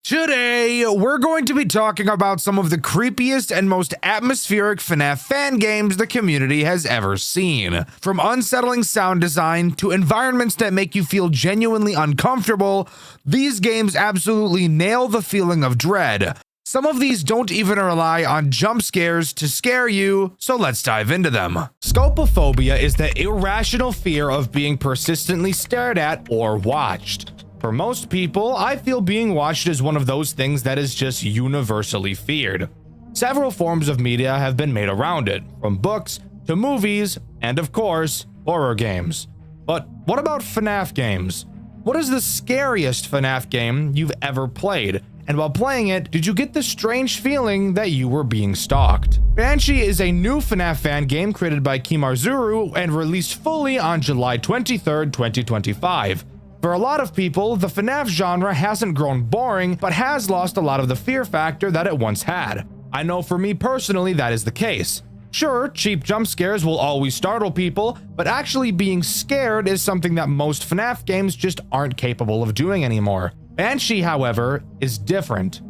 Today, we're going to be talking about some of the creepiest and most atmospheric FNAF fan games the community has ever seen. From unsettling sound design to environments that make you feel genuinely uncomfortable, these games absolutely nail the feeling of dread. Some of these don't even rely on jump scares to scare you, so let's dive into them. Scopophobia is the irrational fear of being persistently stared at or watched. For most people, I feel being watched is one of those things that is just universally feared. Several forms of media have been made around it, from books to movies, and of course, horror games. But what about FNAF games? What is the scariest FNAF game you've ever played? And while playing it, did you get the strange feeling that you were being stalked? Banshee is a new FNAF fan game created by Kimarzuru and released fully on July 23rd, 2025. For a lot of people, the FNAF genre hasn't grown boring, but has lost a lot of the fear factor that it once had. I know for me personally that is the case. Sure, cheap jump scares will always startle people, but actually being scared is something that most FNAF games just aren't capable of doing anymore. Banshee, however, is different.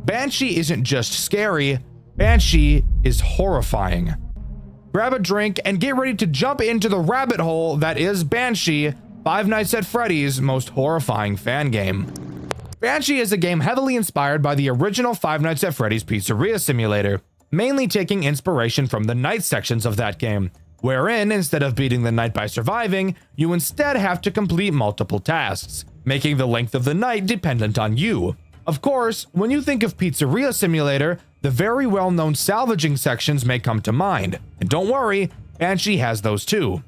Banshee isn't just scary, Banshee is horrifying. Grab a drink and get ready to jump into the rabbit hole that is Banshee, Five Nights at Freddy's most horrifying fan game. Banshee is a game heavily inspired by the original Five Nights at Freddy's Pizzeria Simulator, mainly taking inspiration from the night sections of that game, wherein instead of beating the night by surviving, you instead have to complete multiple tasks, making the length of the night dependent on you. Of course, when you think of Pizzeria Simulator, the very well-known salvaging sections may come to mind, and don't worry, Banshee has those too.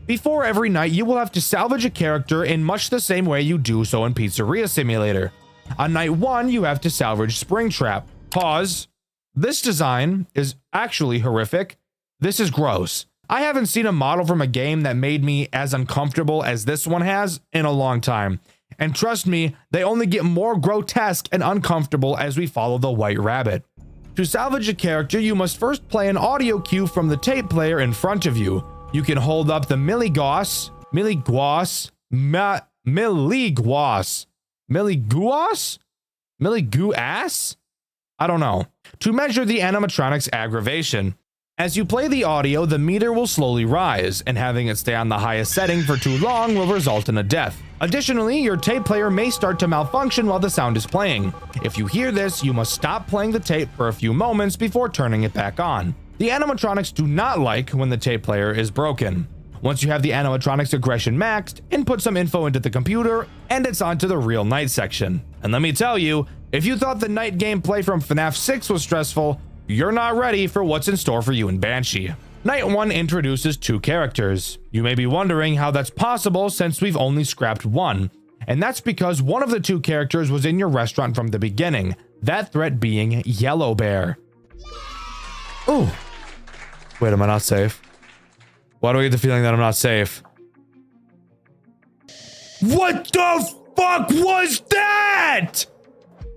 Before every night, you will have to salvage a character in much the same way you do so in Pizzeria Simulator. On night 1, you have to salvage Springtrap. Pause. This design is actually horrific. This is gross. I haven't seen a model from a game that made me as uncomfortable as this one has in a long time. And trust me, they only get more grotesque and uncomfortable as we follow the White Rabbit. To salvage a character, you must first play an audio cue from the tape player in front of you. You can hold up the milligauss, I don't know, to measure the animatronic's aggravation. As you play the audio, the meter will slowly rise, and having it stay on the highest setting for too long will result in a death. Additionally, your tape player may start to malfunction while the sound is playing. If you hear this, you must stop playing the tape for a few moments before turning it back on. The animatronics do not like when the tape player is broken. Once you have the animatronics aggression maxed, input some info into the computer, and it's on to the real night section. And let me tell you, if you thought the night gameplay from FNAF 6 was stressful, you're not ready for what's in store for you in Banshee. Night 1 introduces 2 characters. You may be wondering how that's possible since we've only scrapped one. And that's because one of the 2 characters was in your restaurant from the beginning, that threat being Yellow Bear. Ooh. Wait, am I not safe? Why do I get the feeling that I'm not safe? What the fuck was that?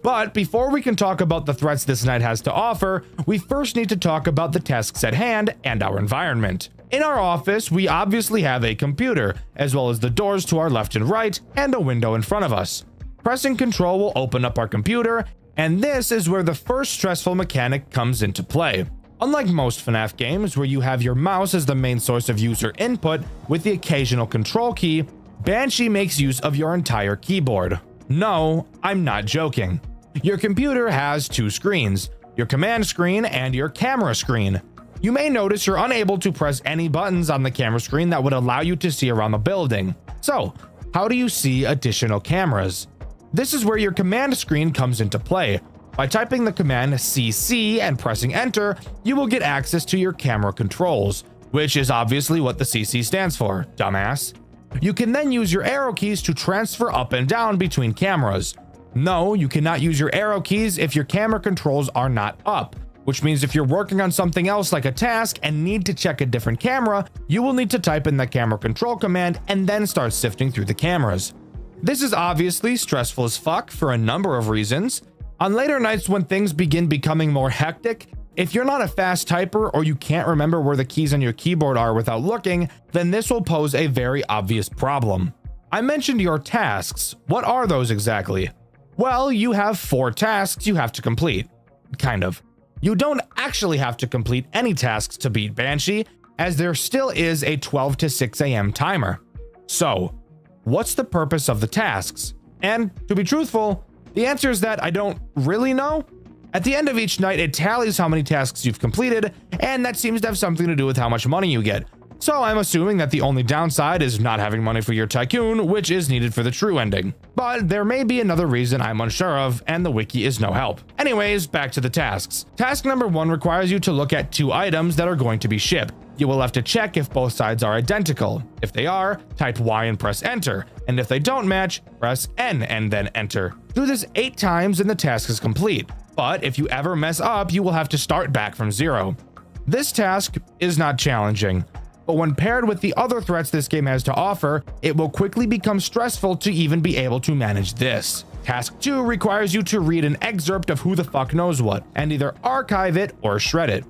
But before we can talk about the threats this night has to offer, we first need to talk about the tasks at hand and our environment. In our office, we obviously have a computer, as well as the doors to our left and right, and a window in front of us. Pressing Control will open up our computer, and this is where the first stressful mechanic comes into play. Unlike most FNAF games where you have your mouse as the main source of user input with the occasional control key, Banshee makes use of your entire keyboard. No, I'm not joking. Your computer has 2 screens, your command screen and your camera screen. You may notice you're unable to press any buttons on the camera screen that would allow you to see around the building. So, how do you see additional cameras? This is where your command screen comes into play. By typing the command CC and pressing enter, you will get access to your camera controls, which is obviously what the CC stands for, dumbass. You can then use your arrow keys to transfer up and down between cameras. No, you cannot use your arrow keys if your camera controls are not up, which means if you're working on something else like a task and need to check a different camera, you will need to type in the camera control command and then start sifting through the cameras. This is obviously stressful as fuck for a number of reasons. On later nights when things begin becoming more hectic, if you're not a fast typer or you can't remember where the keys on your keyboard are without looking, then this will pose a very obvious problem. I mentioned your tasks. What are those exactly? Well, you have 4 tasks you have to complete. Kind of. You don't actually have to complete any tasks to beat Banshee, as there still is a 12 to 6 a.m. timer. So, what's the purpose of the tasks? And to be truthful, the answer is that I don't really know. At the end of each night, it tallies how many tasks you've completed, and that seems to have something to do with how much money you get. So I'm assuming that the only downside is not having money for your tycoon, which is needed for the true ending. But there may be another reason I'm unsure of, and the wiki is no help. Anyways, back to the tasks. Task number 1 requires you to look at 2 items that are going to be shipped. You will have to check if both sides are identical. If they are, type Y and press enter, and if they don't match, press N and then enter. Do this 8 times and the task is complete. But if you ever mess up, you will have to start back from 0. This task is not challenging, but when paired with the other threats this game has to offer, it will quickly become stressful to even be able to manage this. Task 2 requires you to read an excerpt of who the fuck knows what, and either archive it or shred it.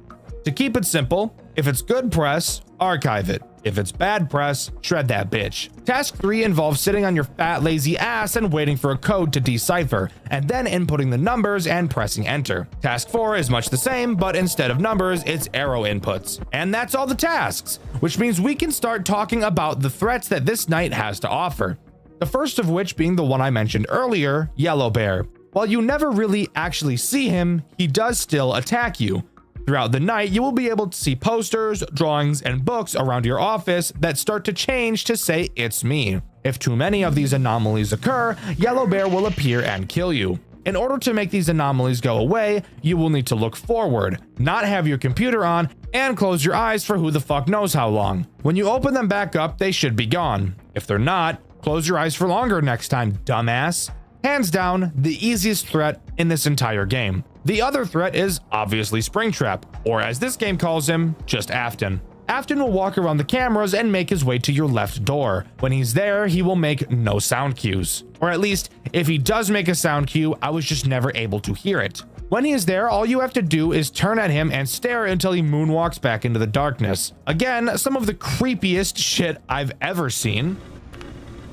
To keep it simple, if it's good press, archive it. If it's bad press, shred that bitch. Task 3 involves sitting on your fat lazy ass and waiting for a code to decipher, and then inputting the numbers and pressing enter. Task 4 is much the same, but instead of numbers, it's arrow inputs. And that's all the tasks, which means we can start talking about the threats that this night has to offer. The first of which being the one I mentioned earlier, Yellow Bear. While you never really actually see him, he does still attack you. Throughout the night, you will be able to see posters, drawings, and books around your office that start to change to say "it's me." If too many of these anomalies occur, Yellow Bear will appear and kill you. In order to make these anomalies go away, you will need to look forward, not have your computer on, and close your eyes for who the fuck knows how long. When you open them back up, they should be gone. If they're not, close your eyes for longer next time, dumbass. Hands down, the easiest threat in this entire game. The other threat is obviously Springtrap, or as this game calls him, just Afton. Afton will walk around the cameras and make his way to your left door. When he's there, he will make no sound cues. Or at least, if he does make a sound cue, I was just never able to hear it. When he is there, all you have to do is turn at him and stare until he moonwalks back into the darkness. Again, some of the creepiest shit I've ever seen.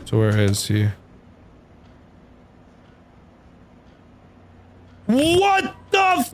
So where is he? What the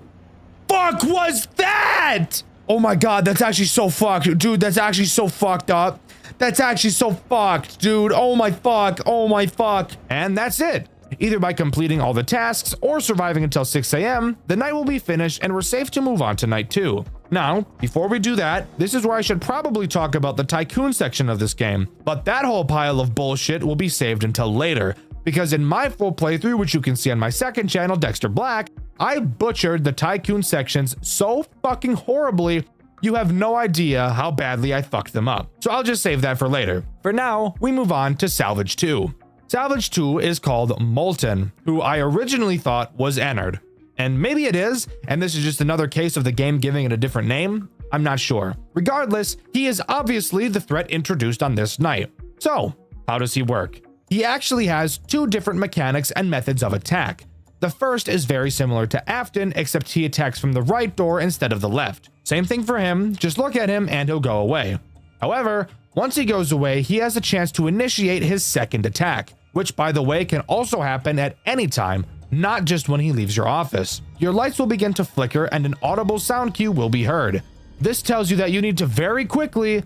fuck was that? Oh my god, that's actually so fucked. Dude, that's actually so fucked up. That's actually so fucked, dude. Oh my fuck. Oh my fuck. And that's it. Either by completing all the tasks or surviving until 6 a.m., the night will be finished and we're safe to move on to night 2. Now, before we do that, this is where I should probably talk about the tycoon section of this game, but that whole pile of bullshit will be saved until later, because in my full playthrough, which you can see on my second channel, Dxtr Black, I butchered the tycoon sections so fucking horribly, you have no idea how badly I fucked them up. So I'll just save that for later. For now, we move on to Salvage 2. Salvage 2 is called Molten, who I originally thought was Ennard. And maybe it is, and this is just another case of the game giving it a different name. I'm not sure. Regardless, he is obviously the threat introduced on this night. So, how does he work? He actually has 2 different mechanics and methods of attack. The first is very similar to Afton, except he attacks from the right door instead of the left. Same thing for him, just look at him and he'll go away. However, once he goes away, he has a chance to initiate his second attack, which by the way can also happen at any time, not just when he leaves your office. Your lights will begin to flicker and an audible sound cue will be heard. This tells you that you need to very quickly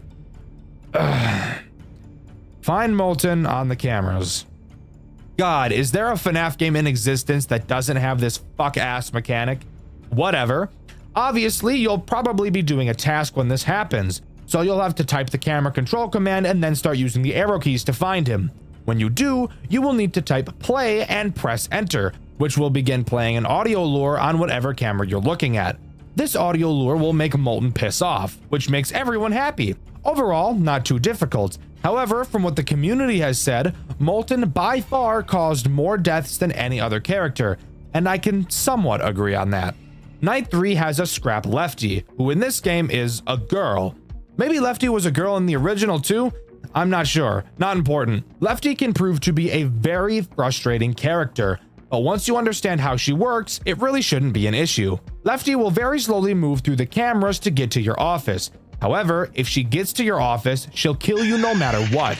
find Molten on the cameras. God, is there a FNAF game in existence that doesn't have this fuck-ass mechanic? Whatever. Obviously, you'll probably be doing a task when this happens, so you'll have to type the camera control command and then start using the arrow keys to find him. When you do, you will need to type play and press enter, which will begin playing an audio lure on whatever camera you're looking at. This audio lure will make Molten piss off, which makes everyone happy. Overall, not too difficult. However, from what the community has said, Molten by far caused more deaths than any other character, and I can somewhat agree on that. Night 3 has a scrap Lefty, who in this game is a girl. Maybe Lefty was a girl in the original too? I'm not sure, not important. Lefty can prove to be a very frustrating character, but once you understand how she works, it really shouldn't be an issue. Lefty will very slowly move through the cameras to get to your office. However, if she gets to your office, she'll kill you no matter what.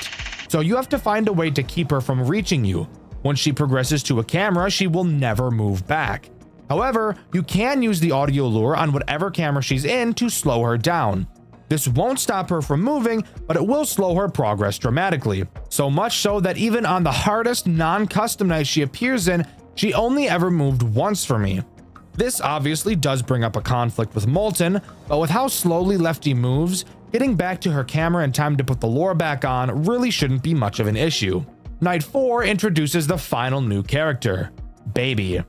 So you have to find a way to keep her from reaching you. Once she progresses to a camera, she will never move back. However, you can use the audio lure on whatever camera she's in to slow her down. This won't stop her from moving, but it will slow her progress dramatically. So much so that even on the hardest non-custom nights she appears in, she only ever moved once for me. This obviously does bring up a conflict with Molten, but with how slowly Lefty moves, getting back to her camera in time to put the lure back on really shouldn't be much of an issue. Night 4 introduces the final new character, Baby.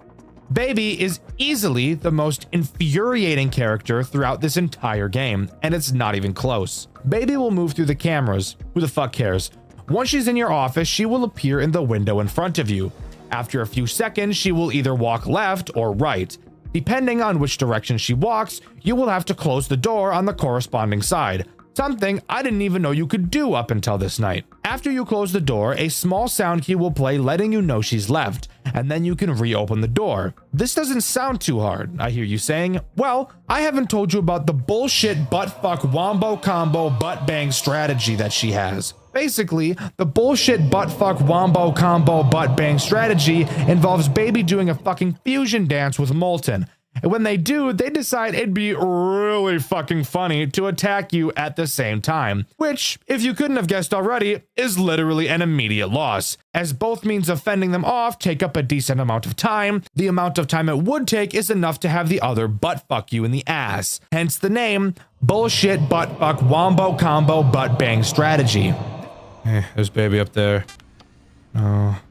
Baby is easily the most infuriating character throughout this entire game, and it's not even close. Baby will move through the cameras. Who the fuck cares? Once she's in your office, she will appear in the window in front of you. After a few seconds, she will either walk left or right. Depending on which direction she walks, you will have to close the door on the corresponding side. Something I didn't even know you could do up until this night. After you close the door, a small sound key will play letting you know she's left, and then you can reopen the door. This doesn't sound too hard, I hear you saying. Well, I haven't told you about the bullshit butt-fuck wombo combo butt bang strategy that she has. Basically, the bullshit butt-fuck wombo combo butt bang strategy involves Baby doing a fucking fusion dance with Molten. And when they do, they decide it'd be really fucking funny to attack you at the same time, which, if you couldn't have guessed already, is literally an immediate loss, as both means of fending them off take up a decent amount of time. The amount of time it would take is enough to have the other butt fuck you in the ass, hence the name, bullshit butt fuck wombo combo butt bang strategy. Hey, there's Baby up there. Oh.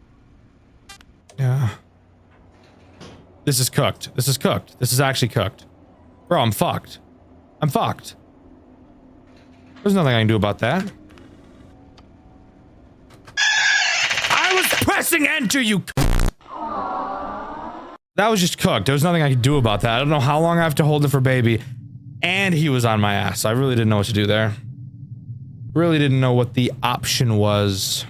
Yeah. This is cooked. This is cooked. This is actually cooked. Bro, I'm fucked. I'm fucked. There's nothing I can do about that. I was pressing enter, you. That was just cooked. There was nothing I could do about that. I don't know how long I have to hold it for Baby. And he was on my ass. I really didn't know what to do there. Really didn't know what the option was.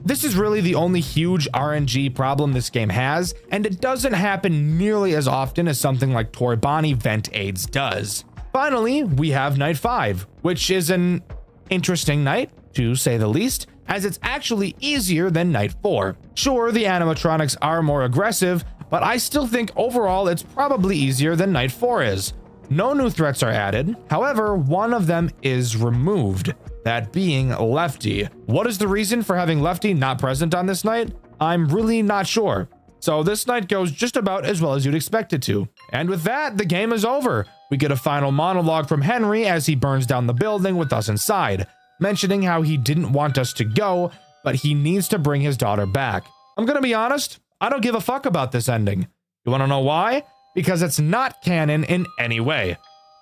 This is really the only huge RNG problem this game has, and it doesn't happen nearly as often as something like Toy Bonnie Vent AIDS does. Finally, we have Night 5, which is an interesting night, to say the least, as it's actually easier than Night 4. Sure, the animatronics are more aggressive, but I still think overall it's probably easier than Night 4 is. No new threats are added, however, one of them is removed. That being Lefty. What is the reason for having Lefty not present on this night? I'm really not sure. So this night goes just about as well as you'd expect it to. And with that, the game is over. We get a final monologue from Henry as he burns down the building with us inside, mentioning how he didn't want us to go, but he needs to bring his daughter back. I'm gonna be honest, I don't give a fuck about this ending. You wanna know why? Because it's not canon in any way.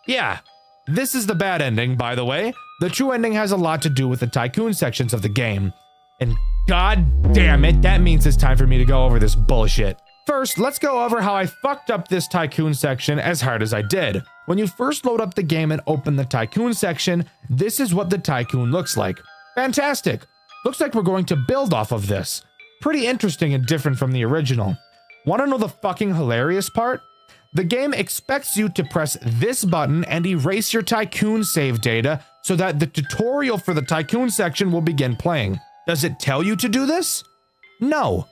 Yeah, this is the bad ending, by the way. The true ending has a lot to do with the tycoon sections of the game. And god damn it, that means it's time for me to go over this bullshit. First, let's go over how I fucked up this tycoon section as hard as I did. When you first load up the game and open the tycoon section, this is what the tycoon looks like. Fantastic. Looks like we're going to build off of this. Pretty interesting and different from the original. Wanna know the fucking hilarious part? The game expects you to press this button and erase your tycoon save data so that the tutorial for the tycoon section will begin playing. Does it tell you to do this? No.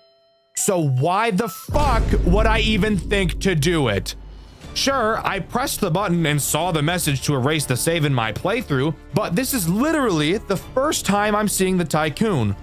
So why the fuck would I even think to do it? Sure, I pressed the button and saw the message to erase the save in my playthrough, but this is literally the first time I'm seeing the tycoon.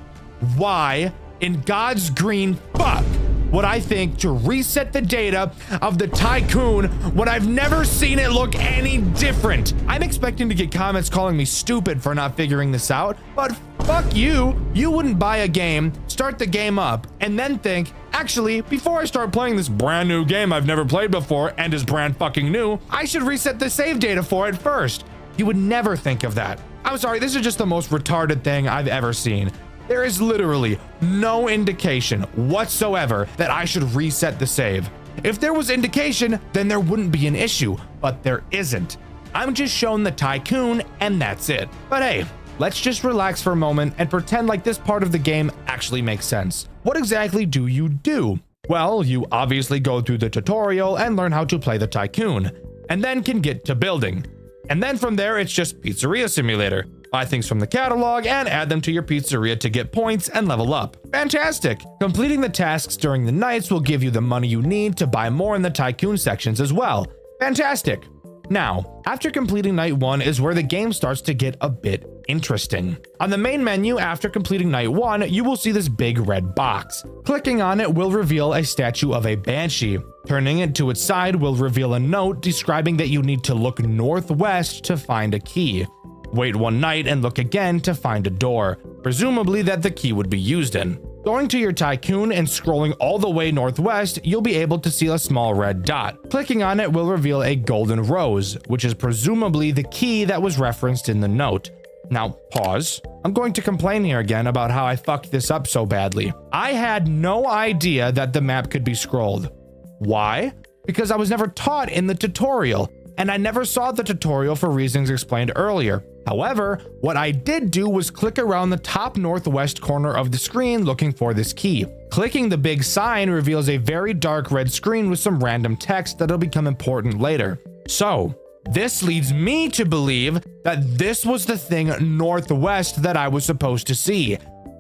Why in God's green fuck would I think to reset the data of the tycoon when I've never seen it look any different? I'm expecting to get comments calling me stupid for not figuring this out, but fuck you. You wouldn't buy a game, start the game up, and then think, actually, before I start playing this brand new game I've never played before and is brand fucking new, I should reset the save data for it first. You would never think of that. I'm sorry, this is just the most retarded thing I've ever seen. There is literally no indication whatsoever that I should reset the save. If there was indication, then there wouldn't be an issue, but there isn't. I'm just shown the tycoon and that's it. But hey, let's just relax for a moment and pretend like this part of the game actually makes sense. What exactly do you do? Well, you obviously go through the tutorial and learn how to play the tycoon, and then can get to building. And then from there, it's just Pizzeria Simulator. buy things from the catalog, and add them to your pizzeria to get points and level up. Fantastic! Completing the tasks during the nights will give you the money you need to buy more in the tycoon sections as well. Fantastic! Now, after completing night 1 is where the game starts to get a bit interesting. On the main menu, after completing night 1, you will see this big red box. Clicking on it will reveal a statue of a Banshee. Turning it to its side will reveal a note describing that you need to look northwest to find a key. Wait one night and look again to find a door, presumably that the key would be used in. Going to your tycoon and scrolling all the way northwest, you'll be able to see a small red dot. Clicking on it will reveal a golden rose, which is presumably the key that was referenced in the note. Now, pause. I'm going to complain here again about how I fucked this up so badly. I had no idea that the map could be scrolled. Why? Because I was never taught in the tutorial, and I never saw the tutorial for reasons explained earlier. However, what I did do was click around the top northwest corner of the screen looking for this key. Clicking the big sign reveals a very dark red screen with some random text that'll become important later. So, this leads me to believe that this was the thing northwest that I was supposed to see.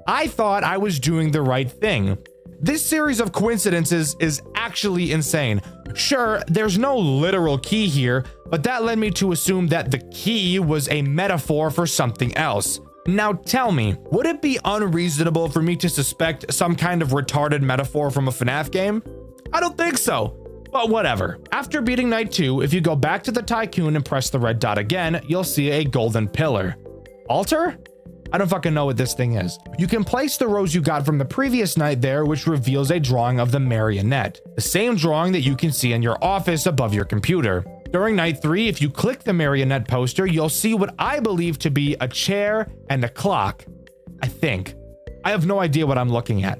I thought I was doing the right thing. This series of coincidences is actually insane. Sure, there's no literal key here, but that led me to assume that the key was a metaphor for something else. Now tell me, would it be unreasonable for me to suspect some kind of retarded metaphor from a FNAF game? I don't think so. But whatever. After beating night 2, if you go back to the tycoon and press the red dot again, you'll see a golden pillar. Altar? I don't fucking know what this thing is. You can place the rose you got from the previous night there, which reveals a drawing of the marionette. The same drawing that you can see in your office above your computer. During night 3, if you click the marionette poster, you'll see what I believe to be a chair and a clock. I think. I have no idea what I'm looking at.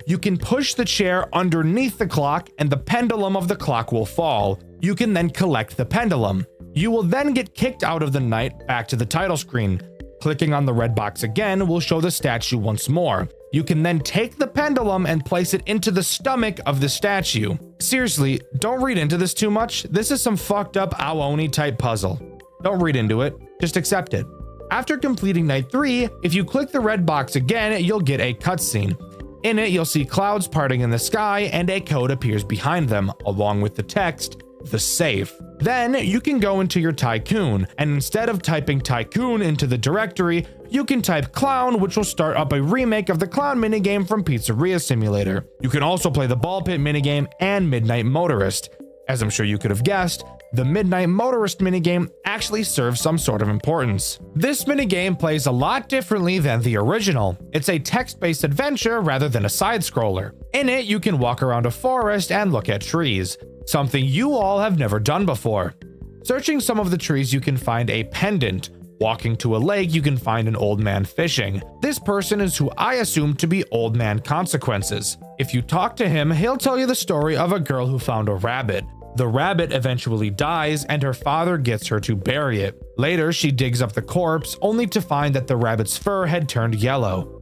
You can push the chair underneath the clock and the pendulum of the clock will fall. You can then collect the pendulum. You will then get kicked out of the night back to the title screen. Clicking on the red box again will show the statue once more. You can then take the pendulum and place it into the stomach of the statue. Seriously, don't read into this too much. This is some fucked up Awoni type puzzle. Don't read into it, just accept it. After completing night 3, if you click the red box again, you'll get a cutscene. In it, you'll see clouds parting in the sky and a code appears behind them, along with the text, "The safe." Then you can go into your tycoon, and instead of typing tycoon into the directory, you can type clown, which will start up a remake of the clown minigame from Pizzeria Simulator. You can also play the ball pit minigame and Midnight Motorist. As I'm sure you could have guessed, the Midnight Motorist minigame actually serves some sort of importance. This minigame plays a lot differently than the original. It's a text-based adventure rather than a side-scroller. In it, you can walk around a forest and look at trees, something you all have never done before. Searching some of the trees, you can find a pendant. Walking to a lake, you can find an old man fishing. This person is who I assume to be Old Man Consequences. If you talk to him, he'll tell you the story of a girl who found a rabbit. The rabbit eventually dies and her father gets her to bury it. Later, she digs up the corpse only to find that the rabbit's fur had turned yellow.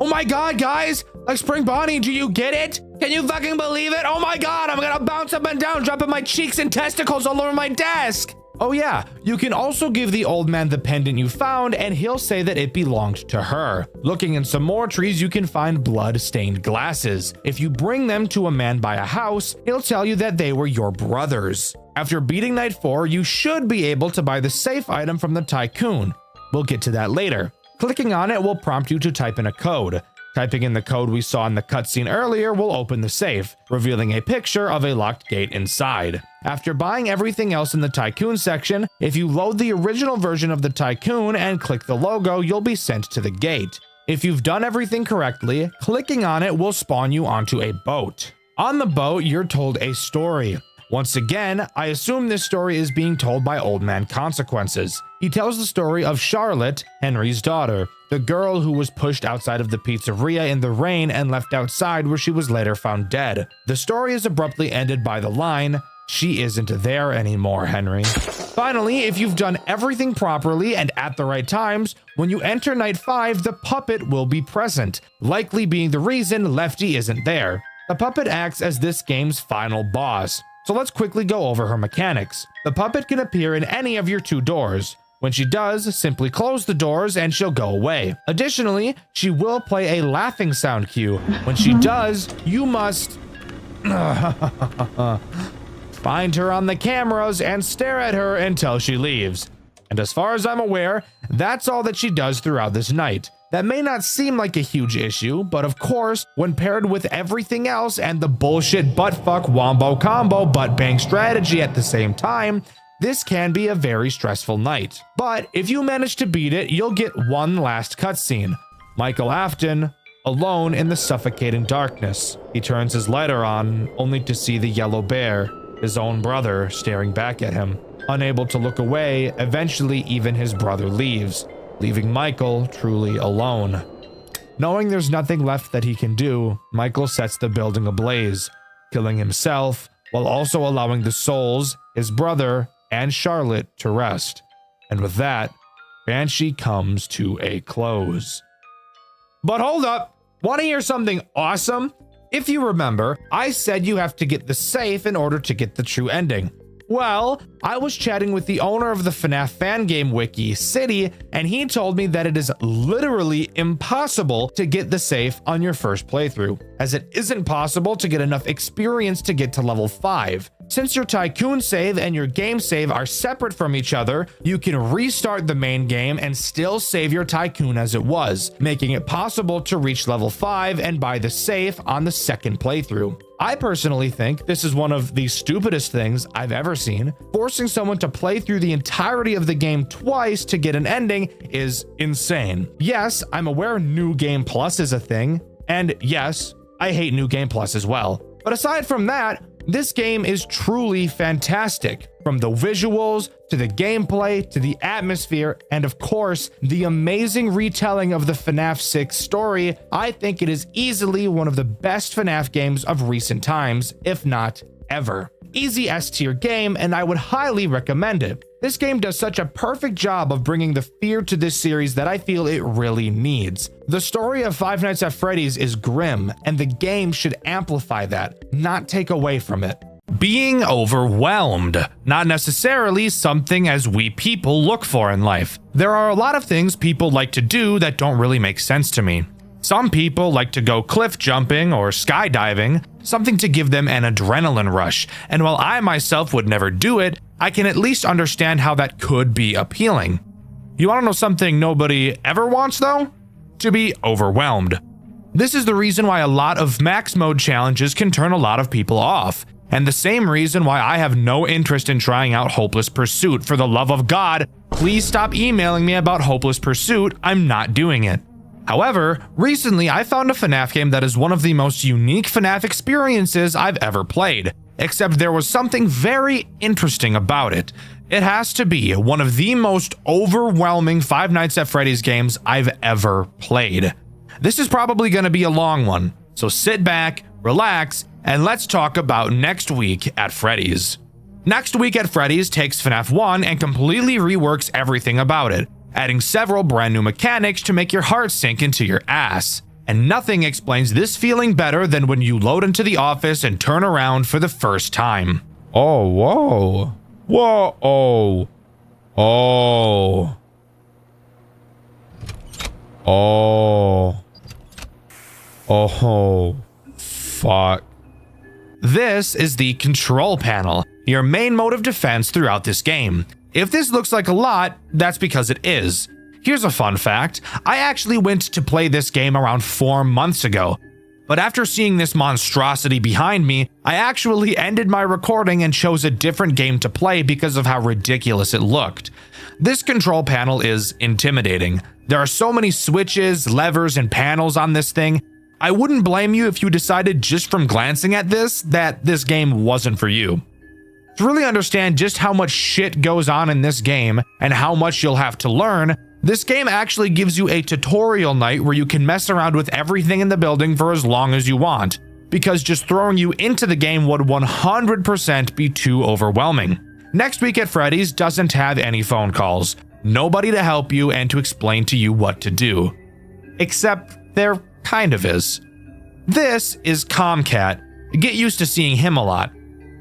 Oh my god, guys! Like Spring Bonnie, do you get it? Can you fucking believe it? Oh my god, I'm gonna bounce up and down, dropping my cheeks and testicles all over my desk! Oh yeah, you can also give the old man the pendant you found and he'll say that it belonged to her. Looking in some more trees, you can find blood-stained glasses. If you bring them to a man by a house, he'll tell you that they were your brothers. After beating night 4, you should be able to buy the safe item from the tycoon. We'll get to that later. Clicking on it will prompt you to type in a code. Typing in the code we saw in the cutscene earlier will open the safe, revealing a picture of a locked gate inside. After buying everything else in the Tycoon section, if you load the original version of the Tycoon and click the logo, you'll be sent to the gate. If you've done everything correctly, clicking on it will spawn you onto a boat. On the boat, you're told a story. Once again, I assume this story is being told by Old Man Consequences. He tells the story of Charlotte, Henry's daughter, the girl who was pushed outside of the pizzeria in the rain and left outside where she was later found dead. The story is abruptly ended by the line, "She isn't there anymore, Henry." Finally, if you've done everything properly and at the right times, when you enter night 5, the puppet will be present, likely being the reason Lefty isn't there. The puppet acts as this game's final boss. So let's quickly go over her mechanics. The puppet can appear in any of your 2 doors. When she does, simply close the doors and she'll go away. Additionally, she will play a laughing sound cue. When she does, you must find her on the cameras and stare at her until she leaves. And as far as I'm aware, that's all that she does throughout this night. That may not seem like a huge issue, but of course, when paired with everything else and the bullshit buttfuck wombo combo butt bang strategy at the same time, this can be a very stressful night. But if you manage to beat it, you'll get one last cutscene. Michael Afton, alone in the suffocating darkness. He turns his lighter on, only to see the yellow bear, his own brother, staring back at him. Unable to look away, eventually even his brother leaves, leaving Michael truly alone. Knowing there's nothing left that he can do, Michael sets the building ablaze, killing himself while also allowing the souls, his brother, and Charlotte to rest. And with that, Banshee comes to a close. But hold up! Want to hear something awesome? If you remember, I said you have to get the safe in order to get the true ending. Well, I was chatting with the owner of the FNAF fan game wiki, City, and he told me that it is literally impossible to get the safe on your first playthrough, as it isn't possible to get enough experience to get to level 5. Since your tycoon save and your game save are separate from each other, you can restart the main game and still save your tycoon as it was, making it possible to reach level 5 and buy the safe on the second playthrough. I personally think this is one of the stupidest things I've ever seen. Forcing someone to play through the entirety of the game twice to get an ending is insane. Yes, I'm aware New Game Plus is a thing, and yes, I hate New Game Plus as well. But aside from that, this game is truly fantastic. From the visuals, to the gameplay, to the atmosphere, and of course, the amazing retelling of the FNAF 6 story, I think it is easily one of the best FNAF games of recent times, if not ever. Easy S-tier game, and I would highly recommend it. This game does such a perfect job of bringing the fear to this series that I feel it really needs. The story of Five Nights at Freddy's is grim, and the game should amplify that, not take away from it. Being overwhelmed, not necessarily something as we people look for in life. There are a lot of things people like to do that don't really make sense to me. Some people like to go cliff jumping or skydiving, something to give them an adrenaline rush, and while I myself would never do it, I can at least understand how that could be appealing. You want to know something nobody ever wants though? To be overwhelmed. This is the reason why a lot of max mode challenges can turn a lot of people off, and the same reason why I have no interest in trying out Hopeless Pursuit. For the love of God, please stop emailing me about Hopeless Pursuit, I'm not doing it. However, recently I found a FNAF game that is one of the most unique FNAF experiences I've ever played, except there was something very interesting about it. It has to be one of the most overwhelming Five Nights at Freddy's games I've ever played. This is probably going to be a long one, so sit back, relax, and let's talk about Next Week at Freddy's. Next Week at Freddy's takes FNAF 1 and completely reworks everything about it, adding several brand new mechanics to make your heart sink into your ass. And nothing explains this feeling better than when you load into the office and turn around for the first time. Oh, whoa. Whoa, oh. Oh. Oh. Oh. Fuck. This is the control panel, your main mode of defense throughout this game. If this looks like a lot, that's because it is. Here's a fun fact. I actually went to play this game around 4 months ago, but after seeing this monstrosity behind me, I actually ended my recording and chose a different game to play because of how ridiculous it looked. This control panel is intimidating. There are so many switches, levers, and panels on this thing. I wouldn't blame you if you decided just from glancing at this that this game wasn't for you. To really understand just how much shit goes on in this game and how much you'll have to learn, this game actually gives you a tutorial night where you can mess around with everything in the building for as long as you want, because just throwing you into the game would 100% be too overwhelming. Next Week at Freddy's doesn't have any phone calls, nobody to help you and to explain to you what to do. Except there kind of is. This is Comcat. Get used to seeing him a lot.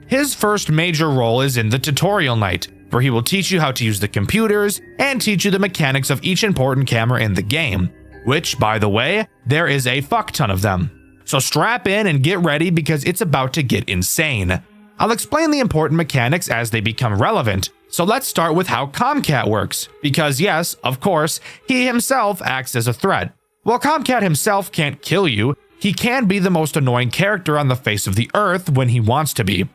His first major role is in the tutorial night, where he will teach you how to use the computers and teach you the mechanics of each important camera in the game, which, by the way, there is a fuck ton of them. So strap in and get ready because it's about to get insane. I'll explain the important mechanics as they become relevant, so let's start with how Comcat works, because yes, of course, he himself acts as a threat. While Comcat himself can't kill you, he can be the most annoying character on the face of the earth when he wants to be.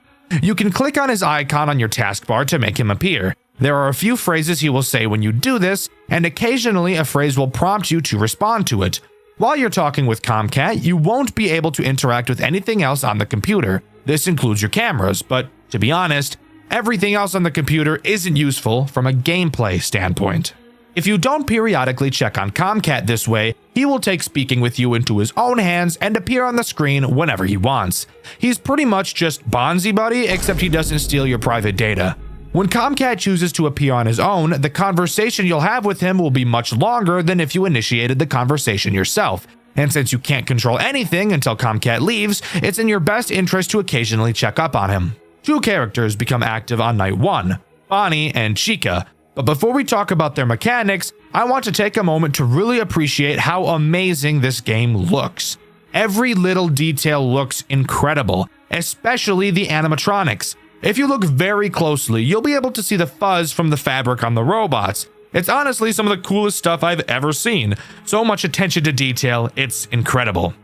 You can click on his icon on your taskbar to make him appear. There are a few phrases he will say when you do this, and occasionally a phrase will prompt you to respond to it. While you're talking with Comcat, you won't be able to interact with anything else on the computer. This includes your cameras, but to be honest, everything else on the computer isn't useful from a gameplay standpoint. If you don't periodically check on Comcat this way, he will take speaking with you into his own hands and appear on the screen whenever he wants. He's pretty much just Bonzi Buddy, except he doesn't steal your private data. When Comcat chooses to appear on his own, the conversation you'll have with him will be much longer than if you initiated the conversation yourself. And since you can't control anything until Comcat leaves, it's in your best interest to occasionally check up on him. Two characters become active on night 1, Bonnie and Chica. But before we talk about their mechanics, I want to take a moment to really appreciate how amazing this game looks. Every little detail looks incredible, especially the animatronics. If you look very closely, you'll be able to see the fuzz from the fabric on the robots. It's honestly some of the coolest stuff I've ever seen. So much attention to detail, it's incredible.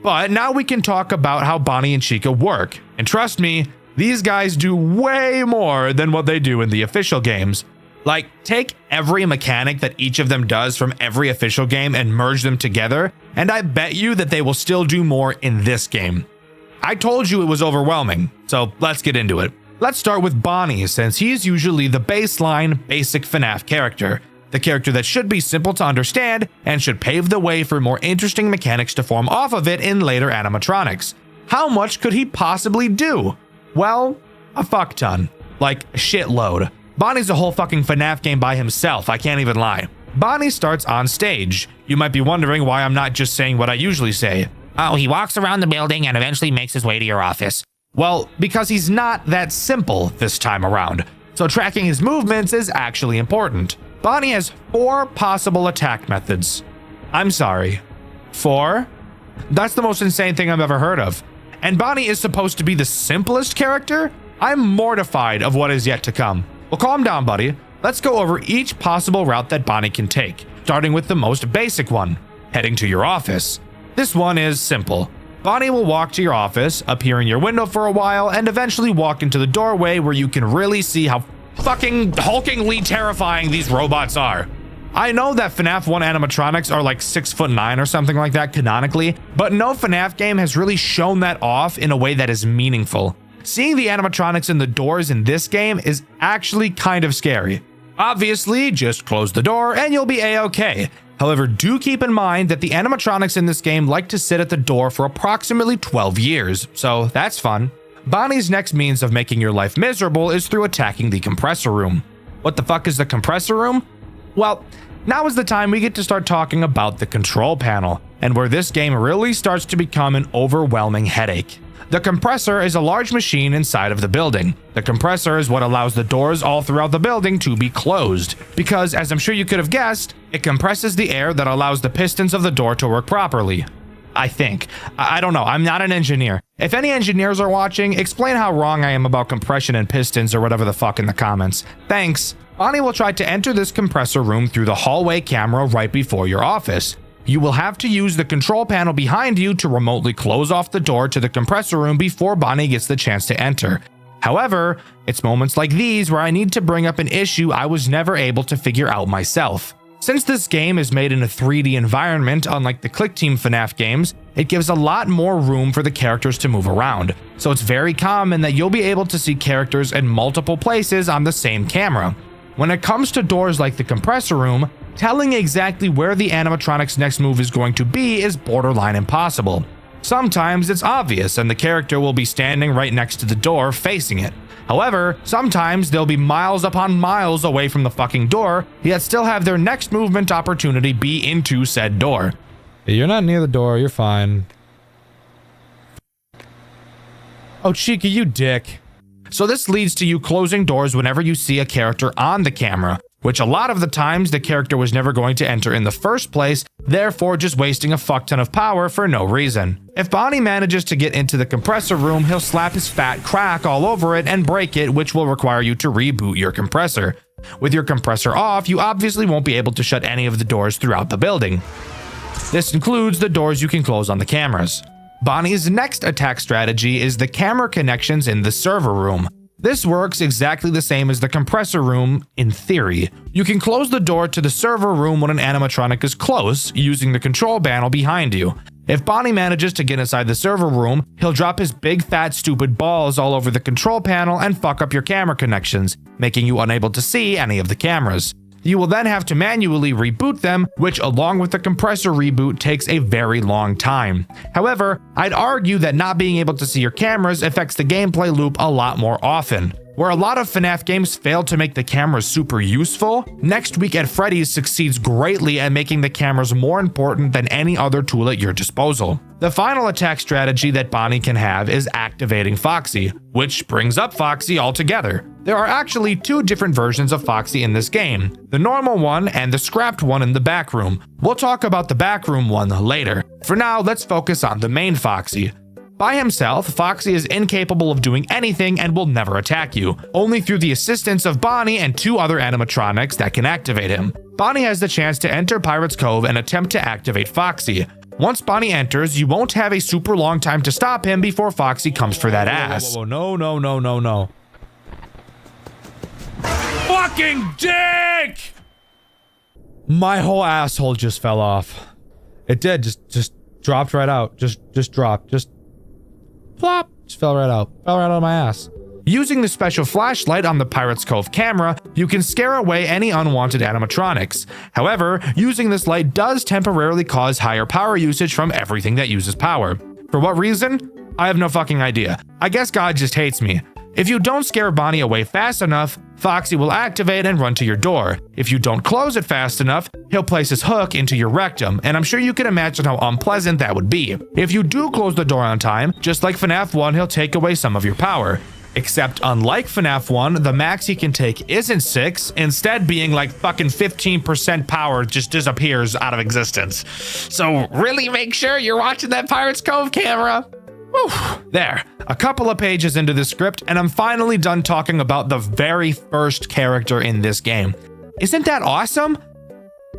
But now we can talk about how Bonnie and Chica work. And trust me, these guys do way more than what they do in the official games. Like, take every mechanic that each of them does from every official game and merge them together, and I bet you that they will still do more in this game. I told you it was overwhelming, so let's get into it. Let's start with Bonnie, since he's usually the baseline, basic FNAF character. The character that should be simple to understand and should pave the way for more interesting mechanics to form off of it in later animatronics. How much could he possibly do? Well, a fuck ton. Like, a shitload. Bonnie's a whole fucking FNAF game by himself, I can't even lie. Bonnie starts on stage. You might be wondering why I'm not just saying what I usually say. Oh, he walks around the building and eventually makes his way to your office. Well, because he's not that simple this time around. So tracking his movements is actually important. Bonnie has 4 possible attack methods. I'm sorry. 4? That's the most insane thing I've ever heard of. And Bonnie is supposed to be the simplest character? I'm mortified of what is yet to come. Well, calm down, buddy. Let's go over each possible route that Bonnie can take, starting with the most basic one, heading to your office. This one is simple. Bonnie will walk to your office, appear in your window for a while, and eventually walk into the doorway where you can really see how fucking hulkingly terrifying these robots are. I know that FNAF 1 animatronics are like 6'9" or something like that canonically, but no FNAF game has really shown that off in a way that is meaningful. Seeing the animatronics in the doors in this game is actually kind of scary. Obviously, just close the door and you'll be a-okay. However, do keep in mind that the animatronics in this game like to sit at the door for approximately 12 years, so that's fun. Bonnie's next means of making your life miserable is through attacking the compressor room. What the fuck is the compressor room? Well, now is the time we get to start talking about the control panel, and where this game really starts to become an overwhelming headache. The compressor is a large machine inside of the building. The compressor is what allows the doors all throughout the building to be closed, because as I'm sure you could have guessed, it compresses the air that allows the pistons of the door to work properly. I think. I don't know, I'm not an engineer. If any engineers are watching, explain how wrong I am about compression and pistons or whatever the fuck in the comments. Thanks. Bonnie will try to enter this compressor room through the hallway camera right before your office. You will have to use the control panel behind you to remotely close off the door to the compressor room before Bonnie gets the chance to enter. However, it's moments like these where I need to bring up an issue I was never able to figure out myself. Since this game is made in a 3D environment, unlike the Click Team FNAF games, it gives a lot more room for the characters to move around. So it's very common that you'll be able to see characters in multiple places on the same camera. When it comes to doors like the compressor room, telling exactly where the animatronic's next move is going to be is borderline impossible. Sometimes it's obvious and the character will be standing right next to the door facing it. However, sometimes they'll be miles upon miles away from the fucking door, yet still have their next movement opportunity be into said door. You're not near the door, you're fine. Oh, Chica, you dick. So this leads to you closing doors whenever you see a character on the camera, which a lot of the times the character was never going to enter in the first place, therefore just wasting a fuck ton of power for no reason. If Bonnie manages to get into the compressor room, he'll slap his fat crack all over it and break it, which will require you to reboot your compressor. With your compressor off, you obviously won't be able to shut any of the doors throughout the building. This includes the doors you can close on the cameras. Bonnie's next attack strategy is the camera connections in the server room. This works exactly the same as the compressor room in theory. You can close the door to the server room when an animatronic is close, using the control panel behind you. If Bonnie manages to get inside the server room, he'll drop his big fat stupid balls all over the control panel and fuck up your camera connections, making you unable to see any of the cameras. You will then have to manually reboot them, which along with the compressor reboot takes a very long time. However, I'd argue that not being able to see your cameras affects the gameplay loop a lot more often. Where a lot of FNAF games fail to make the cameras super useful, Next Week at Freddy's succeeds greatly at making the cameras more important than any other tool at your disposal. The final attack strategy that Bonnie can have is activating Foxy, which brings up Foxy altogether. There are actually two different versions of Foxy in this game, the normal one and the scrapped one in the back room. We'll talk about the back room one later. For now, let's focus on the main Foxy. By himself, Foxy is incapable of doing anything and will never attack you, only through the assistance of Bonnie and two other animatronics that can activate him. Bonnie has the chance to enter Pirate's Cove and attempt to activate Foxy. Once Bonnie enters, you won't have a super long time to stop him before Foxy comes for that ass. No. Fucking dick! My whole asshole just fell off. It did, just dropped right out. Just dropped, just plop, just fell right out of my ass. Using the special flashlight on the Pirate's Cove camera, you can scare away any unwanted animatronics. However, using this light does temporarily cause higher power usage from everything that uses power. For what reason? I have no fucking idea. I guess God just hates me. If you don't scare Bonnie away fast enough, Foxy will activate and run to your door. If you don't close it fast enough, he'll place his hook into your rectum, and I'm sure you can imagine how unpleasant that would be. If you do close the door on time, just like FNAF 1, he'll take away some of your power. Except unlike FNAF 1, the max he can take isn't 6, instead being like fucking 15% power just disappears out of existence. So really make sure you're watching that Pirate's Cove camera. Whew. There, a couple of pages into the script, and I'm finally done talking about the very first character in this game. Isn't that awesome?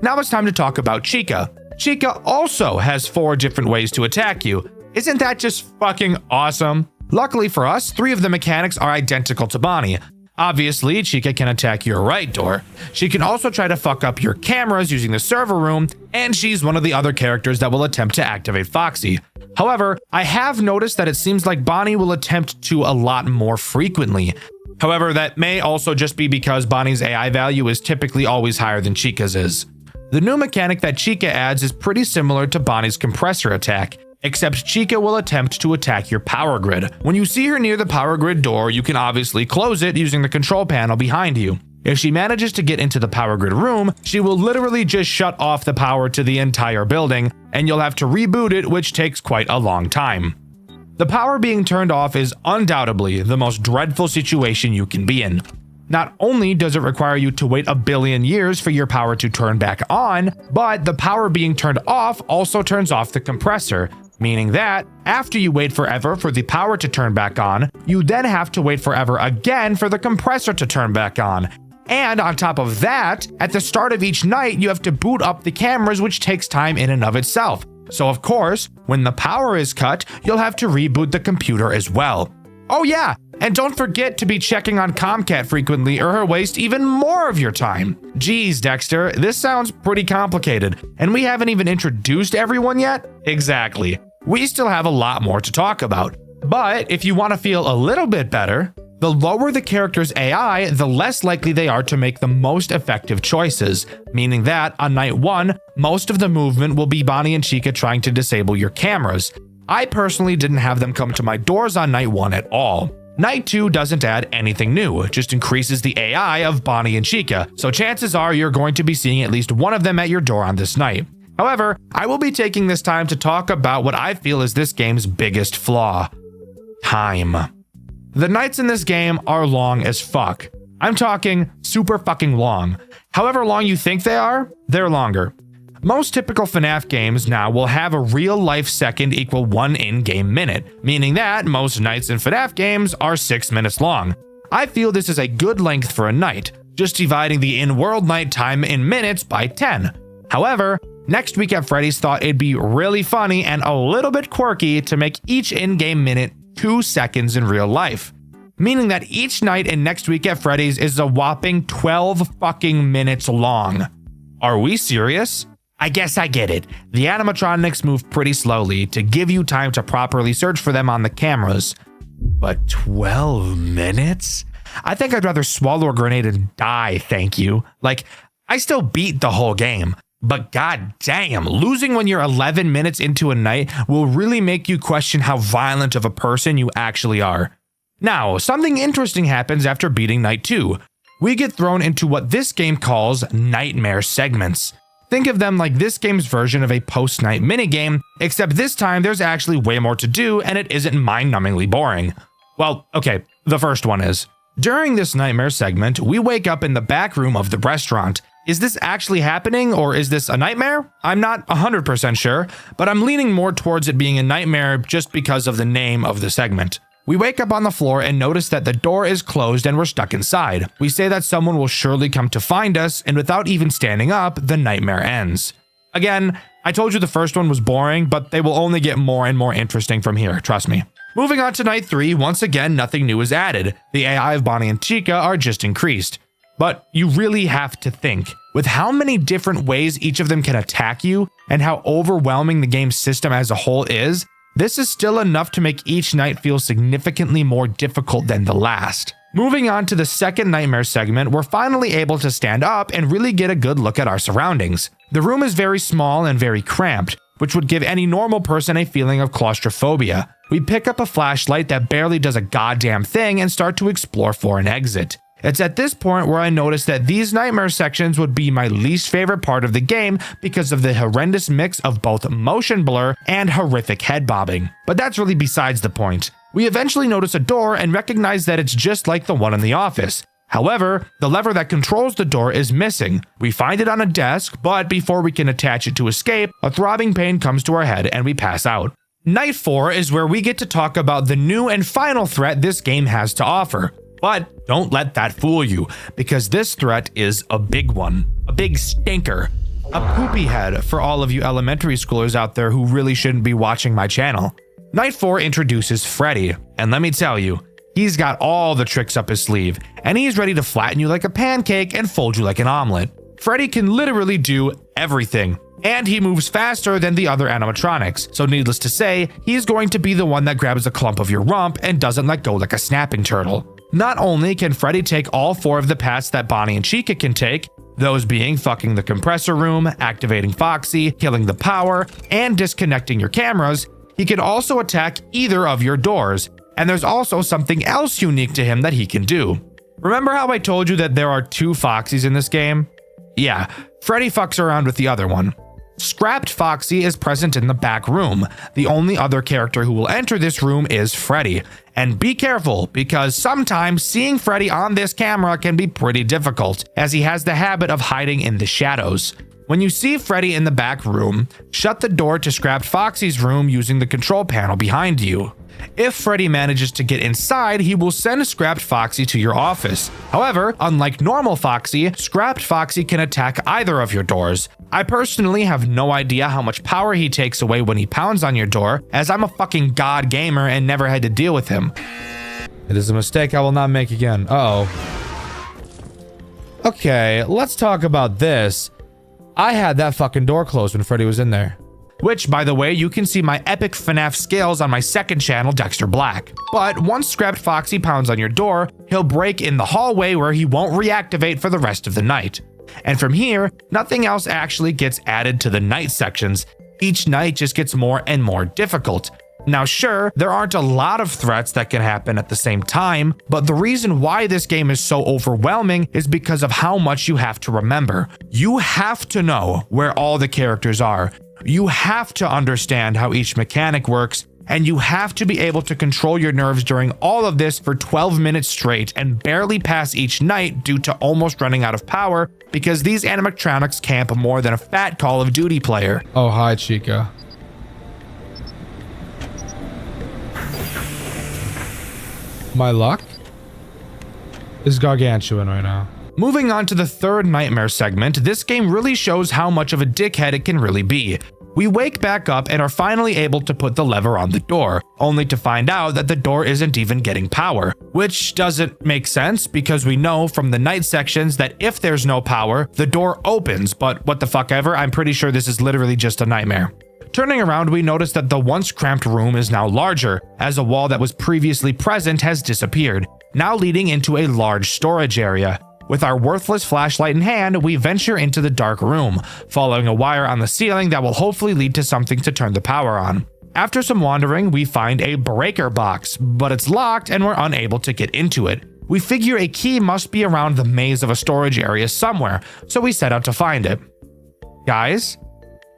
Now it's time to talk about Chica. Chica also has 4 different ways to attack you. Isn't that just fucking awesome? Luckily for us, 3 of the mechanics are identical to Bonnie. Obviously, Chica can attack your right door. She can also try to fuck up your cameras using the server room, and she's one of the other characters that will attempt to activate Foxy. However, I have noticed that it seems like Bonnie will attempt to a lot more frequently. However, that may also just be because Bonnie's AI value is typically always higher than Chica's is. The new mechanic that Chica adds is pretty similar to Bonnie's compressor attack, except Chica will attempt to attack your power grid. When you see her near the power grid door, you can obviously close it using the control panel behind you. If she manages to get into the power grid room, she will literally just shut off the power to the entire building, and you'll have to reboot it, which takes quite a long time. The power being turned off is undoubtedly the most dreadful situation you can be in. Not only does it require you to wait a billion years for your power to turn back on, but the power being turned off also turns off the compressor, meaning that after you wait forever for the power to turn back on, you then have to wait forever again for the compressor to turn back on. And on top of that, at the start of each night, you have to boot up the cameras, which takes time in and of itself. So of course, when the power is cut, you'll have to reboot the computer as well. Oh yeah, and don't forget to be checking on Comcat frequently or he'll waste even more of your time. Geez, Dxtr, this sounds pretty complicated, and we haven't even introduced everyone yet? Exactly. We still have a lot more to talk about. But if you want to feel a little bit better, the lower the character's AI, the less likely they are to make the most effective choices, meaning that on night 1, most of the movement will be Bonnie and Chica trying to disable your cameras. I personally didn't have them come to my doors on night 1 at all. Night 2 doesn't add anything new, it just increases the AI of Bonnie and Chica, so chances are you're going to be seeing at least one of them at your door on this night. However, I will be taking this time to talk about what I feel is this game's biggest flaw: time. The nights in this game are long as fuck. I'm talking super fucking long. However long you think they are, they're longer. Most typical FNAF games now will have a real life second equal 1 in-game minute, meaning that most nights in FNAF games are 6 minutes long. I feel this is a good length for a night, just dividing the in-world night time in minutes by 10. However, Next Week at Freddy's thought it'd be really funny and a little bit quirky to make each in-game minute 2 seconds in real life, meaning that each night in Next Week at Freddy's is a whopping 12 fucking minutes long. Are we serious? I guess I get it. The animatronics move pretty slowly to give you time to properly search for them on the cameras. But 12 minutes? I think I'd rather swallow a grenade and die, thank you. Like, I still beat the whole game, but god damn, losing when you're 11 minutes into a night will really make you question how violent of a person you actually are. Now, something interesting happens after beating night 2. We get thrown into what this game calls nightmare segments. Think of them like this game's version of a post-night minigame, except this time there's actually way more to do and it isn't mind-numbingly boring. Well, okay, the first one is. During this nightmare segment, we wake up in the back room of the restaurant. Is this actually happening or is this a nightmare? I'm not 100% sure, but I'm leaning more towards it being a nightmare just because of the name of the segment. We wake up on the floor and notice that the door is closed and we're stuck inside. We say that someone will surely come to find us, and without even standing up, the nightmare ends. Again, I told you the first one was boring, but they will only get more and more interesting from here, trust me. Moving on to night 3, once again, nothing new is added. The AI of Bonnie and Chica are just increased. But you really have to think, with how many different ways each of them can attack you, and how overwhelming the game's system as a whole is, this is still enough to make each night feel significantly more difficult than the last. Moving on to the second nightmare segment, we're finally able to stand up and really get a good look at our surroundings. The room is very small and very cramped, which would give any normal person a feeling of claustrophobia. We pick up a flashlight that barely does a goddamn thing and start to explore for an exit. It's at this point where I noticed that these nightmare sections would be my least favorite part of the game because of the horrendous mix of both motion blur and horrific head bobbing. But that's really besides the point. We eventually notice a door and recognize that it's just like the one in the office. However, the lever that controls the door is missing. We find it on a desk, but before we can attach it to escape, a throbbing pain comes to our head and we pass out. Night 4 is where we get to talk about the new and final threat this game has to offer. But don't let that fool you, because this threat is a big one. A big stinker. A poopy head for all of you elementary schoolers out there who really shouldn't be watching my channel. Night 4 introduces Freddy, and let me tell you, he's got all the tricks up his sleeve, and he's ready to flatten you like a pancake and fold you like an omelet. Freddy can literally do everything, and he moves faster than the other animatronics, so needless to say, he's going to be the one that grabs a clump of your rump and doesn't let go like a snapping turtle. Not only can Freddy take all 4 of the paths that Bonnie and Chica can take, those being fucking the compressor room, activating Foxy, killing the power, and disconnecting your cameras, he can also attack either of your doors, and there's also something else unique to him that he can do. Remember how I told you that there are 2 Foxies in this game? Yeah, Freddy fucks around with the other one. Scrapped Foxy is present in the back room. The only other character who will enter this room is Freddy. And be careful, because sometimes seeing Freddy on this camera can be pretty difficult, as he has the habit of hiding in the shadows. When you see Freddy in the back room, shut the door to Scrapped Foxy's room using the control panel behind you. If Freddy manages to get inside, he will send Scrapped Foxy to your office. However, unlike normal Foxy, Scrapped Foxy can attack either of your doors. I personally have no idea how much power he takes away when he pounds on your door, as I'm a fucking god gamer and never had to deal with him. It is a mistake I will not make again. Uh-oh. Okay, let's talk about this. I had that fucking door closed when Freddy was in there. Which, by the way, you can see my epic FNAF scales on my second channel, Dxtr Black. But once Scrapped Foxy pounds on your door, he'll break in the hallway where he won't reactivate for the rest of the night. And from here, nothing else actually gets added to the night sections. Each night just gets more and more difficult. Now sure, there aren't a lot of threats that can happen at the same time, but the reason why this game is so overwhelming is because of how much you have to remember. You have to know where all the characters are. You have to understand how each mechanic works, and you have to be able to control your nerves during all of this for 12 minutes straight and barely pass each night due to almost running out of power because these animatronics camp more than a fat Call of Duty player. Oh, hi, Chica. My luck is gargantuan right now. Moving on to the third nightmare segment, this game really shows how much of a dickhead it can really be. We wake back up and are finally able to put the lever on the door, only to find out that the door isn't even getting power, which doesn't make sense because we know from the night sections that if there's no power, the door opens, but what the fuck ever, I'm pretty sure this is literally just a nightmare. Turning around, we notice that the once cramped room is now larger, as a wall that was previously present has disappeared, now leading into a large storage area. With our worthless flashlight in hand, we venture into the dark room, following a wire on the ceiling that will hopefully lead to something to turn the power on. After some wandering, we find a breaker box, but it's locked and we're unable to get into it. We figure a key must be around the maze of a storage area somewhere, so we set out to find it. Guys,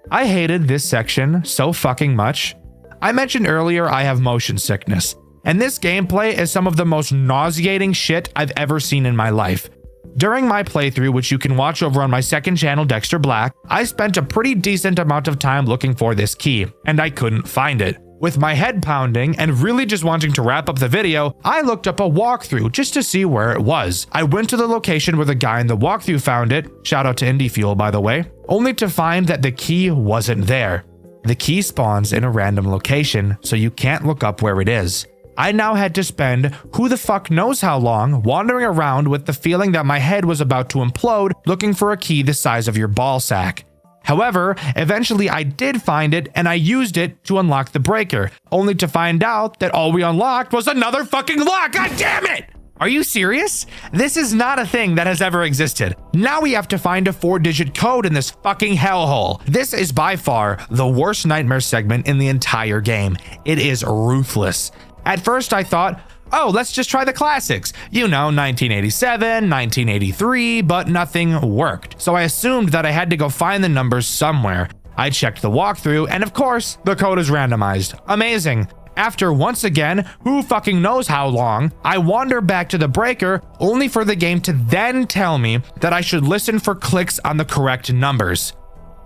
I hated this section so fucking much. I mentioned earlier I have motion sickness, and this gameplay is some of the most nauseating shit I've ever seen in my life. During my playthrough, which you can watch over on my second channel, Dxtr Black, I spent a pretty decent amount of time looking for this key, and I couldn't find it. With my head pounding and really just wanting to wrap up the video, I looked up a walkthrough just to see where it was. I went to the location where the guy in the walkthrough found it, shout out to Indie Fuel by the way, only to find that the key wasn't there. The key spawns in a random location, so you can't look up where it is. I now had to spend who the fuck knows how long wandering around with the feeling that my head was about to implode looking for a key the size of your ball sack. However, eventually I did find it and I used it to unlock the breaker, only to find out that all we unlocked was another fucking lock. God damn it! Are you serious? This is not a thing that has ever existed. Now we have to find a 4-digit code in this fucking hellhole. This is by far the worst nightmare segment in the entire game. It is ruthless. At first I thought, oh, let's just try the classics. You know, 1987, 1983, but nothing worked. So I assumed that I had to go find the numbers somewhere. I checked the walkthrough, and of course, the code is randomized. Amazing. After once again, who fucking knows how long, I wander back to the breaker, only for the game to then tell me that I should listen for clicks on the correct numbers.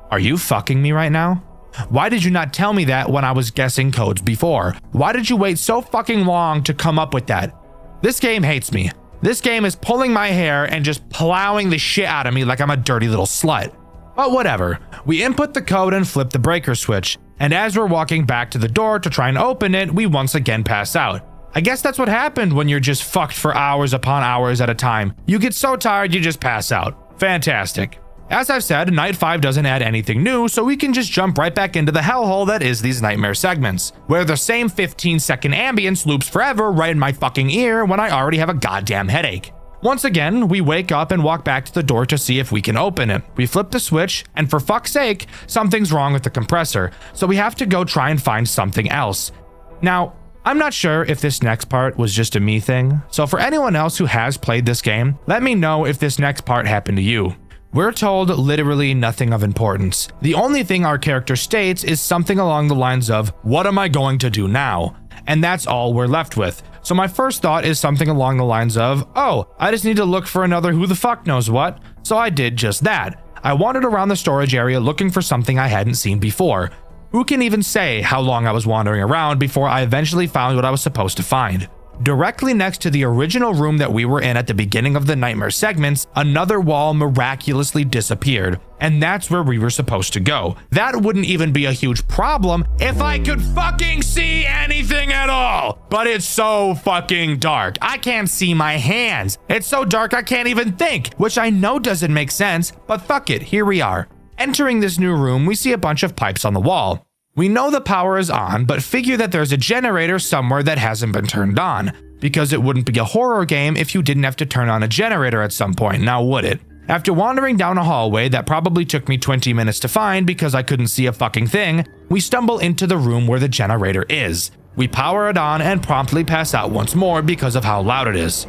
Are you fucking me right now? Why did you not tell me that when I was guessing codes before? Why did you wait so fucking long to come up with that? This game hates me. This game is pulling my hair and just plowing the shit out of me like I'm a dirty little slut. But whatever. We input the code and flip the breaker switch, and as we're walking back to the door to try and open it, we once again pass out. I guess that's what happened when you're just fucked for hours upon hours at a time. You get so tired you just pass out. Fantastic. As I've said, Night 5 doesn't add anything new, so we can just jump right back into the hellhole that is these nightmare segments, where the same 15-second ambience loops forever right in my fucking ear when I already have a goddamn headache. Once again, we wake up and walk back to the door to see if we can open it. We flip the switch, and for fuck's sake, something's wrong with the compressor, so we have to go try and find something else. Now, I'm not sure if this next part was just a me thing, so for anyone else who has played this game, let me know if this next part happened to you. We're told literally nothing of importance. The only thing our character states is something along the lines of, "What am I going to do now?" And that's all we're left with. So my first thought is something along the lines of, oh, I just need to look for another who the fuck knows what. So I did just that. I wandered around the storage area looking for something I hadn't seen before. Who can even say how long I was wandering around before I eventually found what I was supposed to find? Directly next to the original room that we were in at the beginning of the nightmare segments, another wall miraculously disappeared, and that's where we were supposed to go. That wouldn't even be a huge problem if I could fucking see anything at all, but it's so fucking dark. I can't see my hands. It's so dark I can't even think, which I know doesn't make sense, but fuck it, here we are. Entering this new room, we see a bunch of pipes on the wall. We know the power is on, but figure that there's a generator somewhere that hasn't been turned on, because it wouldn't be a horror game if you didn't have to turn on a generator at some point, now would it? After wandering down a hallway that probably took me 20 minutes to find because I couldn't see a fucking thing, we stumble into the room where the generator is. We power it on and promptly pass out once more because of how loud it is.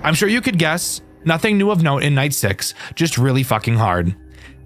I'm sure you could guess, nothing new of note in Night 6, just really fucking hard.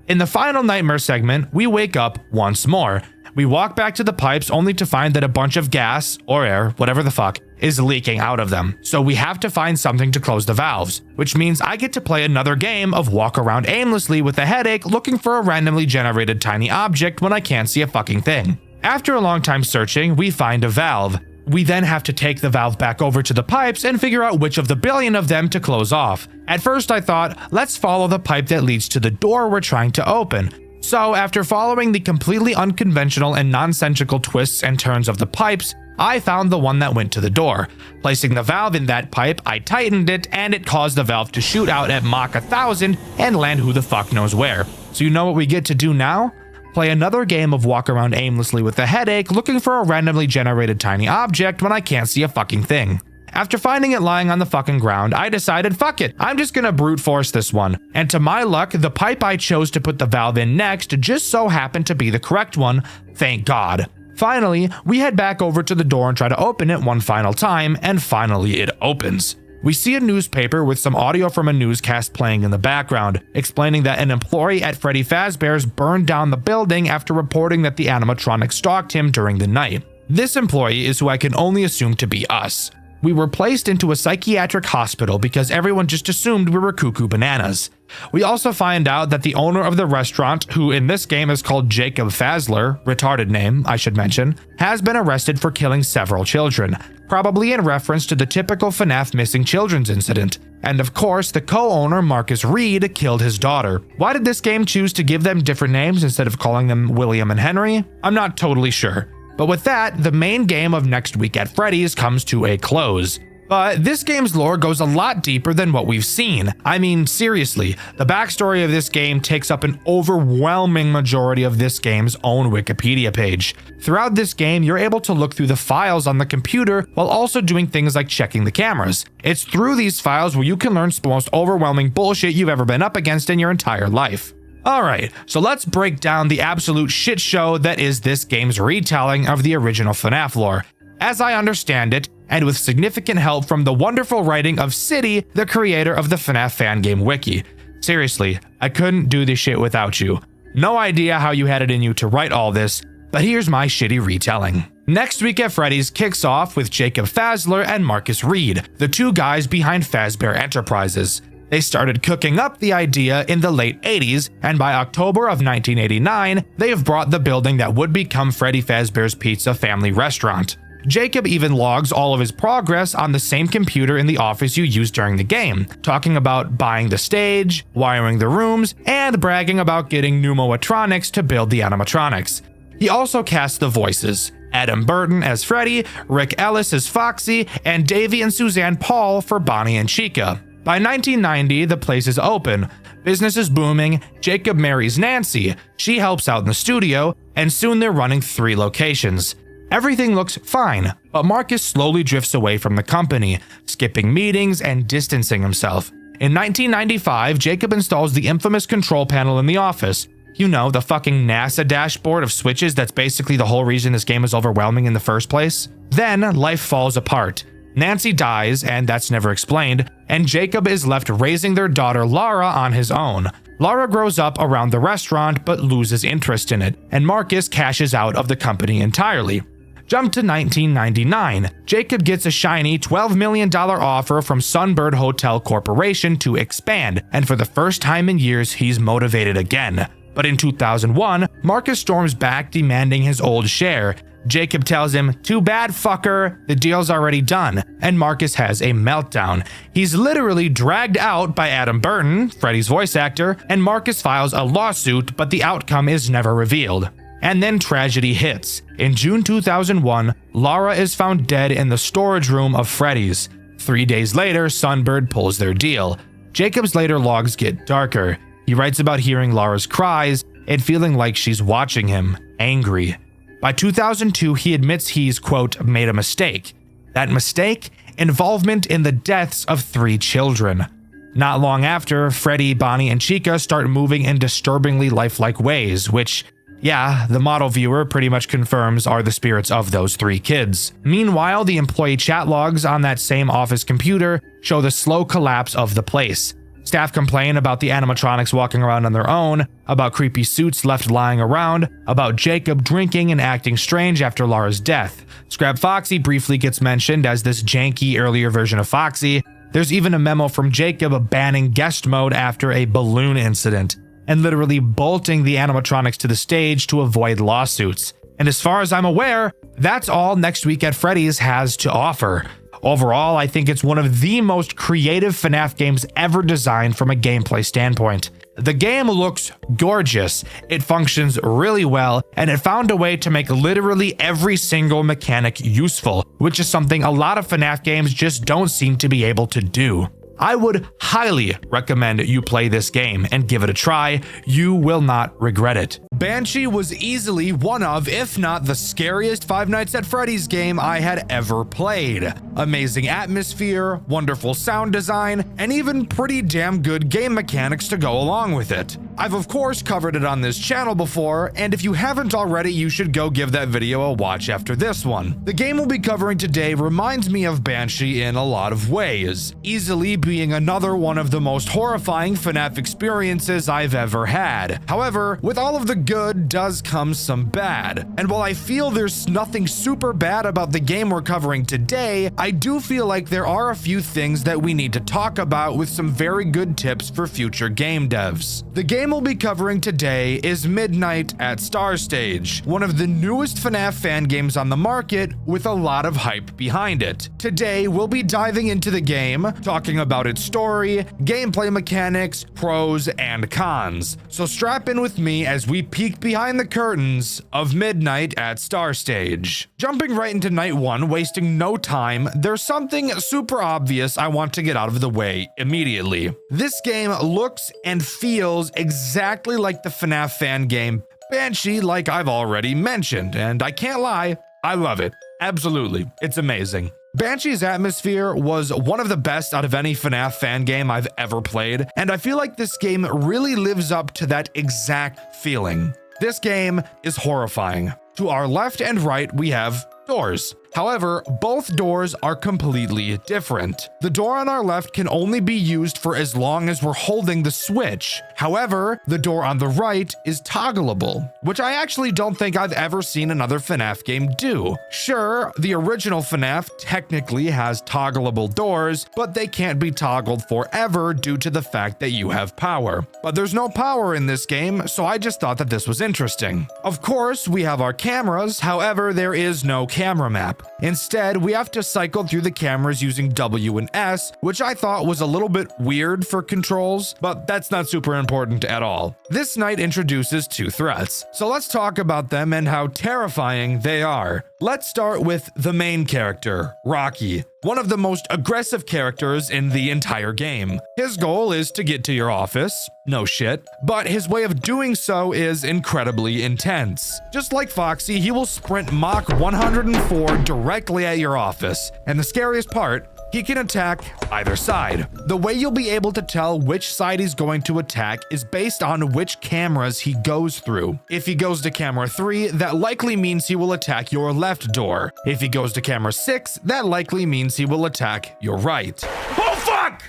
In the final nightmare segment, we wake up once more. We walk back to the pipes only to find that a bunch of gas, or air, whatever the fuck, is leaking out of them. So we have to find something to close the valves, which means I get to play another game of walk around aimlessly with a headache looking for a randomly generated tiny object when I can't see a fucking thing. After a long time searching, we find a valve. We then have to take the valve back over to the pipes and figure out which of the billion of them to close off. At first I thought, let's follow the pipe that leads to the door we're trying to open. So after following the completely unconventional and nonsensical twists and turns of the pipes, I found the one that went to the door. Placing the valve in that pipe, I tightened it and it caused the valve to shoot out at Mach 1000 and land who the fuck knows where. So you know what we get to do now? Play another game of walk around aimlessly with a headache looking for a randomly generated tiny object when I can't see a fucking thing. After finding it lying on the fucking ground, I decided fuck it, I'm just gonna brute force this one. And to my luck, the pipe I chose to put the valve in next just so happened to be the correct one, thank God. Finally, we head back over to the door and try to open it one final time, and finally it opens. We see a newspaper with some audio from a newscast playing in the background, explaining that an employee at Freddy Fazbear's burned down the building after reporting that the animatronic stalked him during the night. This employee is who I can only assume to be us. We were placed into a psychiatric hospital because everyone just assumed we were cuckoo bananas. We also find out that the owner of the restaurant, who in this game is called Jacob Fazler, retarded name, I should mention, has been arrested for killing several children, probably in reference to the typical FNAF missing children's incident. And of course, the co-owner, Marcus Reed, killed his daughter. Why did this game choose to give them different names instead of calling them William and Henry? I'm not totally sure. But with that, the main game of next week at Freddy's comes to a close. But this game's lore goes a lot deeper than what we've seen. I mean, seriously, the backstory of this game takes up an overwhelming majority of this game's own Wikipedia page. Throughout this game, you're able to look through the files on the computer while also doing things like checking the cameras. It's through these files where you can learn the most overwhelming bullshit you've ever been up against in your entire life. Alright, so let's break down the absolute shit show that is this game's retelling of the original FNAF lore. As I understand it, and with significant help from the wonderful writing of City, the creator of the FNAF fan game wiki. Seriously, I couldn't do this shit without you. No idea how you had it in you to write all this, but here's my shitty retelling. Next Week at Freddy's kicks off with Jacob Fazler and Marcus Reed, the two guys behind Fazbear Enterprises. They started cooking up the idea in the late 80s, and by October of 1989, they have brought the building that would become Freddy Fazbear's Pizza family restaurant. Jacob even logs all of his progress on the same computer in the office you used during the game, talking about buying the stage, wiring the rooms, and bragging about getting pneumoatronics to build the animatronics. He also casts the voices, Adam Burton as Freddy, Rick Ellis as Foxy, and Davey and Suzanne Paul for Bonnie and Chica. By 1990, the place is open. Business is booming, Jacob marries Nancy, she helps out in the studio, and soon they're running 3 locations. Everything looks fine, but Marcus slowly drifts away from the company, skipping meetings and distancing himself. In 1995, Jacob installs the infamous control panel in the office. You know, the fucking NASA dashboard of switches that's basically the whole reason this game is overwhelming in the first place. Then, life falls apart. Nancy dies, and that's never explained, and Jacob is left raising their daughter Lara on his own. Lara grows up around the restaurant but loses interest in it, and Marcus cashes out of the company entirely. Jump to 1999. Jacob gets a shiny $12 million offer from Sunbird Hotel Corporation to expand, and for the first time in years, he's motivated again. But in 2001, Marcus storms back demanding his old share. Jacob tells him, "Too bad, fucker, the deal's already done," and Marcus has a meltdown. He's literally dragged out by Adam Burton, Freddy's voice actor, and Marcus files a lawsuit, but the outcome is never revealed. And then tragedy hits. In June 2001, Lara is found dead in the storage room of Freddy's. 3 days later, Sunbird pulls their deal. Jacob's later logs get darker. He writes about hearing Lara's cries and feeling like she's watching him, angry. By 2002, he admits he's, quote, made a mistake. That mistake? Involvement in the deaths of 3 children. Not long after, Freddy, Bonnie, and Chica start moving in disturbingly lifelike ways, which, yeah, the model viewer pretty much confirms are the spirits of those 3 kids. Meanwhile, the employee chat logs on that same office computer show the slow collapse of the place. Staff complain about the animatronics walking around on their own, about creepy suits left lying around, about Jacob drinking and acting strange after Lara's death. Scrap Foxy briefly gets mentioned as this janky earlier version of Foxy. There's even a memo from Jacob banning guest mode after a balloon incident, and literally bolting the animatronics to the stage to avoid lawsuits. And as far as I'm aware, that's all Next Week at Freddy's has to offer. Overall, I think it's one of the most creative FNAF games ever designed from a gameplay standpoint. The game looks gorgeous, it functions really well, and it found a way to make literally every single mechanic useful, which is something a lot of FNAF games just don't seem to be able to do. I would highly recommend you play this game and give it a try. You will not regret it. Banshee was easily one of, if not the scariest Five Nights at Freddy's game I had ever played. Amazing atmosphere, wonderful sound design, and even pretty damn good game mechanics to go along with it. I've of course covered it on this channel before, and if you haven't already, you should go give that video a watch after this one. The game we'll be covering today reminds me of Banshee in a lot of ways, easily being another one of the most horrifying FNAF experiences I've ever had. However, with all of the good does come some bad. And while I feel there's nothing super bad about the game we're covering today, I do feel like there are a few things that we need to talk about with some very good tips for future game devs. The game we'll be covering today is Midnight at Star Stage, one of the newest FNAF fan games on the market with a lot of hype behind it. Today, we'll be diving into the game, talking about its story, gameplay mechanics, pros, and cons. So strap in with me as we peek behind the curtains of Midnight at Star Stage. Jumping right into night one, wasting no time, there's something super obvious I want to get out of the way immediately. This game looks and feels exactly like the FNAF fan game Banshee, like I've already mentioned, and I can't lie, I love it. Absolutely, it's amazing. Banshee's atmosphere was one of the best out of any FNAF fan game I've ever played, and I feel like this game really lives up to that exact feeling. This game is horrifying. To our left and right, we have doors. However, both doors are completely different. The door on our left can only be used for as long as we're holding the switch. However, the door on the right is toggleable, which I actually don't think I've ever seen another FNAF game do. Sure, the original FNAF technically has toggleable doors, but they can't be toggled forever due to the fact that you have power. But there's no power in this game, so I just thought that this was interesting. Of course, we have our cameras, however, there is no camera map. Instead, we have to cycle through the cameras using W and S, which I thought was a little bit weird for controls, but that's not super important at all. This night introduces two threats, so let's talk about them and how terrifying they are. Let's start with the main character, Rocky, one of the most aggressive characters in the entire game. His goal is to get to your office, no shit, but his way of doing so is incredibly intense. Just like Foxy, he will sprint Mach 104 directly at your office, and the scariest part, he can attack either side. The way you'll be able to tell which side he's going to attack is based on which cameras he goes through. If he goes to camera 3, that likely means he will attack your left door. If he goes to camera 6, that likely means he will attack your right. Oh fuck!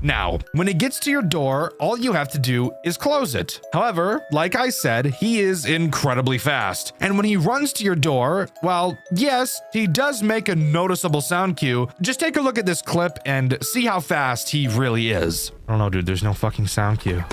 Now, when he gets to your door, all you have to do is close it. However, like I said, he is incredibly fast. And when he runs to your door, well, yes, he does make a noticeable sound cue. Just take a look at this clip and see how fast he really is. I don't know, dude, there's no fucking sound cue.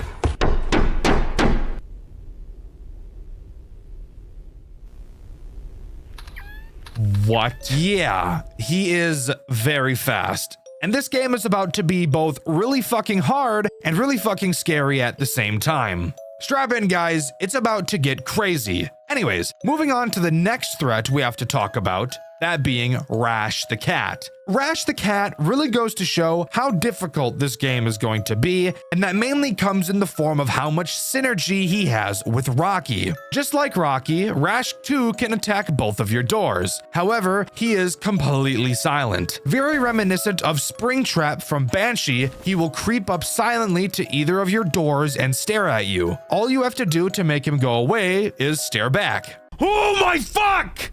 What? Yeah, he is very fast. And this game is about to be both really fucking hard and really fucking scary at the same time. Strap in, guys, it's about to get crazy. Anyways, moving on to the next threat we have to talk about, that being Rash the Cat. Rash the Cat really goes to show how difficult this game is going to be, and that mainly comes in the form of how much synergy he has with Rocky. Just like Rocky, Rash too can attack both of your doors. However, he is completely silent. Very reminiscent of Springtrap from Banshee, he will creep up silently to either of your doors and stare at you. All you have to do to make him go away is stare back. Oh my fuck!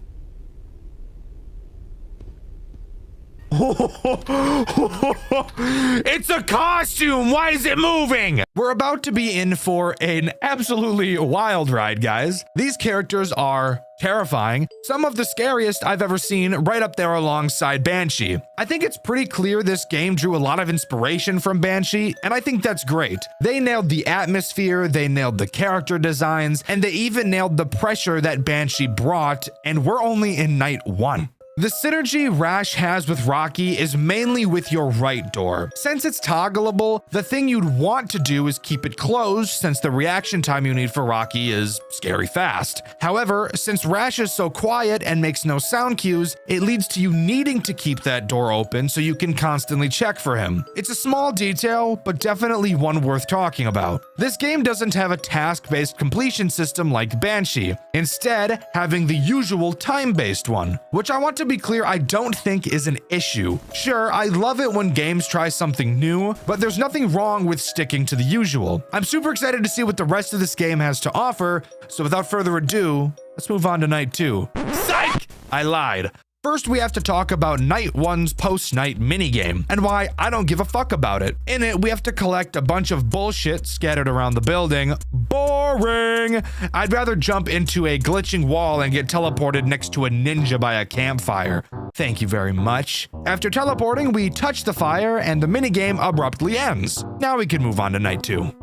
It's a costume. Why is it moving? We're about to be in for an absolutely wild ride, guys. These characters are terrifying. Some of the scariest I've ever seen, right up there alongside Banshee. I think it's pretty clear this game drew a lot of inspiration from Banshee, and I think that's great. They nailed the atmosphere, they nailed the character designs, and they even nailed the pressure that Banshee brought, and we're only in night 1. The synergy Rash has with Rocky is mainly with your right door. Since it's toggleable, the thing you'd want to do is keep it closed since the reaction time you need for Rocky is scary fast. However, since Rash is so quiet and makes no sound cues, it leads to you needing to keep that door open so you can constantly check for him. It's a small detail, but definitely one worth talking about. This game doesn't have a task-based completion system like Banshee, instead having the usual time-based one, which I want to be clear, I don't think is an issue. Sure, I love it when games try something new, but there's nothing wrong with sticking to the usual. I'm super excited to see what the rest of this game has to offer, so without further ado, let's move on to night 2. Psych! I lied. First, we have to talk about night 1's post-night minigame and why I don't give a fuck about it. In it, we have to collect a bunch of bullshit scattered around the building. Boring! I'd rather jump into a glitching wall and get teleported next to a ninja by a campfire. Thank you very much. After teleporting, we touch the fire and the minigame abruptly ends. Now we can move on to night 2.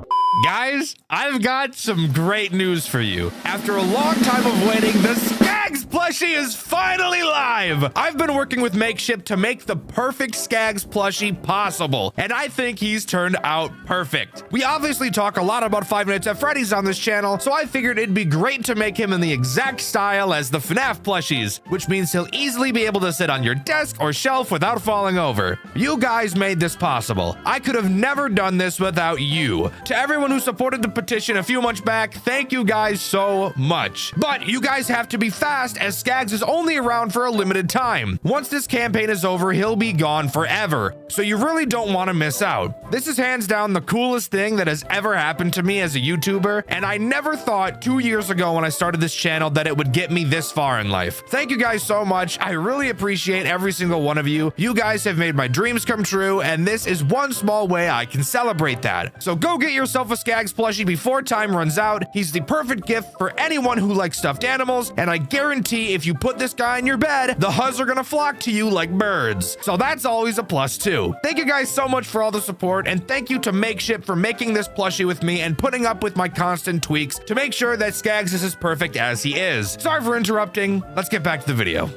Guys, I've got some great news for you. After a long time of waiting, the Skags plushie is finally live. I've been working with Makeshift to make the perfect Skags plushie possible, and I think he's turned out perfect. We obviously talk a lot about 5 Nights at Freddy's on this channel, so I figured it'd be great to make him in the exact style as the FNAF plushies, which means he'll easily be able to sit on your desk or shelf without falling over. You guys made this possible. I could have never done this without you. To everyone who supported the petition a few months back, thank you guys so much. But you guys have to be fast, as Skags is only around for a limited time. Once this campaign is over, he'll be gone forever, so you really don't want to miss out. This is hands down the coolest thing that has ever happened to me as a YouTuber, and I never thought 2 years ago when I started this channel that it would get me this far in life. Thank you guys so much. I really appreciate every single one of you. You guys have made my dreams come true, and this is one small way I can celebrate that. So go get yourself a Skags plushie before time runs out. He's the perfect gift for anyone who likes stuffed animals, and I guarantee if you put this guy in your bed, the Huzz are gonna flock to you like birds. So that's always a plus too. Thank you guys so much for all the support, and thank you to Makeshift for making this plushie with me and putting up with my constant tweaks to make sure that Skags is as perfect as he is. Sorry for interrupting. Let's get back to the video.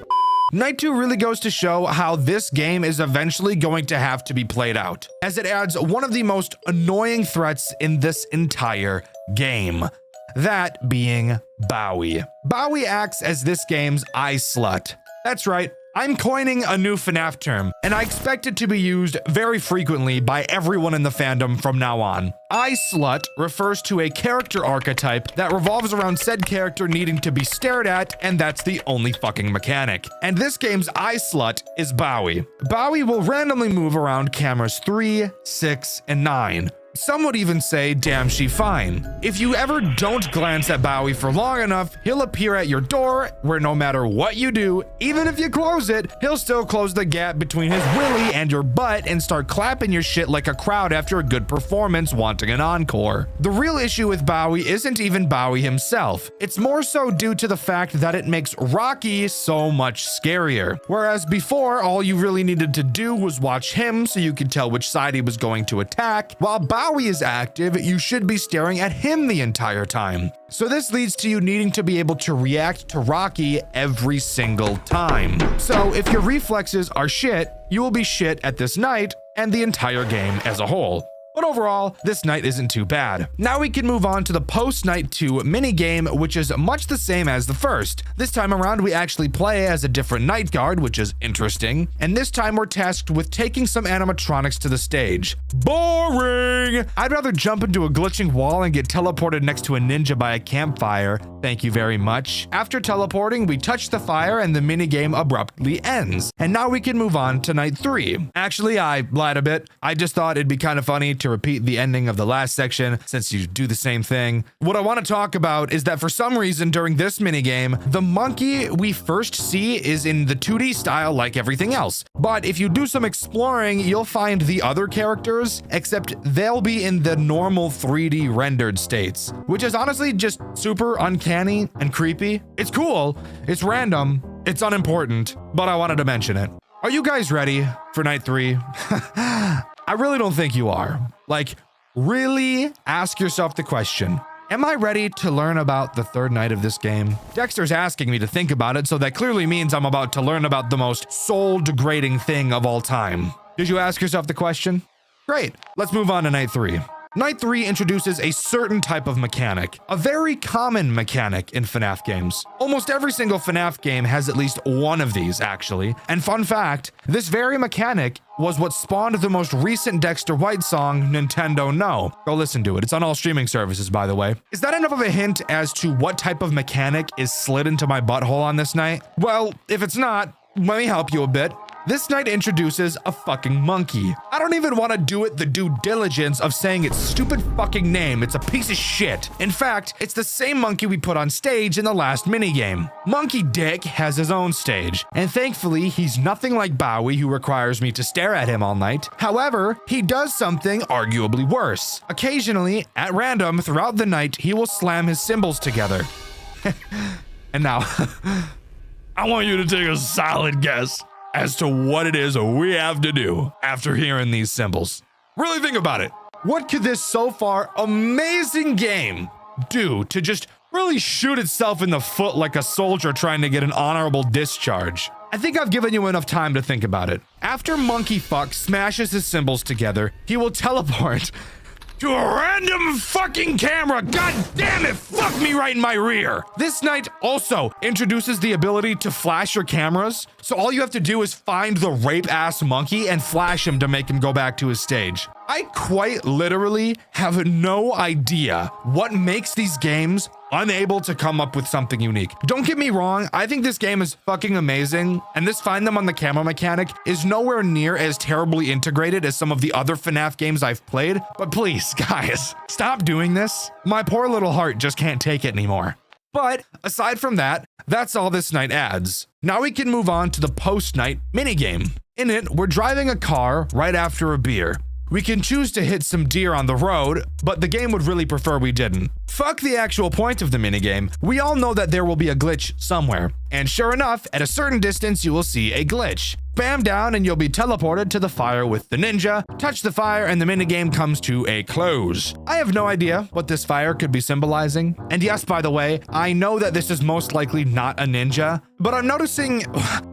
Night 2 really goes to show how this game is eventually going to have to be played out, as it adds one of the most annoying threats in this entire game, that being Bowie. Bowie acts as this game's eye slut. That's right, I'm coining a new FNAF term, and I expect it to be used very frequently by everyone in the fandom from now on. Eye slut refers to a character archetype that revolves around said character needing to be stared at, and that's the only fucking mechanic. And this game's eye slut is Bowie. Bowie will randomly move around cameras 3, 6, and 9. Some would even say, damn, she fine. If you ever don't glance at Bowie for long enough, he'll appear at your door where no matter what you do, even if you close it, he'll still close the gap between his willy and your butt and start clapping your shit like a crowd after a good performance wanting an encore. The real issue with Bowie isn't even Bowie himself. It's more so due to the fact that it makes Rocky so much scarier. Whereas before, all you really needed to do was watch him so you could tell which side he was going to attack, while Bowie is active, you should be staring at him the entire time. So this leads to you needing to be able to react to Rocky every single time. So if your reflexes are shit, you will be shit at this night and the entire game as a whole. But overall, this night isn't too bad. Now we can move on to the post-night 2 minigame, which is much the same as the first. This time around, we actually play as a different night guard, which is interesting. And this time we're tasked with taking some animatronics to the stage. Boring! I'd rather jump into a glitching wall and get teleported next to a ninja by a campfire Thank you very much. After teleporting, we touch the fire and the minigame abruptly ends. And now we can move on to night 3. Actually, I lied a bit. I just thought it'd be kind of funny to repeat the ending of the last section since you do the same thing. What I want to talk about is that for some reason during this minigame, the monkey we first see is in the 2D style like everything else. But if you do some exploring, you'll find the other characters, except they'll be in the normal 3D rendered states, which is honestly just super uncanny and creepy. It's cool, it's random, it's unimportant, but I wanted to mention it. Are you guys ready for night 3? I really don't think you are. Like, really ask yourself the question, am I ready to learn about the third night of this game? Dexter's asking me to think about it, so that clearly means I'm about to learn about the most soul-degrading thing of all time. Did you ask yourself the question? Great, let's move on to night 3. Night 3 introduces a certain type of mechanic, a very common mechanic in FNAF games. Almost every single FNAF game has at least one of these, actually. And fun fact, this very mechanic was what spawned the most recent Dexter White song, Nintendo No. Go listen to it. It's on all streaming services, by the way. Is that enough of a hint as to what type of mechanic is slid into my butthole on this night? Well, if it's not, let me help you a bit. This night introduces a fucking monkey. I don't even want to do it the due diligence of saying its stupid fucking name. It's a piece of shit. In fact, it's the same monkey we put on stage in the last minigame. Monkey Dick has his own stage, and thankfully, he's nothing like Bowie, who requires me to stare at him all night. However, he does something arguably worse. Occasionally, at random, throughout the night, he will slam his cymbals together. And now, I want you to take a solid guess as to what it is we have to do after hearing these cymbals. Really think about it. What could this so far amazing game do to just really shoot itself in the foot like a soldier trying to get an honorable discharge? I think I've given you enough time to think about it. After Monkey Fuck smashes his cymbals together, he will teleport to a random fucking camera. God damn it, fuck me right in my rear. This night also introduces the ability to flash your cameras. So all you have to do is find the rape ass monkey and flash him to make him go back to his stage. I quite literally have no idea what makes these games unable to come up with something unique. Don't get me wrong, I think this game is fucking amazing, and this find them on the camera mechanic is nowhere near as terribly integrated as some of the other FNAF games I've played, but please, guys, stop doing this. My poor little heart just can't take it anymore. But aside from that, that's all this night adds. Now we can move on to the post-night minigame. In it, we're driving a car right after a beer. We can choose to hit some deer on the road, but the game would really prefer we didn't. Fuck the actual point of the minigame. We all know that there will be a glitch somewhere. And sure enough, at a certain distance, you will see a glitch. Bam down and you'll be teleported to the fire with the ninja. Touch the fire and the minigame comes to a close. I have no idea what this fire could be symbolizing. And yes, by the way, I know that this is most likely not a ninja, but I'm noticing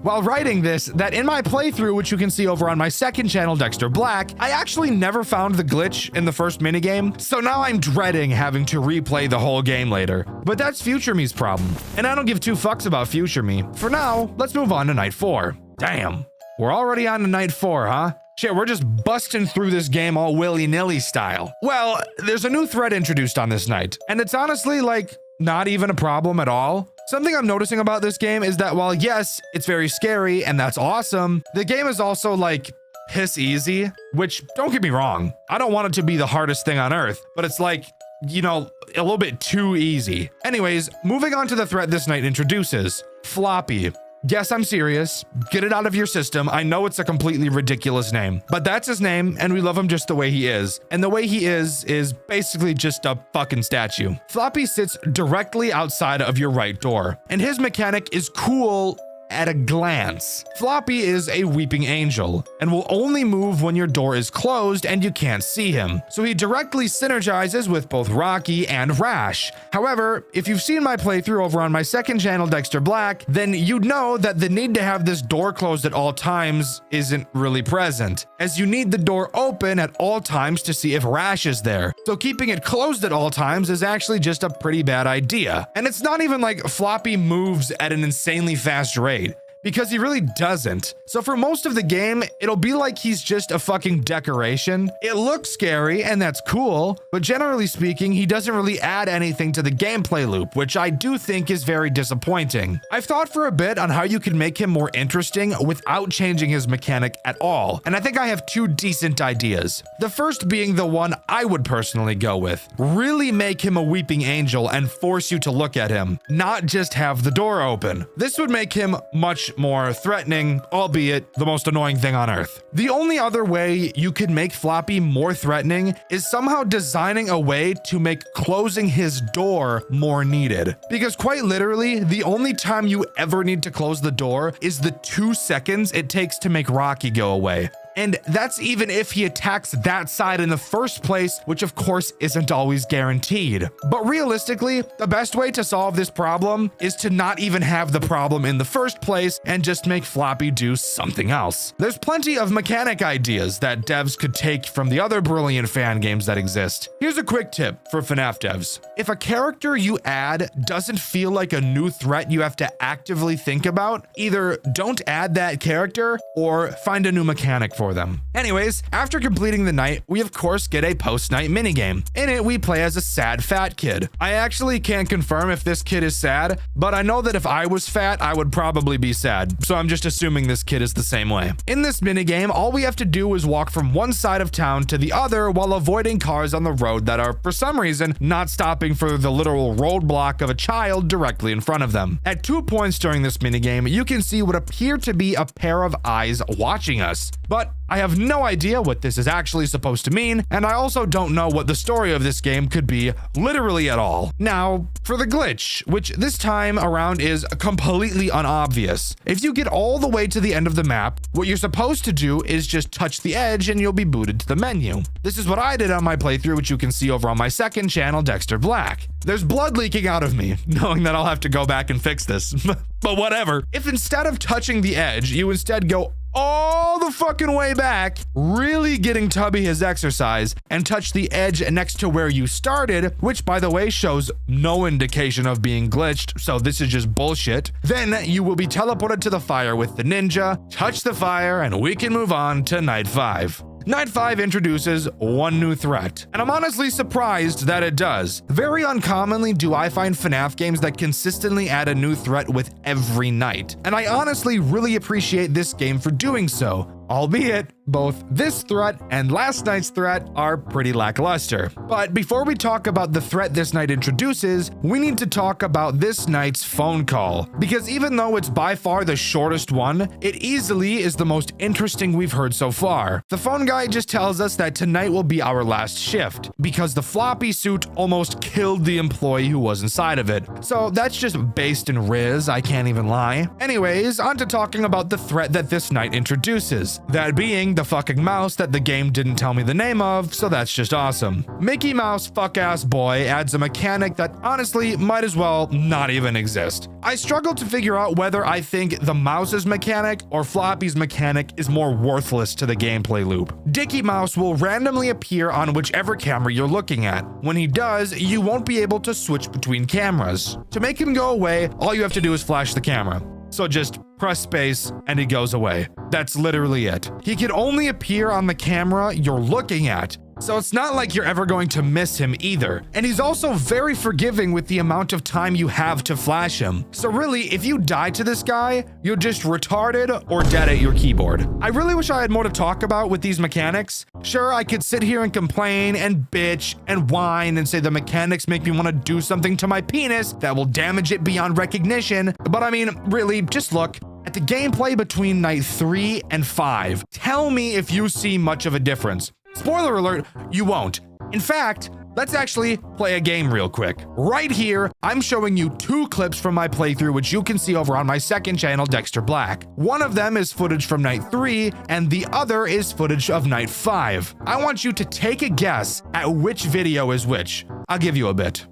while writing this that in my playthrough, which you can see over on my second channel, Dxtr Black, I actually never found the glitch in the first minigame. So now I'm dreading having to replay the whole game later. But that's future me's problem. And I don't give two fucks about future me. For now, let's move on to night 4. Damn. We're already on to night 4, huh? Shit, we're just busting through this game all willy-nilly style. Well, there's a new threat introduced on this night, and it's honestly, like, not even a problem at all. Something I'm noticing about this game is that while, yes, it's very scary, and that's awesome, the game is also, like, piss easy, which, don't get me wrong, I don't want it to be the hardest thing on earth, but it's like, you know, a little bit too easy. Anyways, moving on to the threat this night introduces, Floppy. Yes, I'm serious. Get it out of your system. I know it's a completely ridiculous name, but that's his name, and we love him just the way he is. And the way he is basically just a fucking statue. Floppy sits directly outside of your right door, and his mechanic is cool at a glance. Floppy is a weeping angel and will only move when your door is closed and you can't see him. So he directly synergizes with both Rocky and Rash. However, if you've seen my playthrough over on my second channel, Dxtr Black, then you'd know that the need to have this door closed at all times isn't really present, as you need the door open at all times to see if Rash is there. So keeping it closed at all times is actually just a pretty bad idea. And it's not even like Floppy moves at an insanely fast rate. because he really doesn't. So for most of the game, it'll be like he's just a fucking decoration. It looks scary and that's cool, but generally speaking, he doesn't really add anything to the gameplay loop, which I do think is very disappointing. I've thought for a bit on how you can make him more interesting without changing his mechanic at all, and I think I have two decent ideas. The first being the one I would personally go with. Really make him a weeping angel and force you to look at him, not just have the door open. This would make him much more threatening, albeit the most annoying thing on earth. The only other way you could make Floppy more threatening is somehow designing a way to make closing his door more needed. Because quite literally, the only time you ever need to close the door is the 2 seconds it takes to make Rocky go away. And that's even if he attacks that side in the first place, which of course isn't always guaranteed. But realistically, the best way to solve this problem is to not even have the problem in the first place and just make Floppy do something else. There's plenty of mechanic ideas that devs could take from the other brilliant fan games that exist. Here's a quick tip for FNAF devs. If a character you add doesn't feel like a new threat you have to actively think about, either don't add that character or find a new mechanic for them. Anyways, after completing the night, we of course get a post-night minigame. In it, we play as a sad fat kid. I actually can't confirm if this kid is sad, but I know that if I was fat, I would probably be sad, so I'm just assuming this kid is the same way. In this minigame, all we have to do is walk from one side of town to the other while avoiding cars on the road that are, for some reason, not stopping for the literal roadblock of a child directly in front of them. At 2 points during this minigame, you can see what appear to be a pair of eyes watching us, but I have no idea what this is actually supposed to mean, and I also don't know what the story of this game could be literally at all. Now, for the glitch, which this time around is completely unobvious. If you get all the way to the end of the map, what you're supposed to do is just touch the edge and you'll be booted to the menu. This is what I did on my playthrough, which you can see over on my second channel, Dxtr Black. There's blood leaking out of me, knowing that I'll have to go back and fix this, but whatever. If instead of touching the edge, you instead go all the fucking way back, really getting Tubby his exercise, and touch the edge next to where you started, which by the way shows no indication of being glitched, so this is just bullshit, then you will be teleported to the fire with the ninja, touch the fire, and we can move on to night 5. Night 5 introduces one new threat, and I'm honestly surprised that it does. Very uncommonly do I find FNAF games that consistently add a new threat with every night, and I honestly really appreciate this game for doing so. Albeit, both this threat and last night's threat are pretty lackluster. But before we talk about the threat this night introduces, we need to talk about this night's phone call. Because even though it's by far the shortest one, it easily is the most interesting we've heard so far. The phone guy just tells us that tonight will be our last shift, because the floppy suit almost killed the employee who was inside of it. So that's just based in Riz, I can't even lie. Anyways, on to talking about the threat that this night introduces. That being the fucking mouse that the game didn't tell me the name of, so that's just awesome. Mickey Mouse fuck-ass boy adds a mechanic that honestly might as well not even exist. I struggle to figure out whether I think the mouse's mechanic or Floppy's mechanic is more worthless to the gameplay loop. Dicky Mouse will randomly appear on whichever camera you're looking at. When he does, you won't be able to switch between cameras. To make him go away, all you have to do is flash the camera. So just press space and he goes away. That's literally it. He can only appear on the camera you're looking at, so it's not like you're ever going to miss him either. And he's also very forgiving with the amount of time you have to flash him. So really, if you die to this guy, you're just retarded or dead at your keyboard. I really wish I had more to talk about with these mechanics. Sure, I could sit here and complain and bitch and whine and say the mechanics make me want to do something to my penis that will damage it beyond recognition. But I mean, really, just look at the gameplay between night 3 and 5. Tell me if you see much of a difference. Spoiler alert, you won't. In fact, let's actually play a game real quick. Right here, I'm showing you 2 clips from my playthrough, which you can see over on my second channel, Dxtr Black. One of them is footage from night 3, and the other is footage of night 5. I want you to take a guess at which video is which. I'll give you a bit.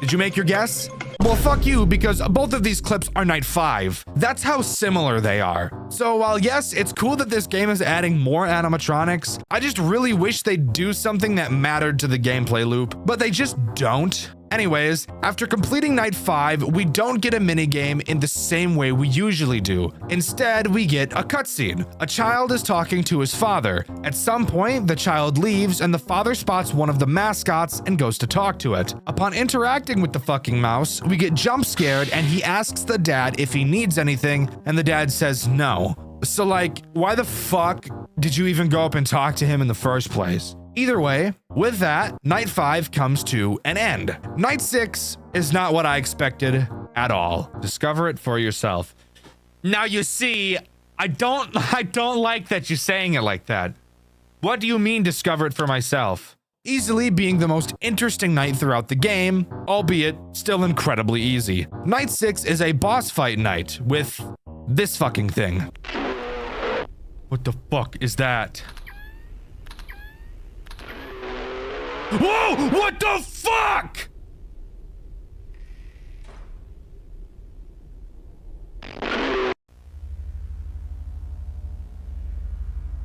Did you make your guess? Well, fuck you, because both of these clips are night 5. That's how similar they are. So while yes, it's cool that this game is adding more animatronics, I just really wish they'd do something that mattered to the gameplay loop, but they just don't. Anyways, after completing night 5, we don't get a minigame in the same way we usually do. Instead, we get a cutscene. A child is talking to his father. At some point, the child leaves and the father spots one of the mascots and goes to talk to it. Upon interacting with the fucking mouse, we get jump scared and he asks the dad if he needs anything, and the dad says no. So like, why the fuck did you even go up and talk to him in the first place? Either way, with that, night 5 comes to an end. Night 6 is not what I expected at all. Discover it for yourself. Now you see, I don't like that you're saying it like that. What do you mean discover it for myself? Easily being the most interesting night throughout the game, albeit still incredibly easy. Night 6 is a boss fight night with this fucking thing. What the fuck is that? Whoa! What the fuck?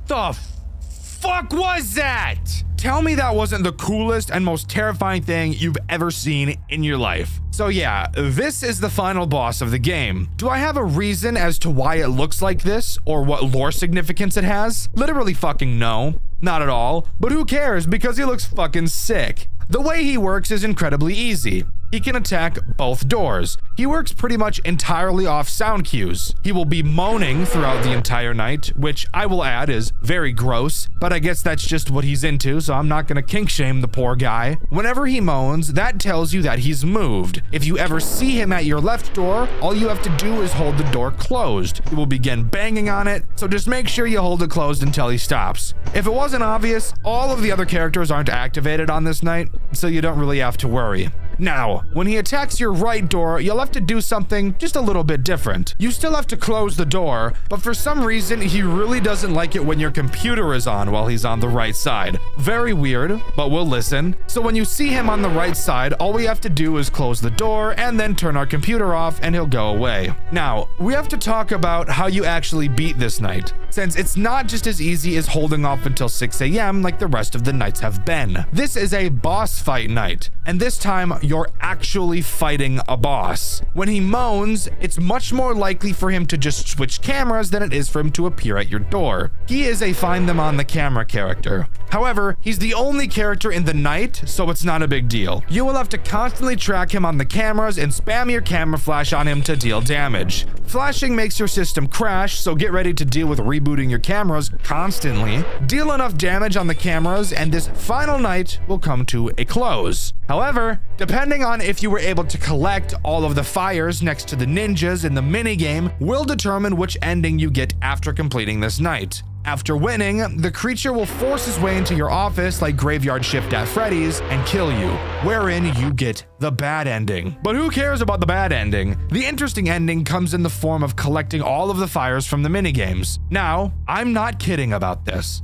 The fuck was that? Tell me that wasn't the coolest and most terrifying thing you've ever seen in your life. So yeah, this is the final boss of the game. Do I have a reason as to why it looks like this or what lore significance it has? Literally fucking no. Not at all. But who cares, because he looks fucking sick. The way he works is incredibly easy. He can attack both doors. He works pretty much entirely off sound cues. He will be moaning throughout the entire night, which I will add is very gross, but I guess that's just what he's into, so I'm not gonna kink shame the poor guy. Whenever he moans, that tells you that he's moved. If you ever see him at your left door, all you have to do is hold the door closed. He will begin banging on it, so just make sure you hold it closed until he stops. If it wasn't obvious, all of the other characters aren't activated on this night, so you don't really have to worry. Now, when he attacks your right door, you'll have to do something just a little bit different. You still have to close the door, but for some reason, he really doesn't like it when your computer is on while he's on the right side. Very weird, but we'll listen. So when you see him on the right side, all we have to do is close the door and then turn our computer off and he'll go away. Now, we have to talk about how you actually beat this night, since it's not just as easy as holding off until 6 a.m. like the rest of the nights have been. This is a boss fight night, and this time you're actually fighting a boss. When he moans, it's much more likely for him to just switch cameras than it is for him to appear at your door. He is a find them on the camera character. However, he's the only character in the night, so it's not a big deal. You will have to constantly track him on the cameras and spam your camera flash on him to deal damage. Flashing makes your system crash, so get ready to deal with rebooting your cameras constantly. Deal enough damage on the cameras and this final night will come to a close. However, depending on if you were able to collect all of the fires next to the ninjas in the minigame will determine which ending you get after completing this night. After winning, the creature will force his way into your office like Graveyard Shift at Freddy's and kill you, wherein you get the bad ending. But who cares about the bad ending? The interesting ending comes in the form of collecting all of the fires from the minigames. Now, I'm not kidding about this.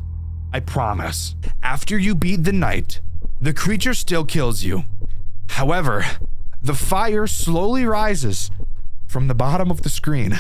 I promise. After you beat the night, the creature still kills you. However, the fire slowly rises from the bottom of the screen,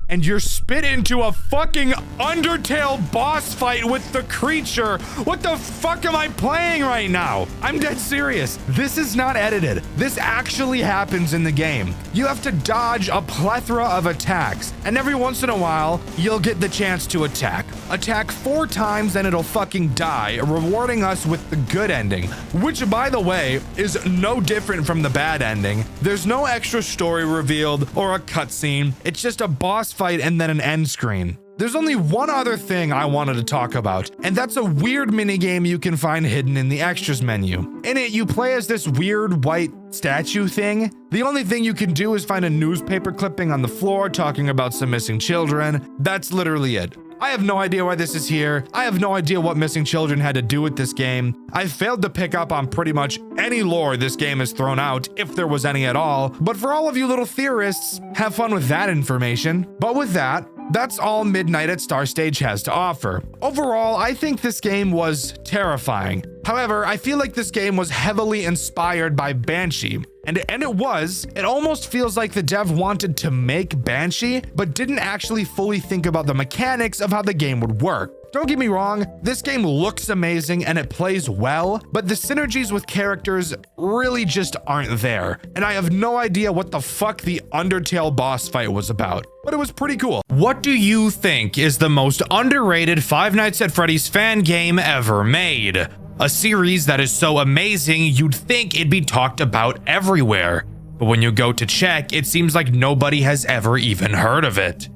and you're spit into a fucking Undertale boss fight with the creature. What the fuck am I playing right now? I'm dead serious. This is not edited. This actually happens in the game. You have to dodge a plethora of attacks, and every once in a while, you'll get the chance to attack. Attack 4 times and it'll fucking die, rewarding us with the good ending, which by the way, is no different from the bad ending. There's no extra story revealed or a cutscene. It's just a boss fight and then an end screen. There's only one other thing I wanted to talk about, and that's a weird minigame you can find hidden in the extras menu. In it, you play as this weird white statue thing. The only thing you can do is find a newspaper clipping on the floor talking about some missing children. That's literally it. I have no idea why this is here. I have no idea what missing children had to do with this game. I failed to pick up on pretty much any lore this game has thrown out, if there was any at all. But for all of you little theorists, have fun with that information. But with that, that's all Midnight at Star Stage has to offer. Overall, I think this game was terrifying. However, I feel like this game was heavily inspired by Banshee. And it was. It almost feels like the dev wanted to make Banshee, but didn't actually fully think about the mechanics of how the game would work. Don't get me wrong, this game looks amazing and it plays well, but the synergies with characters really just aren't there. And I have no idea what the fuck the Undertale boss fight was about, but it was pretty cool. What do you think is the most underrated Five Nights at Freddy's fan game ever made? A series that is so amazing you'd think it'd be talked about everywhere, but when you go to check, it seems like nobody has ever even heard of it.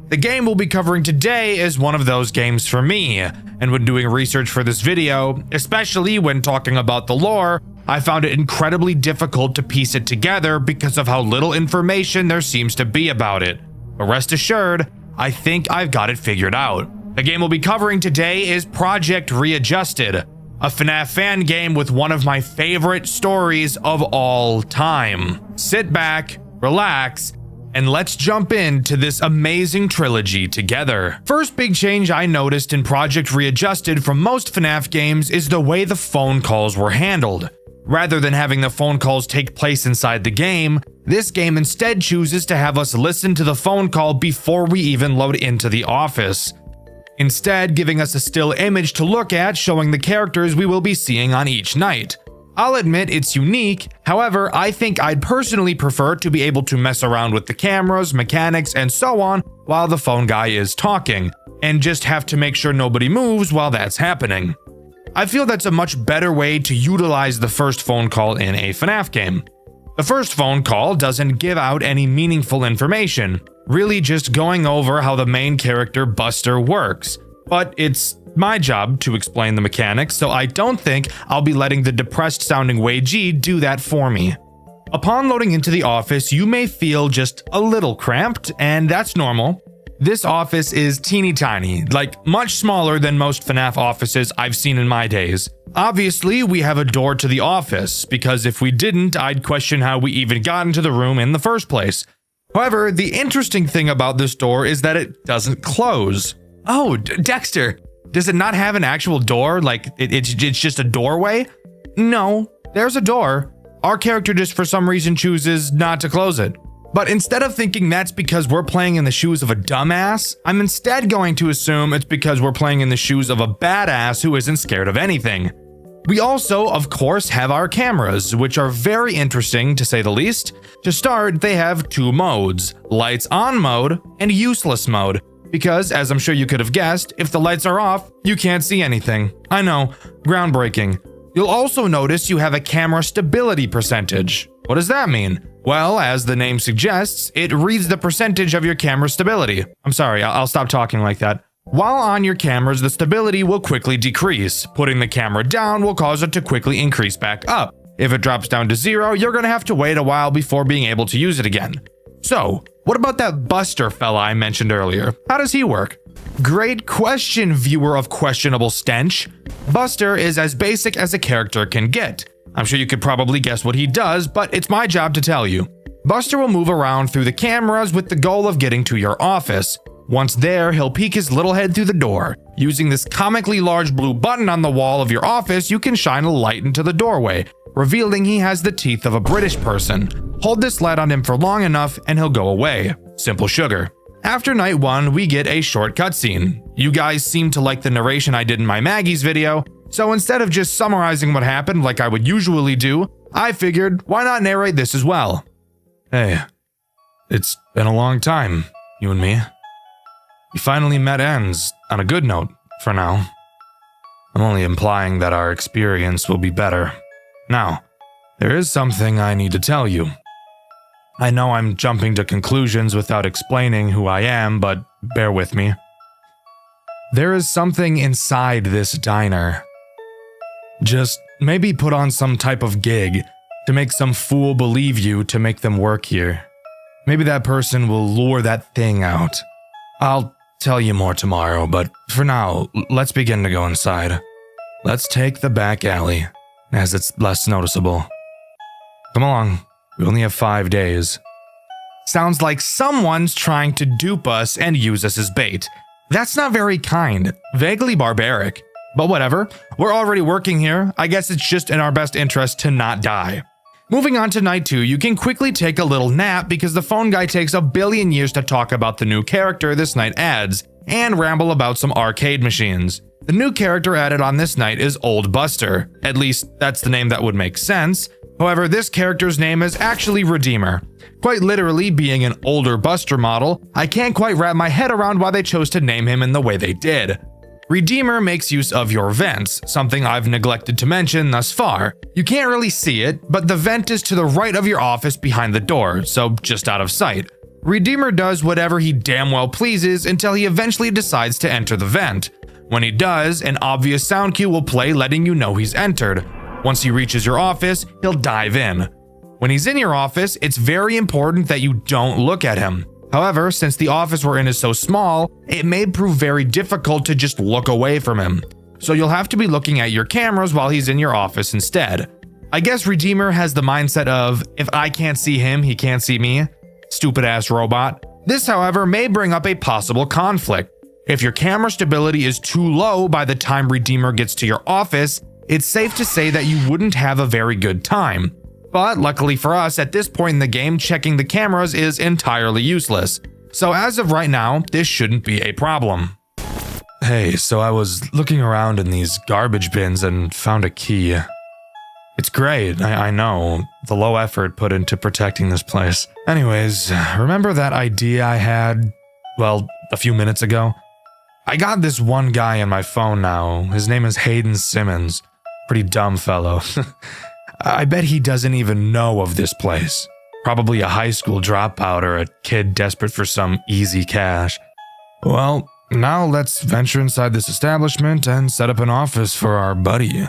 The game we'll be covering today is one of those games for me, and when doing research for this video, especially when talking about the lore, I found it incredibly difficult to piece it together because of how little information there seems to be about it. But rest assured, I think I've got it figured out. The game we'll be covering today is Project Readjusted, a FNAF fan game with one of my favorite stories of all time. Sit back, relax, and let's jump into this amazing trilogy together. First big change I noticed in Project Readjusted from most FNAF games is the way the phone calls were handled. Rather than having the phone calls take place inside the game, this game instead chooses to have us listen to the phone call before we even load into the office, instead giving us a still image to look at showing the characters we will be seeing on each night. I'll admit it's unique, however, I think I'd personally prefer to be able to mess around with the cameras, mechanics, and so on while the phone guy is talking, and just have to make sure nobody moves while that's happening. I feel that's a much better way to utilize the first phone call in a FNAF game. The first phone call doesn't give out any meaningful information, really just going over how the main character Buster works, but it's my job to explain the mechanics, so I don't think I'll be letting the depressed sounding Wei Ji do that for me. Upon loading into the office, you may feel just a little cramped, and that's normal. This office is teeny tiny, like much smaller than most FNAF offices I've seen in my days. Obviously, we have a door to the office, because if we didn't, I'd question how we even got into the room in the first place. However, the interesting thing about this door is that it doesn't close. Oh, Dxtr, does it not have an actual door? Like, it's just a doorway? No, there's a door. Our character just for some reason chooses not to close it. But instead of thinking that's because we're playing in the shoes of a dumbass, I'm instead going to assume it's because we're playing in the shoes of a badass who isn't scared of anything. We also, of course, have our cameras, which are very interesting to say the least. To start, they have two modes, lights on mode and useless mode. Because, as I'm sure you could have guessed, if the lights are off, you can't see anything. I know, groundbreaking. You'll also notice you have a camera stability percentage. What does that mean? Well, as the name suggests, it reads the percentage of your camera stability. I'm sorry, I'll stop talking like that. While on your cameras, the stability will quickly decrease. Putting the camera down will cause it to quickly increase back up. If it drops down to 0, you're gonna have to wait a while before being able to use it again. So, what about that Buster fella I mentioned earlier? How does he work? Great question, viewer of questionable stench. Buster is as basic as a character can get. I'm sure you could probably guess what he does, but it's my job to tell you. Buster will move around through the cameras with the goal of getting to your office. Once there, he'll peek his little head through the door. Using this comically large blue button on the wall of your office, you can shine a light into the doorway, revealing he has the teeth of a British person. Hold this light on him for long enough and he'll go away. Simple sugar. After night 1, we get a short cutscene. You guys seem to like the narration I did in my Maggie's video, so instead of just summarizing what happened like I would usually do, I figured why not narrate this as well. Hey, it's been a long time, you and me. We finally met ends on a good note, for now. I'm only implying that our experience will be better. Now, there is something I need to tell you. I know I'm jumping to conclusions without explaining who I am, but bear with me. There is something inside this diner. Just maybe put on some type of gig to make some fool believe you to make them work here. Maybe that person will lure that thing out. I'll tell you more tomorrow, but for now, let's begin to go inside. Let's take the back alley, as it's less noticeable. Come along, we only have 5 days. Sounds like someone's trying to dupe us and use us as bait. That's not very kind, vaguely barbaric. But whatever, we're already working here. I guess it's just in our best interest to not die. Moving on to night 2, you can quickly take a little nap because the phone guy takes a billion years to talk about the new character this night adds, and ramble about some arcade machines. The new character added on this night is Old Buster. At least, that's the name that would make sense. However, this character's name is actually Redeemer. Quite literally, being an older Buster model, I can't quite wrap my head around why they chose to name him in the way they did. Redeemer makes use of your vents, something I've neglected to mention thus far. You can't really see it, but the vent is to the right of your office behind the door, so just out of sight. Redeemer does whatever he damn well pleases until he eventually decides to enter the vent. When he does, an obvious sound cue will play letting you know he's entered. Once he reaches your office, he'll dive in. When he's in your office, it's very important that you don't look at him. However, since the office we're in is so small, it may prove very difficult to just look away from him. So you'll have to be looking at your cameras while he's in your office instead. I guess Redeemer has the mindset of, if I can't see him, he can't see me. Stupid ass robot. This, however, may bring up a possible conflict. If your camera stability is too low by the time Redeemer gets to your office, it's safe to say that you wouldn't have a very good time. But luckily for us, at this point in the game, checking the cameras is entirely useless. So as of right now, this shouldn't be a problem. Hey, so I was looking around in these garbage bins and found a key. It's great, I know, the low effort put into protecting this place. Anyways, remember that idea I had, well, a few minutes ago? I got this one guy on my phone now. His name is Hayden Simmons. Pretty dumb fellow. I bet he doesn't even know of this place. Probably a high school dropout or a kid desperate for some easy cash. Well, now let's venture inside this establishment and set up an office for our buddy.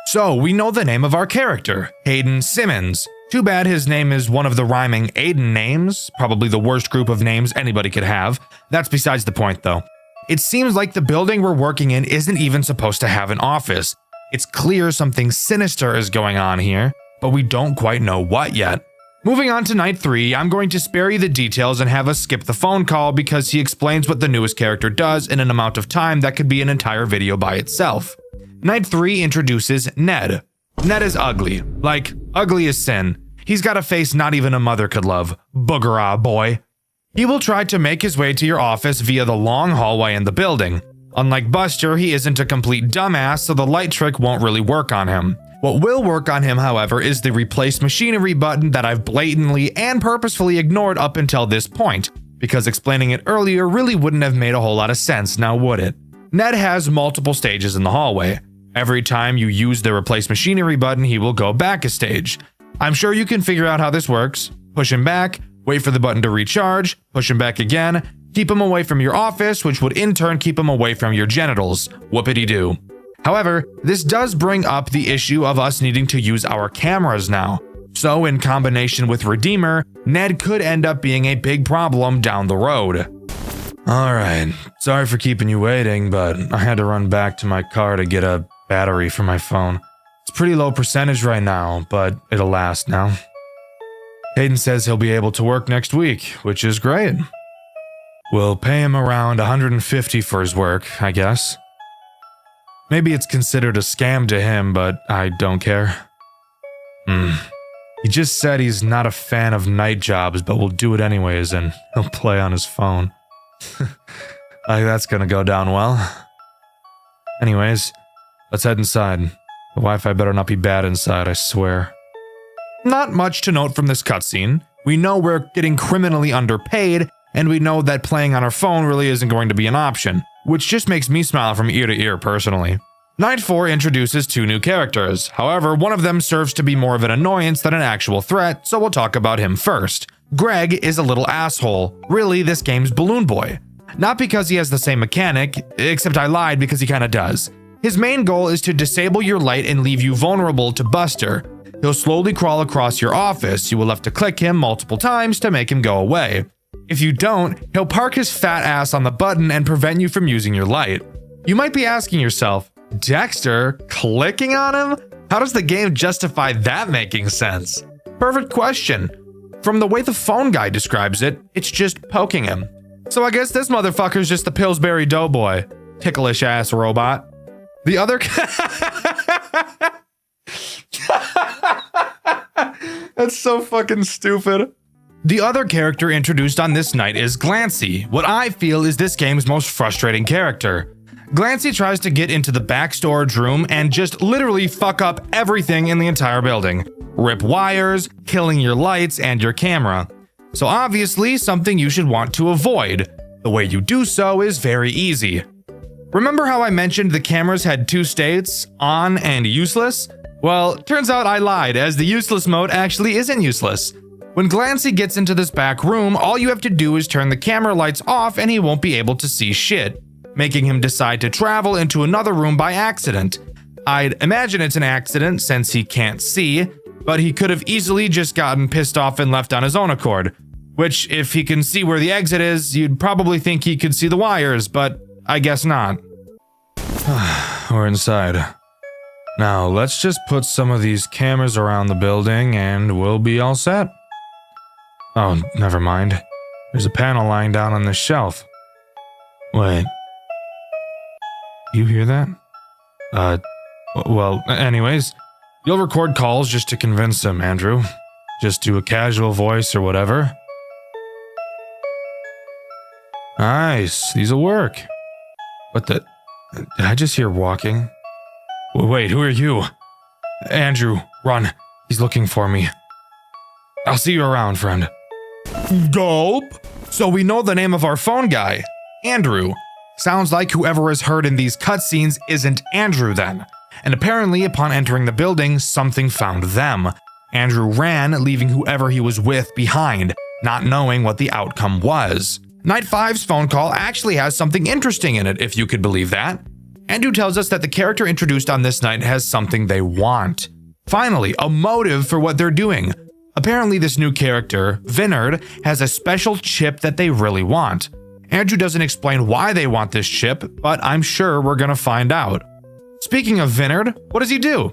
So, we know the name of our character, Hayden Simmons. Too bad his name is one of the rhyming Aiden names, probably the worst group of names anybody could have. That's besides the point though. It seems like the building we're working in isn't even supposed to have an office. It's clear something sinister is going on here, but we don't quite know what yet. Moving on to night 3, I'm going to spare you the details and have us skip the phone call because he explains what the newest character does in an amount of time that could be an entire video by itself. Night 3 introduces Ned. Ned is ugly, like ugly as sin. He's got a face not even a mother could love. Booger-ah, boy. He will try to make his way to your office via the long hallway in the building. Unlike Buster, he isn't a complete dumbass, so the light trick won't really work on him. What will work on him, however, is the replace machinery button that I've blatantly and purposefully ignored up until this point, because explaining it earlier really wouldn't have made a whole lot of sense, now would it? Ned has multiple stages in the hallway. Every time you use the replace machinery button, he will go back a stage. I'm sure you can figure out how this works. Push him back, wait for the button to recharge, push him back again, keep him away from your office, which would in turn keep him away from your genitals. Whoopity-doo. However, this does bring up the issue of us needing to use our cameras now. So in combination with Redeemer, Ned could end up being a big problem down the road. Alright, sorry for keeping you waiting, but I had to run back to my car to get a battery for my phone. It's pretty low percentage right now, but it'll last now. Hayden says he'll be able to work next week, which is great. We'll pay him around $150 for his work, I guess. Maybe it's considered a scam to him, but I don't care. He just said he's not a fan of night jobs, but will do it anyways, and he'll play on his phone. That's gonna go down well. Anyways, let's head inside. The Wi-Fi better not be bad inside, I swear. Not much to note from this cutscene. We know we're getting criminally underpaid, and we know that playing on our phone really isn't going to be an option, which just makes me smile from ear to ear personally. Night 4 introduces 2 new characters. However, one of them serves to be more of an annoyance than an actual threat, so we'll talk about him first. Greg is a little asshole. Really, this game's Balloon Boy. Not because he has the same mechanic, except I lied because he kinda does. His main goal is to disable your light and leave you vulnerable to Buster. He'll slowly crawl across your office. You will have to click him multiple times to make him go away. If you don't, he'll park his fat ass on the button and prevent you from using your light. You might be asking yourself, Dxtr, clicking on him? How does the game justify that making sense? Perfect question. From the way the phone guy describes it, it's just poking him. So I guess this motherfucker's just the Pillsbury Doughboy. Ticklish ass robot. The other That's so fucking stupid. The other character introduced on this night is Glancy, what I feel is this game's most frustrating character. Glancy tries to get into the back storage room and just literally fuck up everything in the entire building. Rip wires, killing your lights and your camera. So obviously something you should want to avoid. The way you do so is very easy. Remember how I mentioned the cameras had two states, on and useless? Well, turns out I lied, as the useless mode actually isn't useless. When Glancy gets into this back room, all you have to do is turn the camera lights off and he won't be able to see shit, making him decide to travel into another room by accident. I'd imagine it's an accident since he can't see, but he could have easily just gotten pissed off and left on his own accord. Which, if he can see where the exit is, you'd probably think he could see the wires, but I guess not. We're inside. Now, let's just put some of these cameras around the building and we'll be all set. Oh, never mind. There's a panel lying down on this shelf. Wait. You hear that? Well, anyways, you'll record calls just to convince him, Andrew. Just do a casual voice or whatever. Nice, these'll work. What the? Did I just hear walking? Wait, who are you? Andrew, run. He's looking for me. I'll see you around, friend. Dope. So we know the name of our phone guy, Andrew. Sounds like whoever is heard in these cutscenes isn't Andrew then. And apparently upon entering the building, something found them. Andrew ran, leaving whoever he was with behind, not knowing what the outcome was. Night 5's phone call actually has something interesting in it, if you could believe that. Andrew tells us that the character introduced on this night has something they want. Finally, a motive for what they're doing. Apparently this new character, Vinard, has a special chip that they really want. Andrew doesn't explain why they want this chip, but I'm sure we're gonna find out. Speaking of Vinard, what does he do?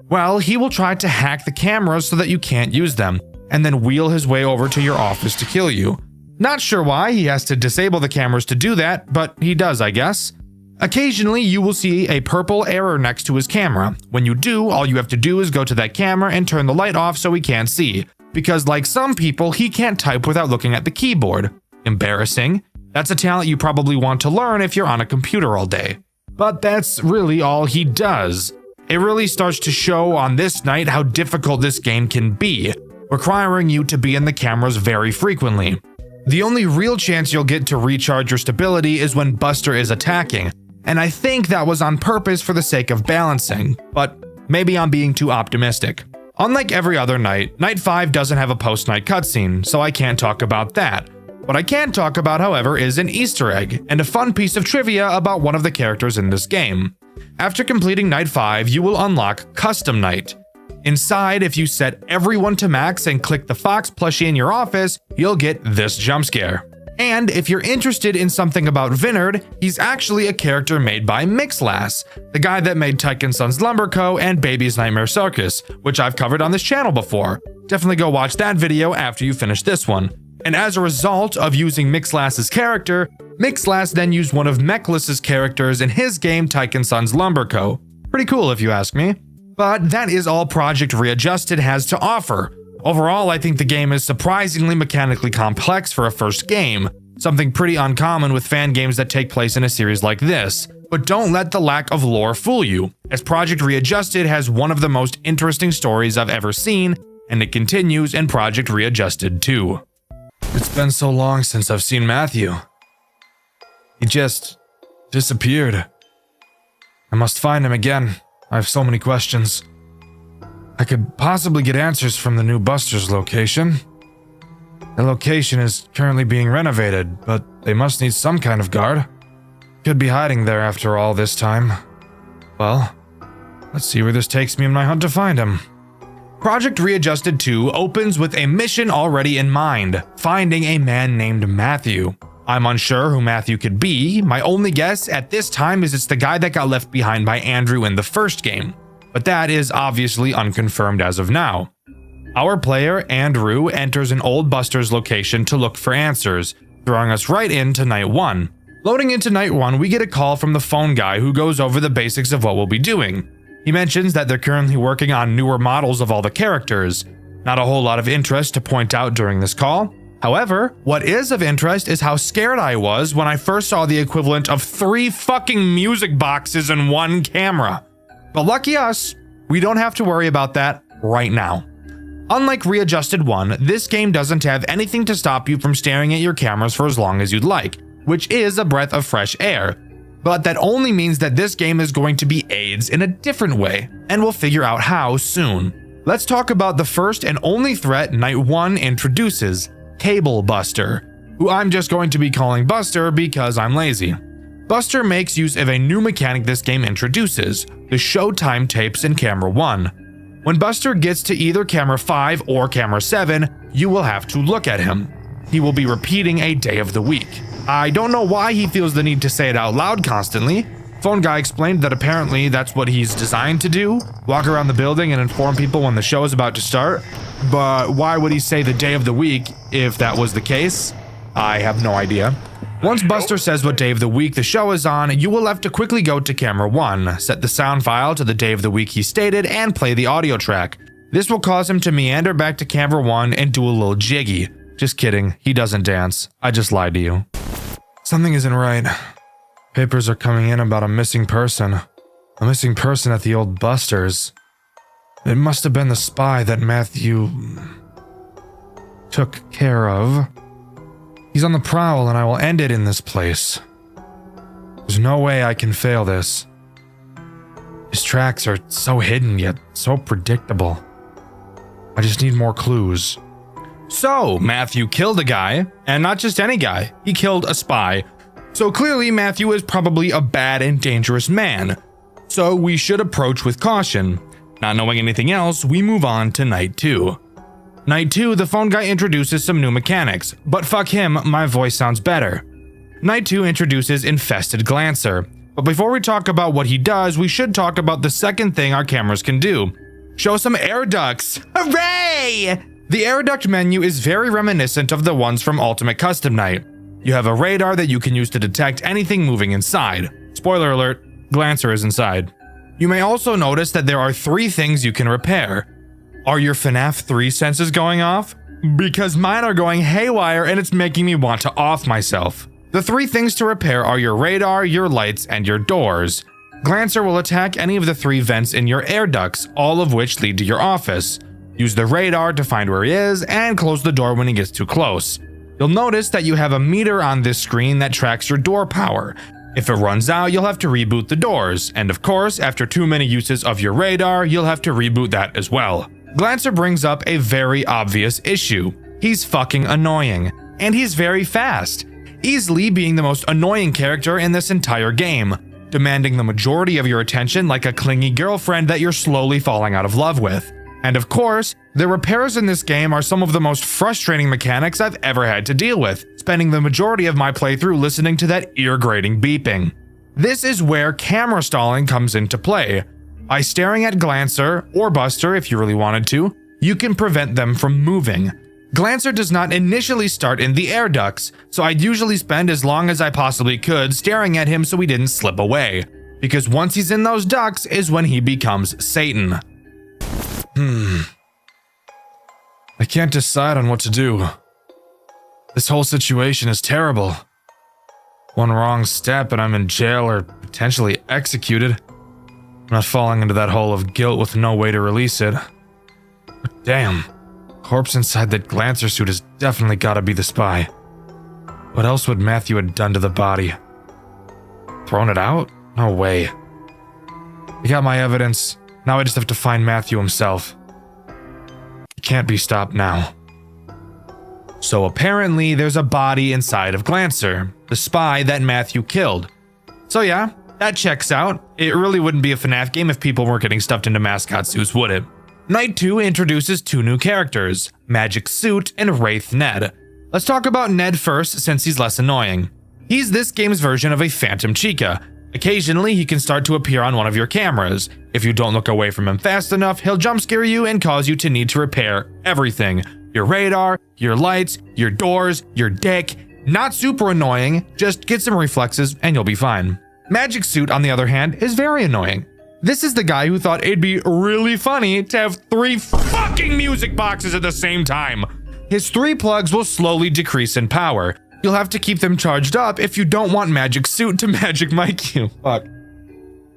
Well, he will try to hack the cameras so that you can't use them, and then wheel his way over to your office to kill you. Not sure why he has to disable the cameras to do that, but he does, I guess. Occasionally, you will see a purple error next to his camera. When you do, all you have to do is go to that camera and turn the light off so he can't see. Because like some people, he can't type without looking at the keyboard. Embarrassing. That's a talent you probably want to learn if you're on a computer all day. But that's really all he does. It really starts to show on this night how difficult this game can be, requiring you to be in the cameras very frequently. The only real chance you'll get to recharge your stability is when Buster is attacking, and I think that was on purpose for the sake of balancing, but maybe I'm being too optimistic. Unlike every other night, Night 5 doesn't have a post-night cutscene, so I can't talk about that. What I can talk about, however, is an Easter egg, and a fun piece of trivia about one of the characters in this game. After completing Night 5, you will unlock Custom Night. Inside, if you set everyone to max and click the Fox plushie in your office, you'll get this jump scare. And if you're interested in something about Vinard, he's actually a character made by Mixlass, the guy that made Tyke & Sons Lumber Co. and Baby's Nightmare Circus, which I've covered on this channel before. Definitely go watch that video after you finish this one. And as a result of using Mixlass's character, Mixlass then used one of Mechless's characters in his game Tyke & Sons Lumber Co. Pretty cool if you ask me. But that is all Project Readjusted has to offer. Overall, I think the game is surprisingly mechanically complex for a first game, something pretty uncommon with fan games that take place in a series like this. But don't let the lack of lore fool you, as Project Readjusted has one of the most interesting stories I've ever seen, and it continues in Project Readjusted too. It's been so long since I've seen Matthew. He just disappeared. I must find him again. I have so many questions. I could possibly get answers from the new Buster's location. The location is currently being renovated, but they must need some kind of guard. Could be hiding there after all this time. Well, let's see where this takes me in my hunt to find him. Project Readjusted 2 opens with a mission already in mind, finding a man named Matthew. I'm unsure who Matthew could be. My only guess at this time is it's the guy that got left behind by Andrew in the first game, but that is obviously unconfirmed as of now. Our player, Andrew, enters an old Buster's location to look for answers, throwing us right into Night 1. Loading into Night 1, we get a call from the phone guy who goes over the basics of what we'll be doing. He mentions that they're currently working on newer models of all the characters. Not a whole lot of interest to point out during this call. However, what is of interest is how scared I was when I first saw the equivalent of 3 fucking music boxes in one camera. But lucky us, we don't have to worry about that right now. Unlike Readjusted 1, this game doesn't have anything to stop you from staring at your cameras for as long as you'd like, which is a breath of fresh air. But that only means that this game is going to be AIDS in a different way, and we'll figure out how soon. Let's talk about the first and only threat Night 1 introduces, Cable Buster, who I'm just going to be calling Buster because I'm lazy. Buster makes use of a new mechanic this game introduces, the Showtime tapes in Camera 1. When Buster gets to either Camera 5 or Camera 7, you will have to look at him. He will be repeating a day of the week. I don't know why he feels the need to say it out loud constantly. Phone guy explained that apparently that's what he's designed to do, walk around the building and inform people when the show is about to start. But why would he say the day of the week if that was the case? I have no idea. Once Buster says what day of the week the show is on, you will have to quickly go to Camera 1, set the sound file to the day of the week he stated, and play the audio track. This will cause him to meander back to Camera 1 and do a little jiggy. Just kidding, he doesn't dance. I just lied to you. Something isn't right. Papers are coming in about a missing person. A missing person at the old Buster's. It must have been the spy that Matthew took care of. He's on the prowl and I will end it in this place. There's no way I can fail this. His tracks are so hidden yet so predictable. I just need more clues. So, Matthew killed a guy, and not just any guy, he killed a spy. So clearly Matthew is probably a bad and dangerous man. So we should approach with caution. Not knowing anything else, we move on to Night 2. Night 2, the phone guy introduces some new mechanics, but fuck him, my voice sounds better. Night 2 introduces Infested Glancer, but before we talk about what he does, we should talk about the second thing our cameras can do. Show some air ducts. Hooray! The air duct menu is very reminiscent of the ones from Ultimate Custom Night. You have a radar that you can use to detect anything moving inside. Spoiler alert, Glancer is inside. You may also notice that there are 3 things you can repair. Are your FNAF 3 senses going off? Because mine are going haywire and it's making me want to off myself. The 3 things to repair are your radar, your lights, and your doors. Glancer will attack any of the 3 vents in your air ducts, all of which lead to your office. Use the radar to find where he is and close the door when he gets too close. You'll notice that you have a meter on this screen that tracks your door power. If it runs out, you'll have to reboot the doors, and of course, after too many uses of your radar, you'll have to reboot that as well. Glancer brings up a very obvious issue. He's fucking annoying, and he's very fast, easily being the most annoying character in this entire game, demanding the majority of your attention like a clingy girlfriend that you're slowly falling out of love with. And of course, the repairs in this game are some of the most frustrating mechanics I've ever had to deal with, spending the majority of my playthrough listening to that ear-grating beeping. This is where camera stalling comes into play. By staring at Glancer, or Buster if you really wanted to, you can prevent them from moving. Glancer does not initially start in the air ducts, so I'd usually spend as long as I possibly could staring at him so he didn't slip away. Because once he's in those ducts is when he becomes Satan. I can't decide on what to do. This whole situation is terrible. One wrong step and I'm in jail or potentially executed. I'm not falling into that hole of guilt with no way to release it. But damn, corpse inside that Glancer suit has definitely gotta be the spy. What else would Matthew have done to the body? Thrown it out? No way. I got my evidence. Now I just have to find Matthew himself. He can't be stopped now. So apparently there's a body inside of Glancer, the spy that Matthew killed. So yeah, that checks out. It really wouldn't be a FNAF game if people weren't getting stuffed into mascot suits, would it? Night 2 introduces 2 new characters, Magic Suit and Wraith Ned. Let's talk about Ned first since he's less annoying. He's this game's version of a Phantom Chica. Occasionally, he can start to appear on one of your cameras. If you don't look away from him fast enough, he'll jump scare you and cause you to need to repair everything. Your radar, your lights, your doors, your dick. Not super annoying, just get some reflexes and you'll be fine. Magic Suit, on the other hand, is very annoying. This is the guy who thought it'd be really funny to have 3 fucking music boxes at the same time. His 3 plugs will slowly decrease in power. You'll have to keep them charged up if you don't want Magic Suit to Magic Mic you. Fuck.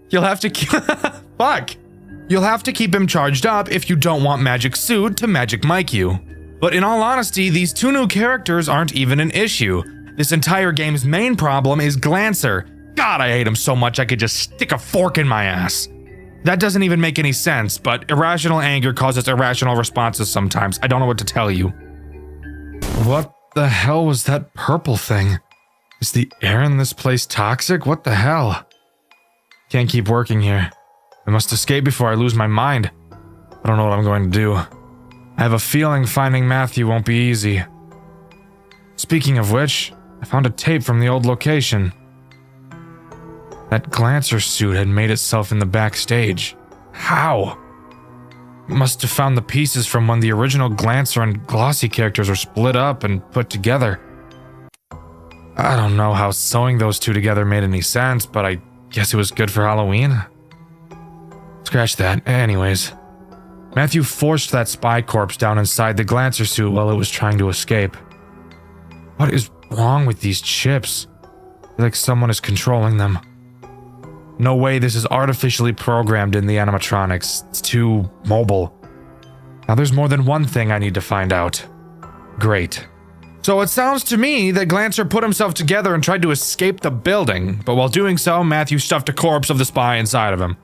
You'll have to keep fuck. You'll have to keep him charged up if you don't want Magic Suit to Magic Mic you. But in all honesty, these 2 new characters aren't even an issue. This entire game's main problem is Glancer. God, I hate him so much I could just stick a fork in my ass. That doesn't even make any sense, but irrational anger causes irrational responses sometimes. I don't know what to tell you. What the hell was that purple thing? Is the air in this place toxic? What the hell? Can't keep working here. I must escape before I lose my mind. I don't know what I'm going to do. I have a feeling finding Matthew won't be easy. Speaking of which, I found a tape from the old location. That Glancer suit had made itself in the backstage. How? Must have found the pieces from when the original Glancer and Glossy characters were split up and put together. I don't know how sewing those 2 together made any sense, but I guess it was good for Halloween. Scratch that. Anyways, Matthew forced that spy corpse down inside the Glancer suit while it was trying to escape. What is wrong with these chips? I feel like someone is controlling them. No way this is artificially programmed in the animatronics. It's too mobile. Now there's more than one thing I need to find out. Great. So it sounds to me that Glancer put himself together and tried to escape the building, but while doing so, Matthew stuffed a corpse of the spy inside of him.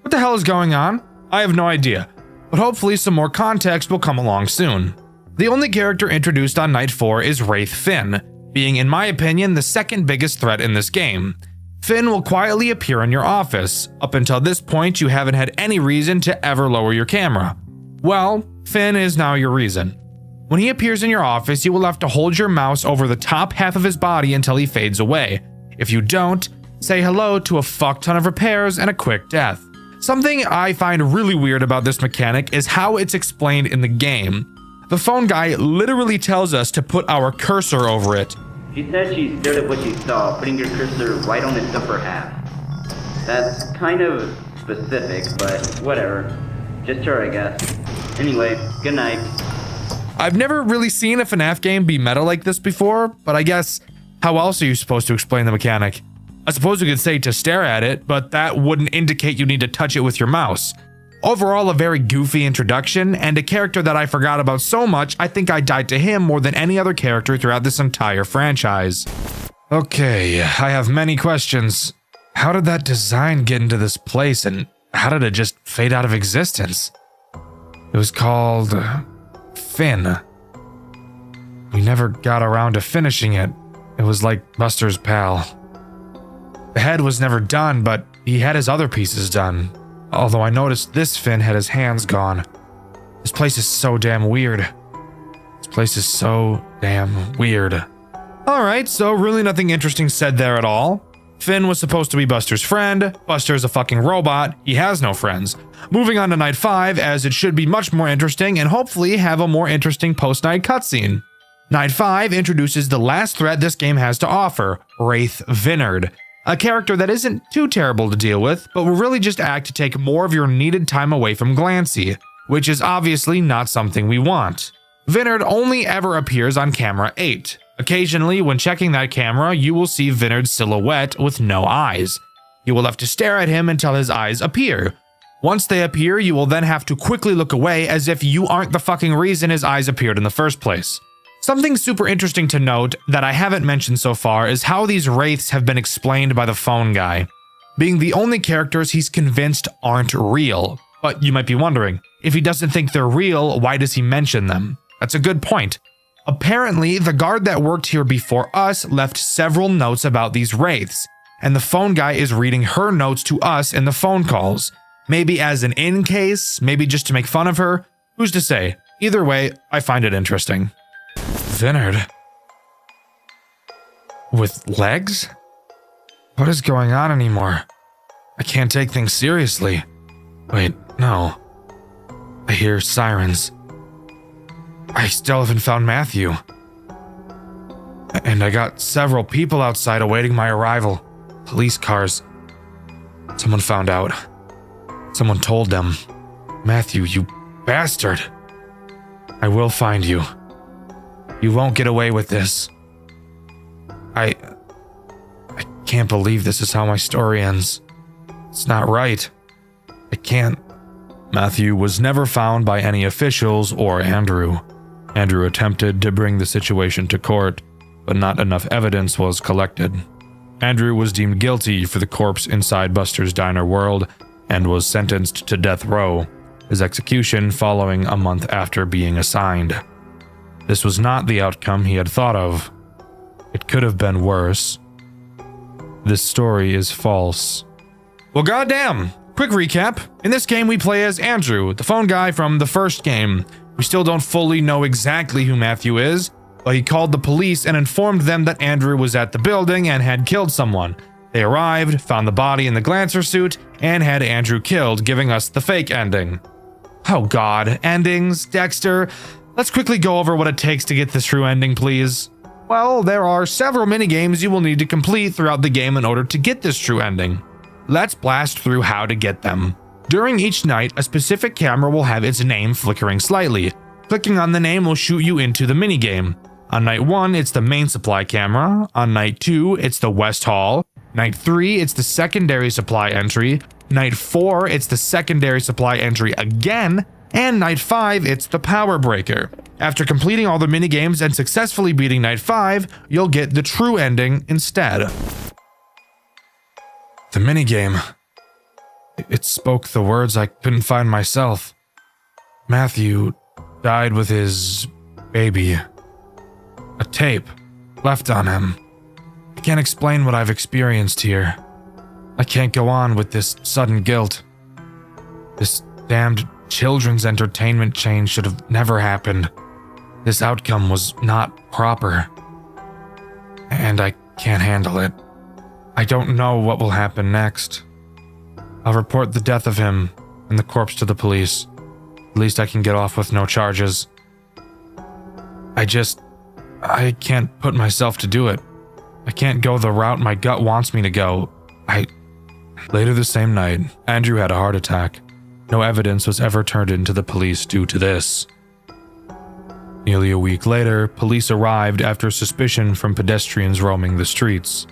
What the hell is going on? I have no idea, but hopefully some more context will come along soon. The only character introduced on Night 4 is Wraith Finn, being in my opinion the second biggest threat in this game. Finn will quietly appear in your office. Up until this point, you haven't had any reason to ever lower your camera. Well, Finn is now your reason. When he appears in your office, you will have to hold your mouse over the top half of his body until he fades away. If you don't, say hello to a fuck ton of repairs and a quick death. Something I find really weird about this mechanic is how it's explained in the game. The phone guy literally tells us to put our cursor over it. She said she stared at what she saw, putting your cursor right on its upper half. That's kind of specific, but whatever. Just her, I guess. Anyway, good night. I've never really seen a FNAF game be meta like this before, but I guess, how else are you supposed to explain the mechanic? I suppose you could say to stare at it, but that wouldn't indicate you need to touch it with your mouse. Overall, a very goofy introduction, and a character that I forgot about so much, I think I died to him more than any other character throughout this entire franchise. Okay, I have many questions. How did that design get into this place, and how did it just fade out of existence? It was called Finn. We never got around to finishing it. It was like Buster's pal. The head was never done, but he had his other pieces done. Although I noticed this Finn had his hands gone. This place is so damn weird. This place is so damn weird. Alright, so really nothing interesting said there at all. Finn was supposed to be Buster's friend. Buster is a fucking robot. He has no friends. Moving on to Night 5, as it should be much more interesting and hopefully have a more interesting post-night cutscene. Night 5 introduces the last threat this game has to offer, Wraith Vinard. A character that isn't too terrible to deal with, but will really just act to take more of your needed time away from Glancy, which is obviously not something we want. Vinard only ever appears on camera 8. Occasionally, when checking that camera, you will see Vinard's silhouette with no eyes. You will have to stare at him until his eyes appear. Once they appear, you will then have to quickly look away as if you aren't the fucking reason his eyes appeared in the first place. Something super interesting to note that I haven't mentioned so far is how these wraiths have been explained by the phone guy, being the only characters he's convinced aren't real. But you might be wondering, if he doesn't think they're real, why does he mention them? That's a good point. Apparently, the guard that worked here before us left several notes about these wraiths, and the phone guy is reading her notes to us in the phone calls. Maybe as an in case, maybe just to make fun of her. Who's to say? Either way, I find it interesting. Vinard? With legs? What is going on anymore? I can't take things seriously. Wait, no. I hear sirens. I still haven't found Matthew. And I got several people outside awaiting my arrival. Police cars. Someone found out. Someone told them. Matthew, you bastard. I will find you. You won't get away with this. I can't believe this is how my story ends. It's not right. I can't. Matthew was never found by any officials or Andrew. Andrew attempted to bring the situation to court, but not enough evidence was collected. Andrew was deemed guilty for the corpse inside Buster's Diner World and was sentenced to death row, his execution following a month after being assigned. This was not the outcome he had thought of. It could have been worse. This story is false. Well, goddamn! Quick recap. In this game, we play as Andrew, the phone guy from the first game. We still don't fully know exactly who Matthew is, but he called the police and informed them that Andrew was at the building and had killed someone. They arrived, found the body in the Glancer suit, and had Andrew killed, giving us the fake ending. Oh god, endings, Dxtr. Let's quickly go over what it takes to get this true ending, please. Well, there are several minigames you will need to complete throughout the game in order to get this true ending. Let's blast through how to get them. During each night, a specific camera will have its name flickering slightly. Clicking on the name will shoot you into the minigame. On night 1, it's the main supply camera. On night 2, it's the West Hall. Night 3, it's the secondary supply entry. Night 4, it's the secondary supply entry again. And night 5, it's the power breaker. After completing all the minigames and successfully beating night 5, you'll get the true ending instead. The minigame. It spoke the words I couldn't find myself. Matthew died with his baby. A tape left on him. I can't explain what I've experienced here. I can't go on with this sudden guilt. This damned children's entertainment chain should have never happened. This outcome was not proper. And I can't handle it. I don't know what will happen next. I'll report the death of him and the corpse to the police. At least I can get off with no charges. I can't put myself to do it. I can't go the route my gut wants me to go. Later the same night, Andrew had a heart attack. No evidence was ever turned into the police due to this. Nearly a week later, police arrived after suspicion from pedestrians roaming the streets.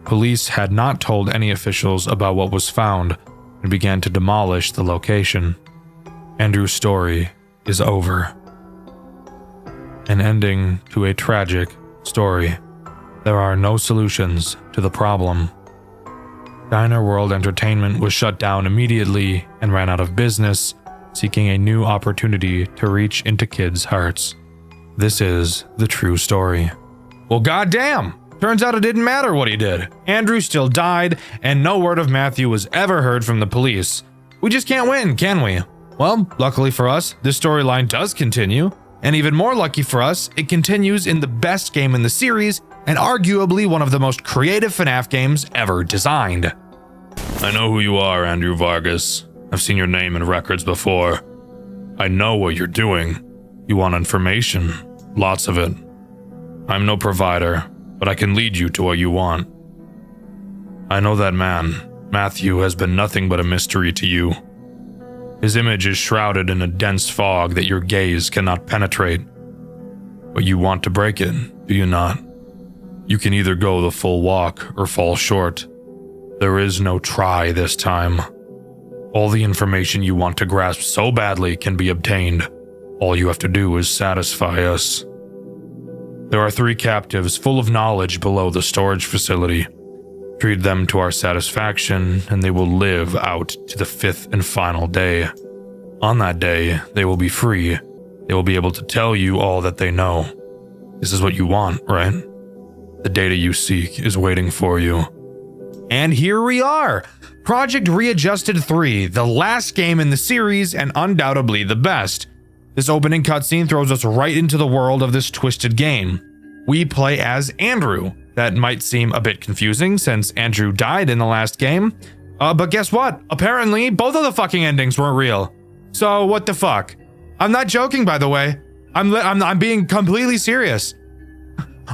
Police had not told any officials about what was found and began to demolish the location. Andrew's story is over. An ending to a tragic story. There are no solutions to the problem. Diner World Entertainment was shut down immediately and ran out of business, seeking a new opportunity to reach into kids' hearts. This is the true story. Well, goddamn! Turns out it didn't matter what he did. Andrew still died, and no word of Matthew was ever heard from the police. We just can't win, can we? Well, luckily for us, this storyline does continue, and even more lucky for us, it continues in the best game in the series, and arguably one of the most creative FNAF games ever designed. I know who you are, Andrew Vargas. I've seen your name in records before. I know what you're doing. You want information. Lots of it. I'm no provider, but I can lead you to what you want. I know that man, Matthew, has been nothing but a mystery to you. His image is shrouded in a dense fog that your gaze cannot penetrate. But you want to break it, do you not? You can either go the full walk or fall short. There is no try this time. All the information you want to grasp so badly can be obtained. All you have to do is satisfy us. There are 3 captives full of knowledge below the storage facility. Treat them to our satisfaction, and they will live out to the 5th and final day. On that day, they will be free. They will be able to tell you all that they know. This is what you want, right? The data you seek is waiting for you. And here we are! Project Readjusted 3, the last game in the series and undoubtedly the best. This opening cutscene throws us right into the world of this twisted game. We play as Andrew. That might seem a bit confusing since Andrew died in the last game. But guess what? Apparently, both of the fucking endings weren't real. So what the fuck? I'm not joking, by the way. I'm being completely serious.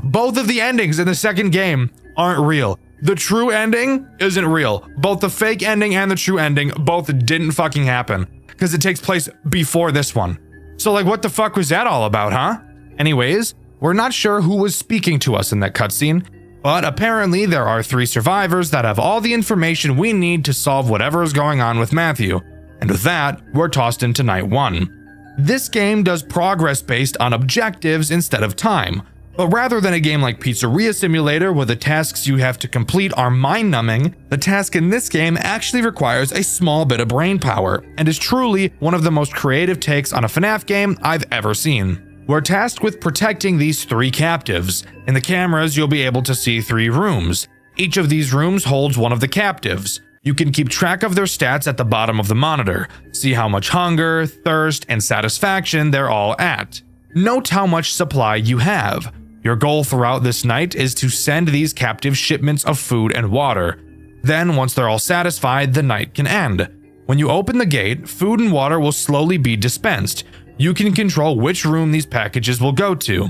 Both of the endings in the second game aren't real. The true ending isn't real. Both the fake ending and the true ending both didn't fucking happen because it takes place before this one. So like what the fuck was that all about, huh? Anyways, we're not sure who was speaking to us in that cutscene, but apparently there are 3 survivors that have all the information we need to solve whatever is going on with Matthew. And with that, we're tossed into night 1. This game does progress based on objectives instead of time, but rather than a game like Pizzeria Simulator where the tasks you have to complete are mind-numbing, the task in this game actually requires a small bit of brain power and is truly one of the most creative takes on a FNAF game I've ever seen. We're tasked with protecting these 3 captives. In the cameras, you'll be able to see 3 rooms. Each of these rooms holds one of the captives. You can keep track of their stats at the bottom of the monitor, see how much hunger, thirst, and satisfaction they're all at. Note how much supply you have. Your goal throughout this night is to send these captives shipments of food and water. Then, once they're all satisfied, the night can end. When you open the gate, food and water will slowly be dispensed. You can control which room these packages will go to.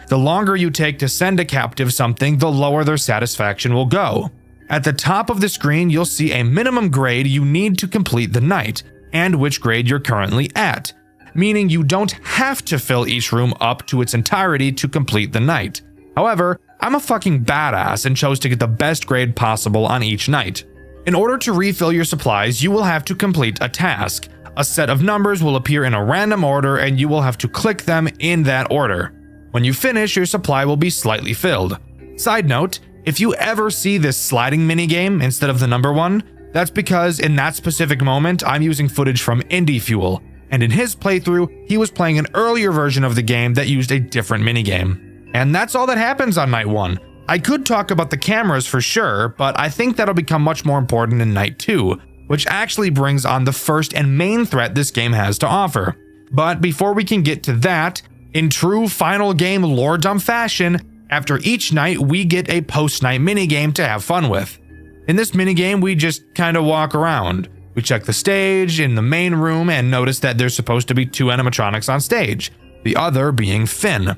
The longer you take to send a captive something, the lower their satisfaction will go. At the top of the screen, you'll see a minimum grade you need to complete the night, and which grade you're currently at, meaning you don't have to fill each room up to its entirety to complete the night. However, I'm a fucking badass and chose to get the best grade possible on each night. In order to refill your supplies, you will have to complete a task. A set of numbers will appear in a random order and you will have to click them in that order. When you finish, your supply will be slightly filled. Side note, if you ever see this sliding minigame instead of the number 1, that's because in that specific moment, I'm using footage from Indie Fuel, and in his playthrough, he was playing an earlier version of the game that used a different minigame. And that's all that happens on night 1. I could talk about the cameras for sure, but I think that'll become much more important in night 2, which actually brings on the first and main threat this game has to offer. But before we can get to that, in true final game lore dump fashion, after each night we get a post-night minigame to have fun with. In this minigame, we just kinda walk around. We check the stage in the main room and notice that there's supposed to be 2 animatronics on stage, the other being Finn.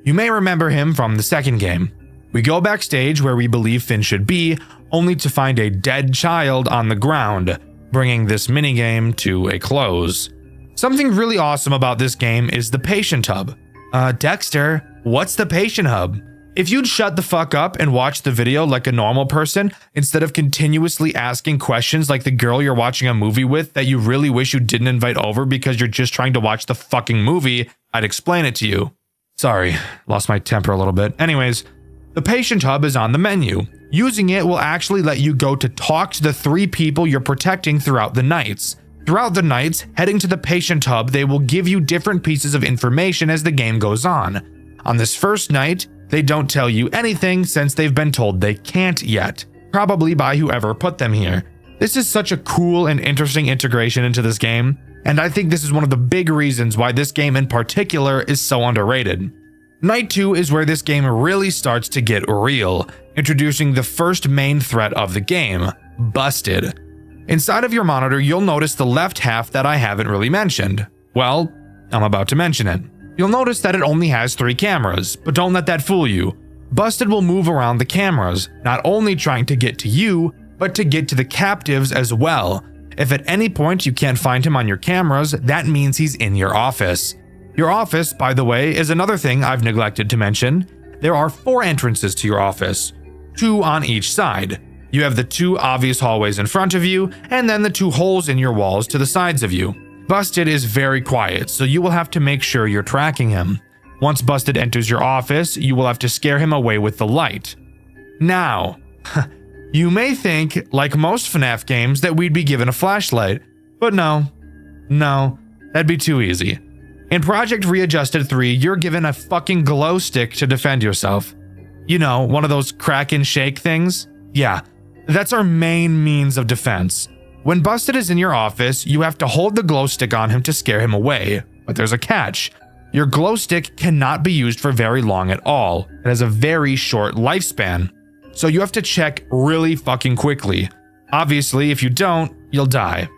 You may remember him from the second game. We go backstage where we believe Finn should be, only to find a dead child on the ground, bringing this minigame to a close. Something really awesome about this game is the patient hub. Dxtr, what's the patient hub? If you'd shut the fuck up and watch the video like a normal person, instead of continuously asking questions like the girl you're watching a movie with that you really wish you didn't invite over because you're just trying to watch the fucking movie, I'd explain it to you. Sorry, lost my temper a little bit. Anyways, the patient hub is on the menu. Using it will actually let you go to talk to the 3 people you're protecting throughout the nights. Throughout the nights, heading to the patient hub, they will give you different pieces of information as the game goes on. On this first night, they don't tell you anything since they've been told they can't yet, probably by whoever put them here. This is such a cool and interesting integration into this game, and I think this is one of the big reasons why this game in particular is so underrated. Night 2 is where this game really starts to get real, introducing the first main threat of the game, Busted. Inside of your monitor, you'll notice the left half that I haven't really mentioned. Well, I'm about to mention it. You'll notice that it only has 3 cameras, but don't let that fool you. Busted will move around the cameras, not only trying to get to you, but to get to the captives as well. If at any point you can't find him on your cameras, that means he's in your office. Your office, by the way, is another thing I've neglected to mention. There are 4 entrances to your office, 2 on each side. You have the 2 obvious hallways in front of you, and then the 2 holes in your walls to the sides of you. Busted is very quiet, so you will have to make sure you're tracking him. Once Busted enters your office, you will have to scare him away with the light. Now, you may think, like most FNAF games, that we'd be given a flashlight, but no, that'd be too easy. In Project Readjusted 3, you're given a fucking glow stick to defend yourself. You know, one of those crack and shake things? Yeah, that's our main means of defense. When Busted is in your office, you have to hold the glow stick on him to scare him away, but there's a catch. Your glow stick cannot be used for very long at all. It has a very short lifespan, so you have to check really fucking quickly. Obviously, if you don't, you'll die.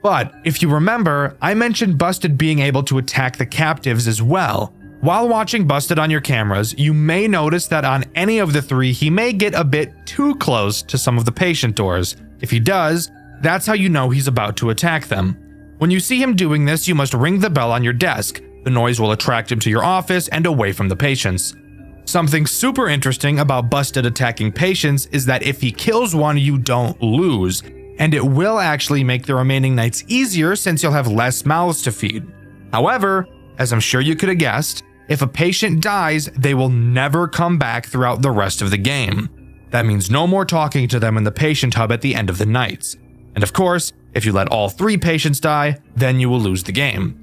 But if you remember, I mentioned Busted being able to attack the captives as well. While watching Busted on your cameras, you may notice that on any of the 3, he may get a bit too close to some of the patient doors. If he does, that's how you know he's about to attack them. When you see him doing this, you must ring the bell on your desk. the noise will attract him to your office and away from the patients. Something super interesting about Busted attacking patients is that if he kills one, you don't lose, and it will actually make the remaining nights easier since you'll have less mouths to feed. However, as I'm sure you could have guessed, if a patient dies, they will never come back throughout the rest of the game. That means no more talking to them in the patient hub at the end of the nights. And of course, if you let all 3 patients die, then you will lose the game.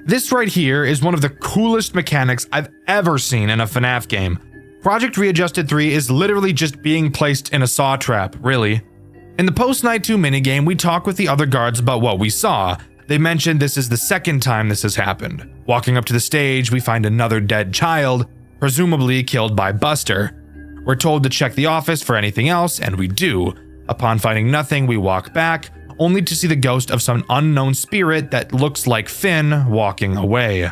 This right here is one of the coolest mechanics I've ever seen in a FNAF game. Project Readjusted 3 is literally just being placed in a saw trap, really. In the post-night 2 minigame, we talk with the other guards about what we saw. They mentioned this is the second time this has happened. Walking up to the stage, we find another dead child, presumably killed by Buster. We're told to check the office for anything else, and we do. Upon finding nothing, we walk back, only to see the ghost of some unknown spirit that looks like Finn walking away.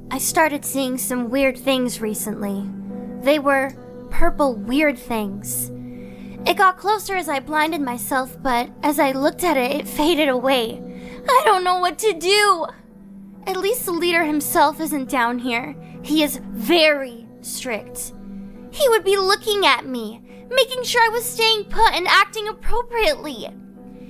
I started seeing some weird things recently. They were purple weird things. It got closer as I blinded myself, but as I looked at it, it faded away. I don't know what to do. At least the leader himself isn't down here. He is very strict. He would be looking at me, making sure I was staying put and acting appropriately.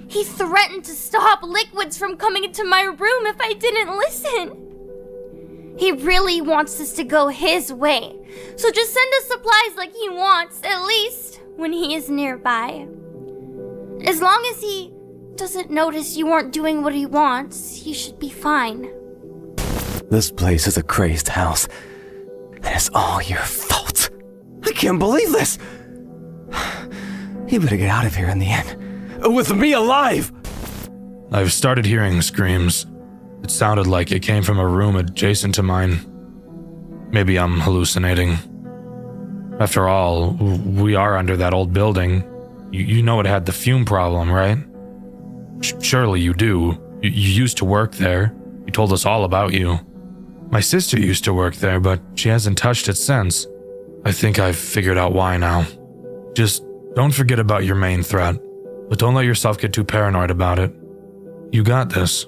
He threatened to stop liquids from coming into my room if I didn't listen. He really wants us to go his way, so just send us supplies like he wants, at least when he is nearby. As long as he doesn't notice you aren't doing what he wants, you should be fine. This place is a crazed house, and it's all your fault. I can't believe this. You better get out of here in the end. With me alive! I've started hearing screams. It sounded like it came from a room adjacent to mine. Maybe I'm hallucinating. After all, we are under that old building. You know it had the fume problem, right? Surely you do. You used to work there. You told us all about you. My sister used to work there, but she hasn't touched it since. I think I've figured out why now. Just don't forget about your main threat, but don't let yourself get too paranoid about it. You got this.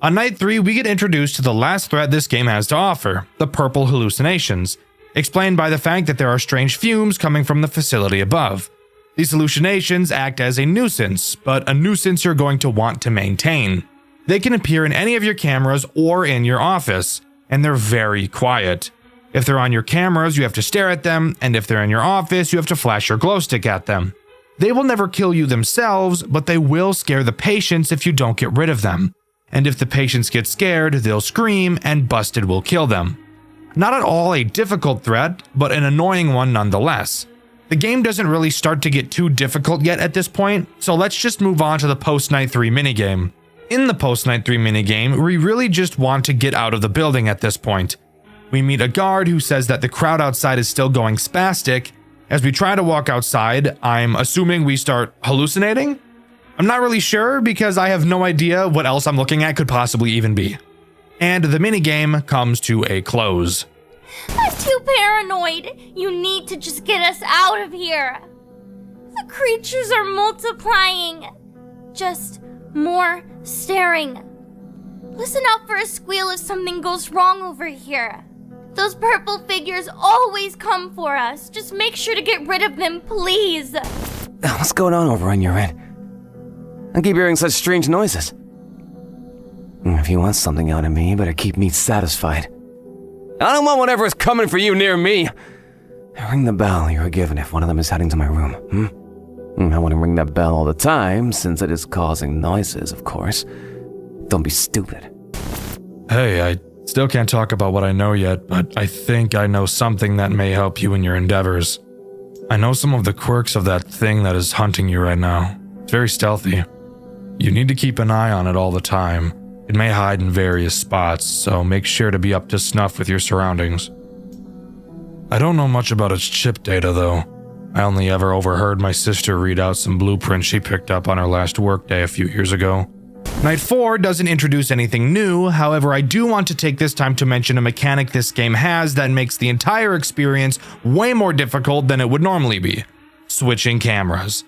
On night 3, we get introduced to the last threat this game has to offer, the purple hallucinations, explained by the fact that there are strange fumes coming from the facility above. These hallucinations act as a nuisance, but a nuisance you're going to want to maintain. They can appear in any of your cameras or in your office, and they're very quiet. If they're on your cameras, you have to stare at them, and if they're in your office, you have to flash your glow stick at them. They will never kill you themselves, but they will scare the patients if you don't get rid of them. And if the patients get scared, they'll scream, and Busted will kill them. Not at all a difficult threat, but an annoying one nonetheless. The game doesn't really start to get too difficult yet at this point, so let's just move on to the post-night 3 minigame. In the post-night 3 minigame, we really just want to get out of the building at this point. We meet a guard who says that the crowd outside is still going spastic. As we try to walk outside, I'm assuming we start hallucinating? I'm not really sure because I have no idea what else I'm looking at could possibly even be. And the minigame comes to a close. I'm too paranoid. You need to just get us out of here. The creatures are multiplying. Just more staring. Listen out for a squeal if something goes wrong over here. Those purple figures always come for us. Just make sure to get rid of them, please. What's going on over on your end? I keep hearing such strange noises. If you want something out of me, you better keep me satisfied. I don't want whatever is coming for you near me. Ring the bell you were given if one of them is heading to my room, I want to ring that bell all the time, since it is causing noises, of course. Don't be stupid. Hey, I still can't talk about what I know yet, but I think I know something that may help you in your endeavors. I know some of the quirks of that thing that is hunting you right now. It's very stealthy. You need to keep an eye on it all the time. It may hide in various spots, so make sure to be up to snuff with your surroundings. I don't know much about its chip data, though. I only ever overheard my sister read out some blueprints she picked up on her last workday a few years ago. Night 4 doesn't introduce anything new, however I do want to take this time to mention a mechanic this game has that makes the entire experience way more difficult than it would normally be. Switching cameras.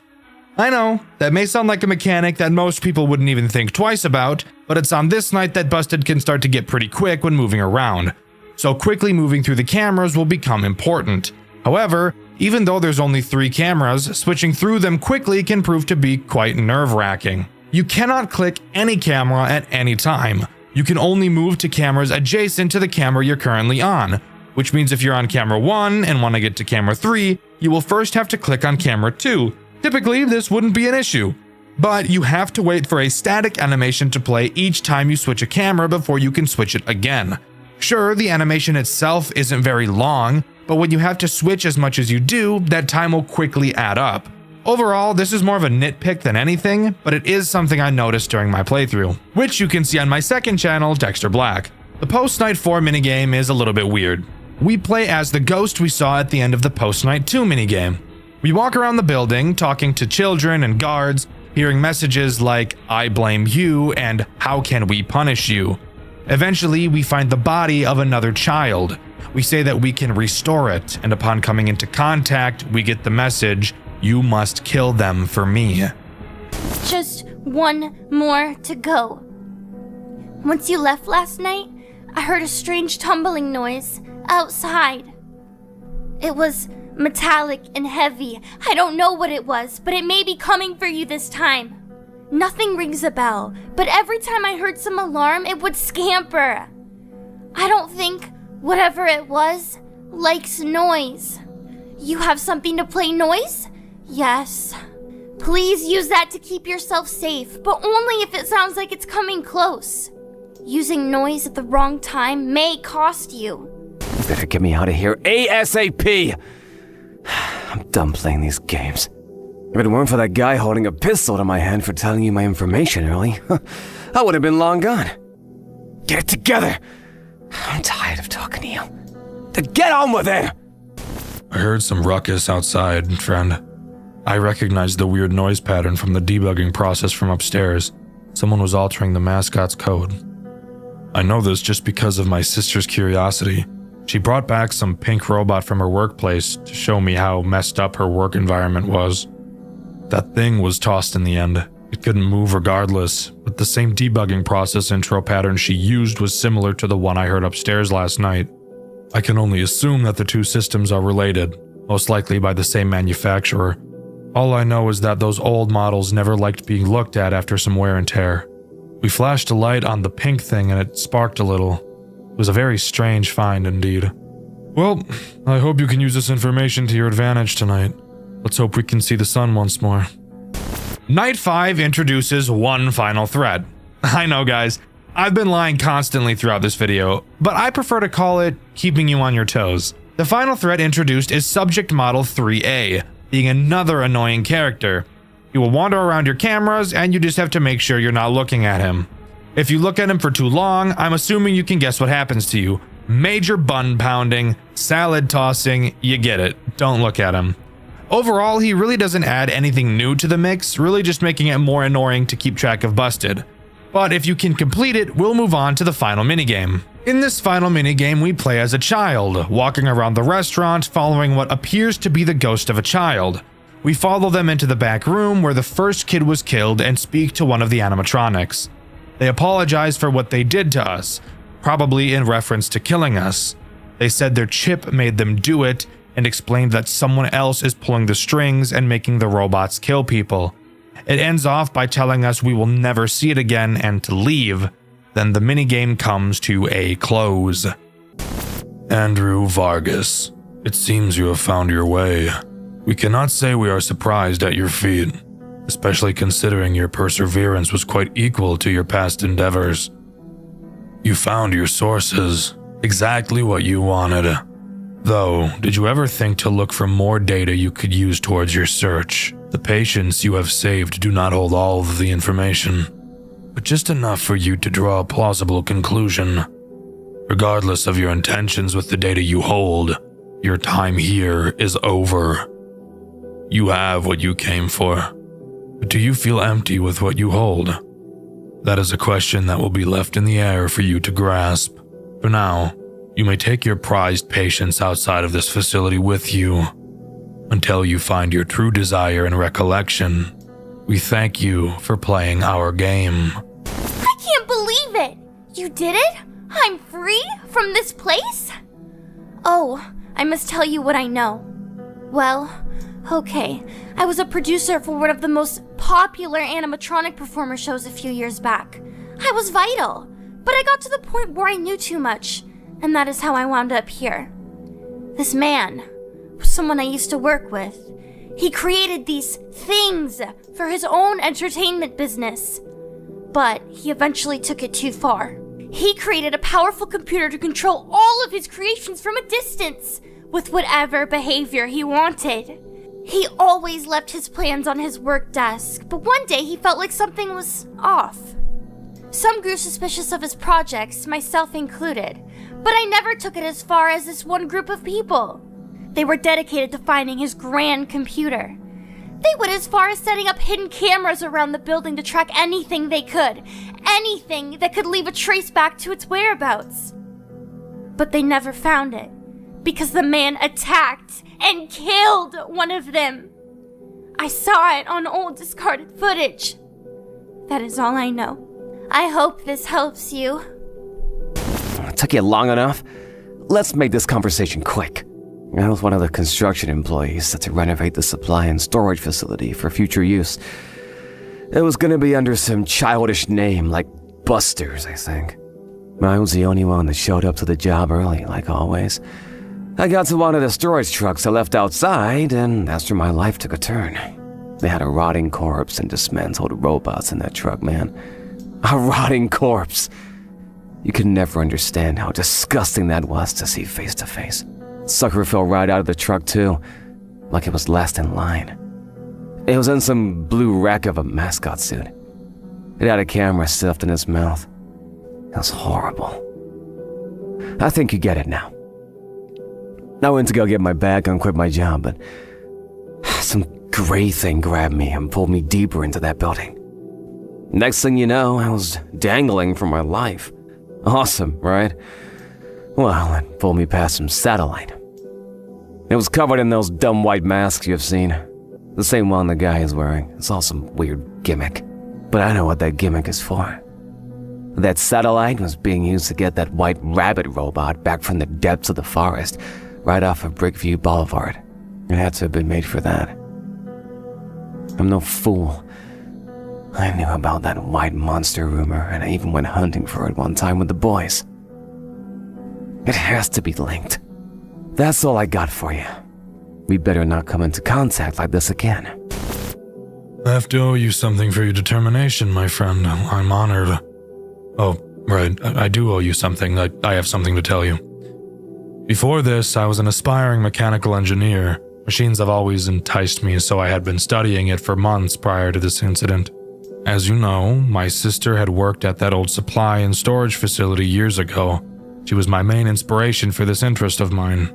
I know, that may sound like a mechanic that most people wouldn't even think twice about, but it's on this night that Busted can start to get pretty quick when moving around. So quickly moving through the cameras will become important. However, even though there's only 3 cameras, switching through them quickly can prove to be quite nerve-wracking. You cannot click any camera at any time. You can only move to cameras adjacent to the camera you're currently on, which means if you're on camera 1 and want to get to camera 3, you will first have to click on camera 2. Typically, this wouldn't be an issue, but you have to wait for a static animation to play each time you switch a camera before you can switch it again. Sure, the animation itself isn't very long, but when you have to switch as much as you do, that time will quickly add up. Overall, this is more of a nitpick than anything, but it is something I noticed during my playthrough, which you can see on my second channel, Dxtr Black. The Post-Night 4 minigame is a little bit weird. We play as the ghost we saw at the end of the Post-Night 2 minigame. We walk around the building, talking to children and guards, hearing messages like, "I blame you," and "How can we punish you?" Eventually, we find the body of another child. We say that we can restore it, and upon coming into contact, we get the message, "You must kill them for me." Just one more to go. Once you left last night, I heard a strange tumbling noise outside. It was metallic and heavy. I don't know what it was, but it may be coming for you this time. Nothing rings a bell, but every time I heard some alarm, it would scamper. I don't think whatever it was likes noise. You have something to play noise? Yes. Please use that to keep yourself safe, but only if it sounds like it's coming close. Using noise at the wrong time may cost you. You better get me out of here ASAP! I'm done playing these games. If it weren't for that guy holding a pistol to my hand for telling you my information early, I would have been long gone. Get it together! I'm tired of talking to you. Then get on with it! I heard some ruckus outside, friend. I recognized the weird noise pattern from the debugging process from upstairs. Someone was altering the mascot's code. I know this just because of my sister's curiosity. She brought back some pink robot from her workplace to show me how messed up her work environment was. That thing was tossed in the end. It couldn't move regardless, but the same debugging process intro pattern she used was similar to the one I heard upstairs last night. I can only assume that the two systems are related, most likely by the same manufacturer. All I know is that those old models never liked being looked at after some wear and tear. We flashed a light on the pink thing and it sparked a little. It was a very strange find indeed. Well, I hope you can use this information to your advantage tonight. Let's hope we can see the sun once more. Night 5 introduces one final threat. I know, guys, I've been lying constantly throughout this video, but I prefer to call it keeping you on your toes. The final threat introduced is Subject Model 3A, being another annoying character. He will wander around your cameras, and you just have to make sure you're not looking at him. If you look at him for too long, I'm assuming you can guess what happens to you. Major bun pounding, salad tossing, you get it. Don't look at him. Overall, he really doesn't add anything new to the mix, really just making it more annoying to keep track of Busted. But if you can complete it, we'll move on to the final minigame. In this final minigame, we play as a child, walking around the restaurant, following what appears to be the ghost of a child. We follow them into the back room where the first kid was killed and speak to one of the animatronics. They apologize for what they did to us, probably in reference to killing us. They said their chip made them do it, and explained that someone else is pulling the strings and making the robots kill people. It ends off by telling us we will never see it again and to leave. Then the minigame comes to a close. Andrew Vargas, it seems you have found your way. We cannot say we are surprised at your feat, especially considering your perseverance was quite equal to your past endeavors. You found your sources, exactly what you wanted. Though, did you ever think to look for more data you could use towards your search? The patients you have saved do not hold all of the information, but just enough for you to draw a plausible conclusion. Regardless of your intentions with the data you hold, your time here is over. You have what you came for, but do you feel empty with what you hold? That is a question that will be left in the air for you to grasp. For now, you may take your prized patients outside of this facility with you until you find your true desire and recollection We thank you for playing our game. I can't believe it! You did it? I'm free from this place? Oh, I must tell you what I know. Well, okay, I was a producer for one of the most popular animatronic performer shows a few years back. I was vital, but I got to the point where I knew too much, and that is how I wound up here. This man was someone I used to work with. He created these things for his own entertainment business, but he eventually took it too far. He created a powerful computer to control all of his creations from a distance, with whatever behavior he wanted. He always left his plans on his work desk, but one day he felt like something was off. Some grew suspicious of his projects, myself included, but I never took it as far as this one group of people. They were dedicated to finding his grand computer. They went as far as setting up hidden cameras around the building to track anything they could, anything that could leave a trace back to its whereabouts. But they never found it, because the man attacked and killed one of them. I saw it on old discarded footage. That is all I know. I hope this helps you. It took you long enough? Let's make this conversation quick. I was one of the construction employees set to renovate the supply and storage facility for future use. It was gonna be under some childish name like Busters, I think. I was the only one that showed up to the job early, like always. I got to one of the storage trucks I left outside, and that's where my life took a turn. They had a rotting corpse and dismantled robots in that truck, man. A rotting corpse. You could never understand how disgusting that was to see face to face. Sucker fell right out of the truck too, like it was last in line. It was in some blue wreck of a mascot suit. It had a camera stuffed in its mouth. It was horrible. I think you get it now. I went to go get my bag and quit my job, but some gray thing grabbed me and pulled me deeper into that building. Next thing you know, I was dangling for my life. Awesome, right? Well, it pulled me past some satellite. It was covered in those dumb white masks you've seen. The same one the guy is wearing. It's all some weird gimmick. But I know what that gimmick is for. That satellite was being used to get that white rabbit robot back from the depths of the forest, right off of Brickview Boulevard. It had to have been made for that. I'm no fool. I knew about that white monster rumor, and I even went hunting for it one time with the boys. It has to be linked. That's all I got for you. We better not come into contact like this again. I have to owe you something for your determination, my friend. I'm honored. Oh, right, I do owe you something. I have something to tell you. Before this, I was an aspiring mechanical engineer. Machines have always enticed me, so I had been studying it for months prior to this incident. As you know, my sister had worked at that old supply and storage facility years ago. She was my main inspiration for this interest of mine.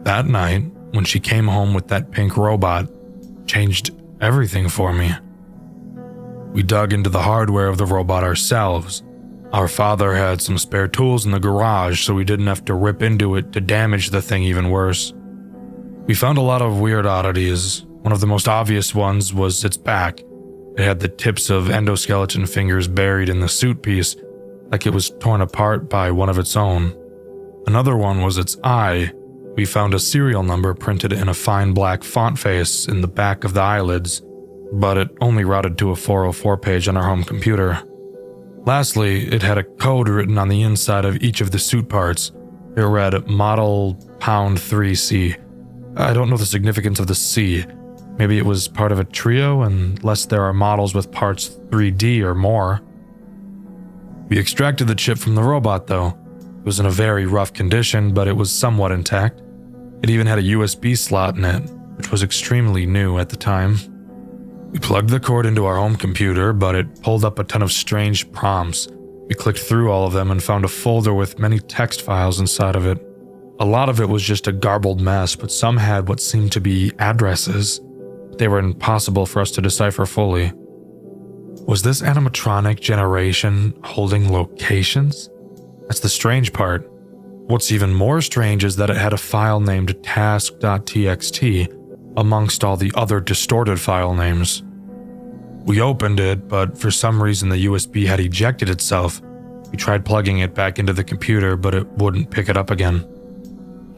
That night, when she came home with that pink robot, changed everything for me. We dug into the hardware of the robot ourselves. Our father had some spare tools in the garage, so we didn't have to rip into it to damage the thing even worse. We found a lot of weird oddities. One of the most obvious ones was its back. It had the tips of endoskeleton fingers buried in the suit piece, like it was torn apart by one of its own. Another one was its eye. We found a serial number printed in a fine black font face in the back of the eyelids, but it only routed to a 404 page on our home computer. Lastly, it had a code written on the inside of each of the suit parts. It read Model Pound 3C. I don't know the significance of the C. Maybe it was part of a trio, unless there are models with parts 3D or more. We extracted the chip from the robot, though. It was in a very rough condition, but it was somewhat intact. It even had a USB slot in it, which was extremely new at the time. We plugged the cord into our home computer, but it pulled up a ton of strange prompts. We clicked through all of them and found a folder with many text files inside of it. A lot of it was just a garbled mess, but some had what seemed to be addresses. They were impossible for us to decipher fully. Was this animatronic generation holding locations? That's the strange part. What's even more strange is that it had a file named task.txt amongst all the other distorted file names. We opened it, but for some reason the USB had ejected itself. We tried plugging it back into the computer, but it wouldn't pick it up again.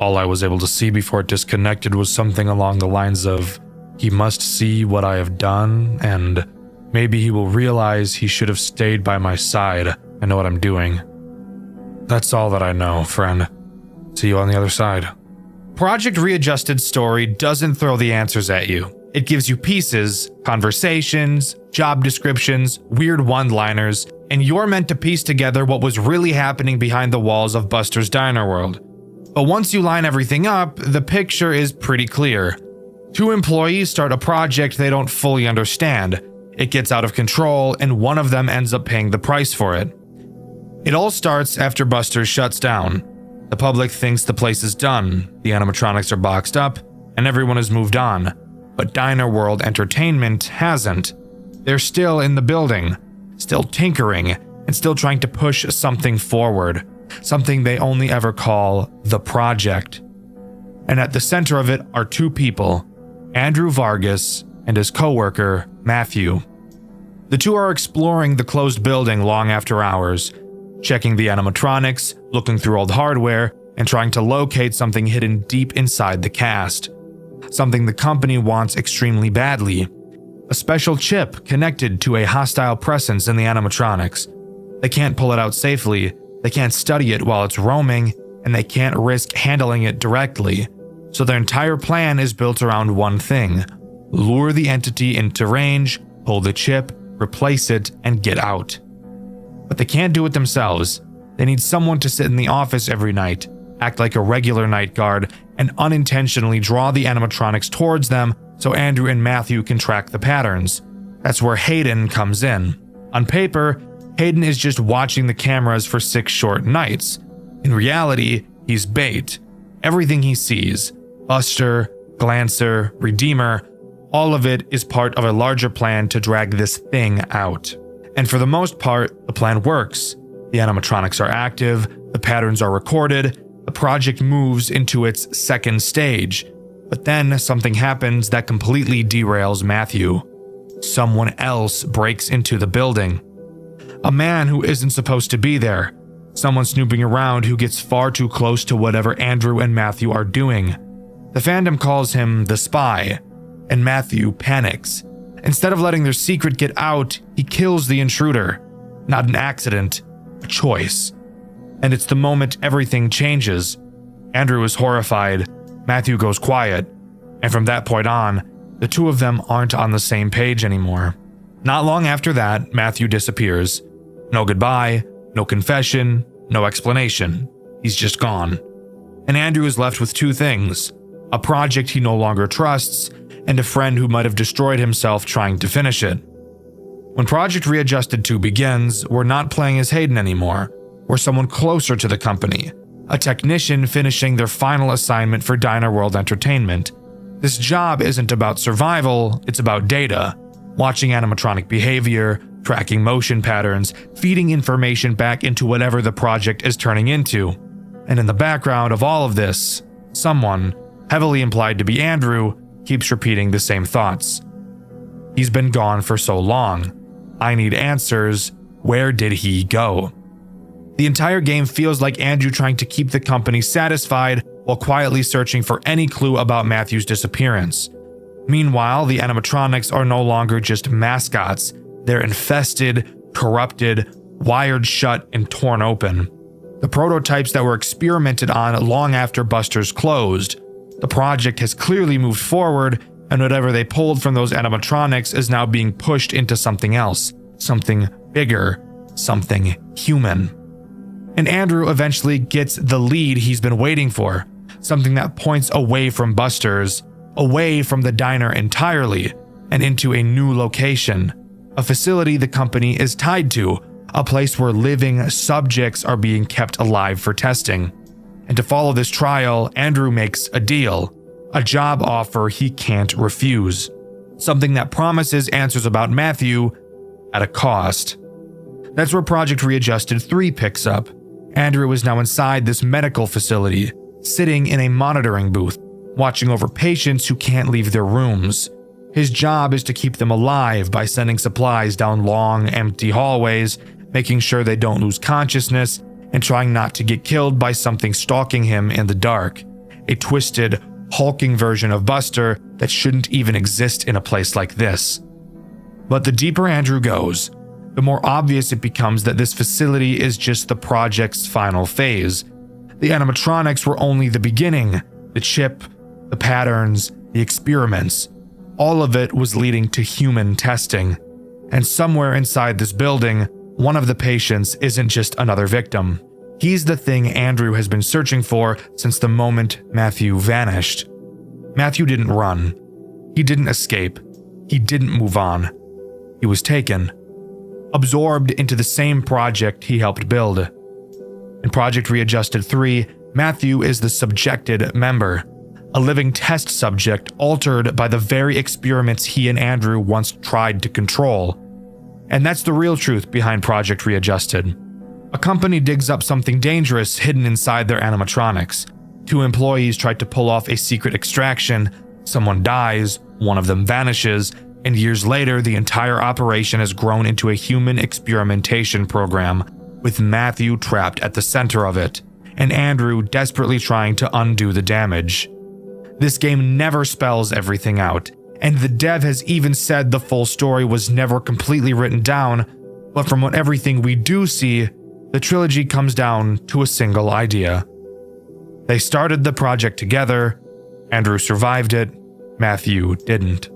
All I was able to see before it disconnected was something along the lines of, "He must see what I have done, and maybe he will realize he should have stayed by my side. I know what I'm doing." That's all that I know, friend. See you on the other side. Project Readjusted's story doesn't throw the answers at you. It gives you pieces, conversations, job descriptions, weird one-liners, and you're meant to piece together what was really happening behind the walls of Buster's Diner World. But once you line everything up, the picture is pretty clear. Two employees start a project they don't fully understand. It gets out of control, and one of them ends up paying the price for it. It all starts after Buster shuts down. The public thinks the place is done, the animatronics are boxed up, and everyone has moved on. But Diner World Entertainment hasn't. They're still in the building, still tinkering, and still trying to push something forward, something they only ever call the project. And at the center of it are two people, Andrew Vargas and his co-worker, Matthew. The two are exploring the closed building long after hours, checking the animatronics, looking through old hardware, and trying to locate something hidden deep inside the cast. Something the company wants extremely badly. A special chip connected to a hostile presence in the animatronics. They can't pull it out safely, they can't study it while it's roaming, and they can't risk handling it directly. So their entire plan is built around one thing: lure the entity into range, pull the chip, replace it, and get out. But they can't do it themselves. They need someone to sit in the office every night, act like a regular night guard, and unintentionally draw the animatronics towards them so Andrew and Matthew can track the patterns. That's where Hayden comes in. On paper, Hayden is just watching the cameras for 6 short nights. In reality, he's bait. Everything he sees, Buster, Glancer, Redeemer, all of it is part of a larger plan to drag this thing out. And for the most part, the plan works. The animatronics are active, the patterns are recorded, the project moves into its second stage. But then something happens that completely derails Matthew. Someone else breaks into the building. A man who isn't supposed to be there. Someone snooping around who gets far too close to whatever Andrew and Matthew are doing. The fandom calls him the spy, and Matthew panics. Instead of letting their secret get out, he kills the intruder. Not an accident, a choice. And it's the moment everything changes. Andrew is horrified, Matthew goes quiet, and from that point on, the two of them aren't on the same page anymore. Not long after that, Matthew disappears. No goodbye, no confession, no explanation. He's just gone. And Andrew is left with two things: a project he no longer trusts, and a friend who might have destroyed himself trying to finish it. When Project Readjusted 2 begins, we're not playing as Hayden anymore. We're someone closer to the company, a technician finishing their final assignment for Diner World Entertainment. This job isn't about survival, it's about data. Watching animatronic behavior, tracking motion patterns, feeding information back into whatever the project is turning into. And in the background of all of this, someone, heavily implied to be Andrew, keeps repeating the same thoughts. He's been gone for so long. I need answers. Where did he go? The entire game feels like Andrew trying to keep the company satisfied while quietly searching for any clue about Matthew's disappearance. Meanwhile, the animatronics are no longer just mascots. They're infested, corrupted, wired shut, and torn open. The prototypes that were experimented on long after Buster's closed. The project has clearly moved forward, and whatever they pulled from those animatronics is now being pushed into something else, something bigger, something human. And Andrew eventually gets the lead he's been waiting for, something that points away from Buster's, away from the diner entirely, and into a new location, a facility the company is tied to, a place where living subjects are being kept alive for testing. And to follow this trial, Andrew makes a deal, a job offer he can't refuse, something that promises answers about Matthew at a cost. That's where Project Readjusted 3 picks up. Andrew is now inside this medical facility, sitting in a monitoring booth, watching over patients who can't leave their rooms. His job is to keep them alive by sending supplies down long, empty hallways, making sure they don't lose consciousness, and trying not to get killed by something stalking him in the dark. A twisted, hulking version of Buster that shouldn't even exist in a place like this. But the deeper Andrew goes, the more obvious it becomes that this facility is just the project's final phase. The animatronics were only the beginning. The chip, the patterns, the experiments, all of it was leading to human testing. And somewhere inside this building, one of the patients isn't just another victim. He's the thing Andrew has been searching for since the moment Matthew vanished. Matthew didn't run. He didn't escape. He didn't move on. He was taken, absorbed into the same project he helped build. In Project Readjusted 3, Matthew is the subjected member, a living test subject altered by the very experiments he and Andrew once tried to control. And that's the real truth behind Project Readjusted. A company digs up something dangerous hidden inside their animatronics. 2 employees tried to pull off a secret extraction, someone dies, one of them vanishes, and years later the entire operation has grown into a human experimentation program, with Matthew trapped at the center of it, and Andrew desperately trying to undo the damage. This game never spells everything out, and the dev has even said the full story was never completely written down, but from what everything we do see, the trilogy comes down to a single idea. They started the project together, Andrew survived it, Matthew didn't.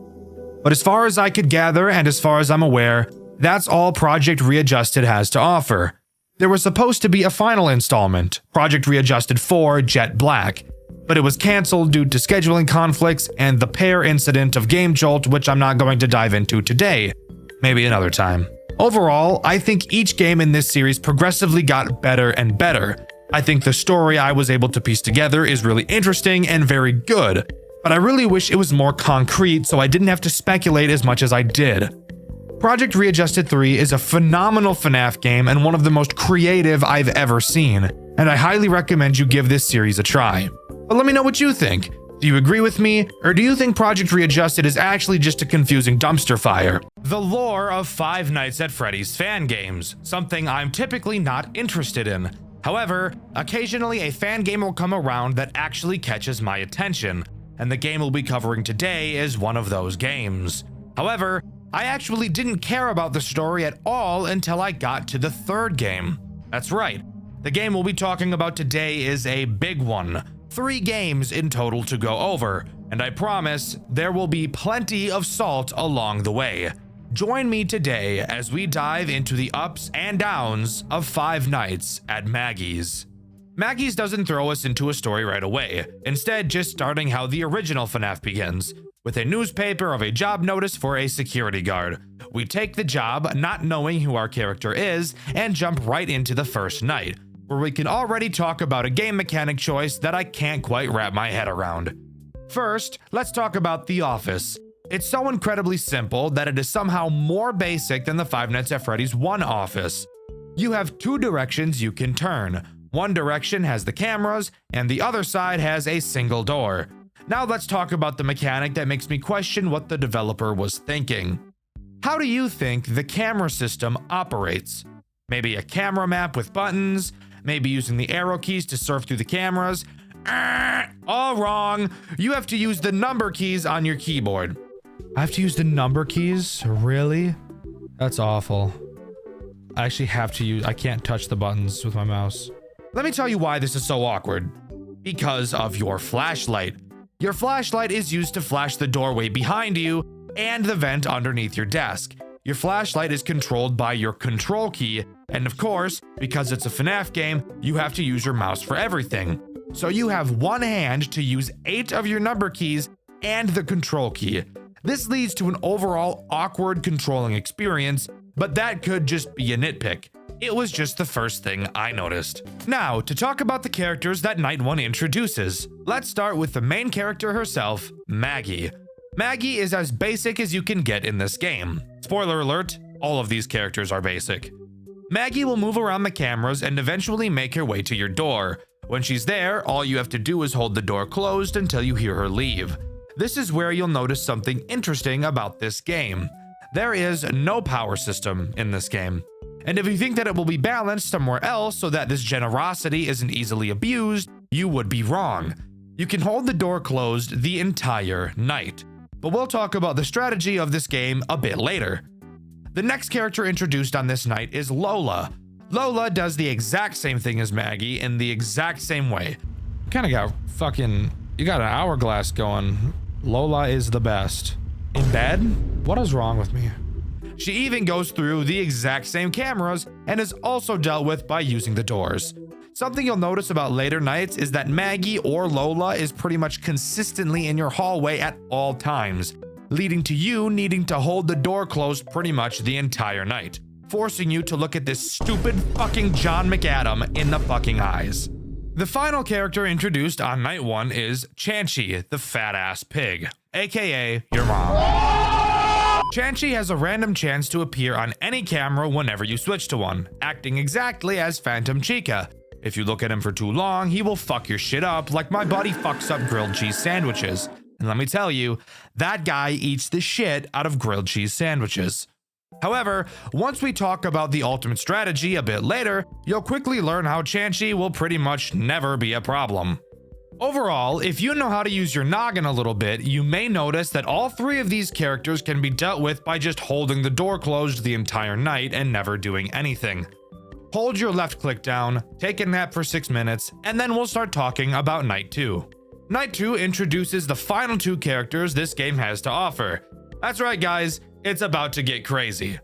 But as far as I could gather and as far as I'm aware, that's all Project Readjusted has to offer. There was supposed to be a final installment, Project Readjusted 4 Jet Black, but it was cancelled due to scheduling conflicts and the pair incident of Game Jolt, which I'm not going to dive into today. Maybe another time. Overall, I think each game in this series progressively got better and better. I think the story I was able to piece together is really interesting and very good, but I really wish it was more concrete so I didn't have to speculate as much as I did. Project Readjusted 3 is a phenomenal FNAF game and one of the most creative I've ever seen, and I highly recommend you give this series a try. But let me know what you think. Do you agree with me, or do you think Project Readjusted is actually just a confusing dumpster fire? The lore of Five Nights at Freddy's fan games, something I'm typically not interested in. However, occasionally a fan game will come around that actually catches my attention, and the game we'll be covering today is one of those games. However, I actually didn't care about the story at all until I got to the third game. That's right, the game we'll be talking about today is a big one. 3 games in total to go over, and I promise there will be plenty of salt along the way. Join me today as we dive into the ups and downs of Five Nights at Maggie's. Maggie's doesn't throw us into a story right away, instead just starting how the original FNAF begins, with a newspaper of a job notice for a security guard. We take the job, not knowing who our character is, and jump right into the first night, where we can already talk about a game mechanic choice that I can't quite wrap my head around. First, let's talk about the office. It's so incredibly simple that it is somehow more basic than the Five Nights at Freddy's 1 office. You have 2 directions you can turn. One direction has the cameras, and the other side has a single door. Now let's talk about the mechanic that makes me question what the developer was thinking. How do you think the camera system operates? Maybe a camera map with buttons? Maybe using the arrow keys to surf through the cameras? All wrong. You have to use the number keys on your keyboard. I have to use the number keys? Really? That's awful. I actually have to use... I can't touch the buttons with my mouse. Let me tell you why this is so awkward. Because of your flashlight. Your flashlight is used to flash the doorway behind you and the vent underneath your desk. Your flashlight is controlled by your control key, and of course, because it's a FNAF game, you have to use your mouse for everything. So you have one hand to use 8 of your number keys and the control key. This leads to an overall awkward controlling experience, but that could just be a nitpick. It was just the first thing I noticed. Now, to talk about the characters that Night 1 introduces. Let's start with the main character herself, Maggie. Maggie is as basic as you can get in this game. Spoiler alert, all of these characters are basic. Maggie will move around the cameras and eventually make her way to your door. When she's there, all you have to do is hold the door closed until you hear her leave. This is where you'll notice something interesting about this game. There is no power system in this game. And if you think that it will be balanced somewhere else so that this generosity isn't easily abused, you would be wrong. You can hold the door closed the entire night. But we'll talk about the strategy of this game a bit later. The next character introduced on this night is Lola. Lola does the exact same thing as Maggie in the exact same way. Kinda got you got an hourglass going. Lola is the best. In bed? What is wrong with me? She even goes through the exact same cameras and is also dealt with by using the doors. Something you'll notice about later nights is that Maggie or Lola is pretty much consistently in your hallway at all times, leading to you needing to hold the door closed pretty much the entire night, forcing you to look at this stupid fucking John McAdams in the fucking eyes. The final character introduced on night 1 is Banshee, the fat-ass pig, aka your mom. Banshee has a random chance to appear on any camera whenever you switch to one, acting exactly as Phantom Chica. If you look at him for too long, he will fuck your shit up like my buddy fucks up grilled cheese sandwiches. And let me tell you, that guy eats the shit out of grilled cheese sandwiches. However, once we talk about the ultimate strategy a bit later, you'll quickly learn how Banshee will pretty much never be a problem. Overall, if you know how to use your noggin a little bit, you may notice that all 3 of these characters can be dealt with by just holding the door closed the entire night and never doing anything. Hold your left click down, take a nap for 6 minutes, and then we'll start talking about night 2. Night 2 introduces the final 2 characters this game has to offer. That's right, guys, it's about to get crazy.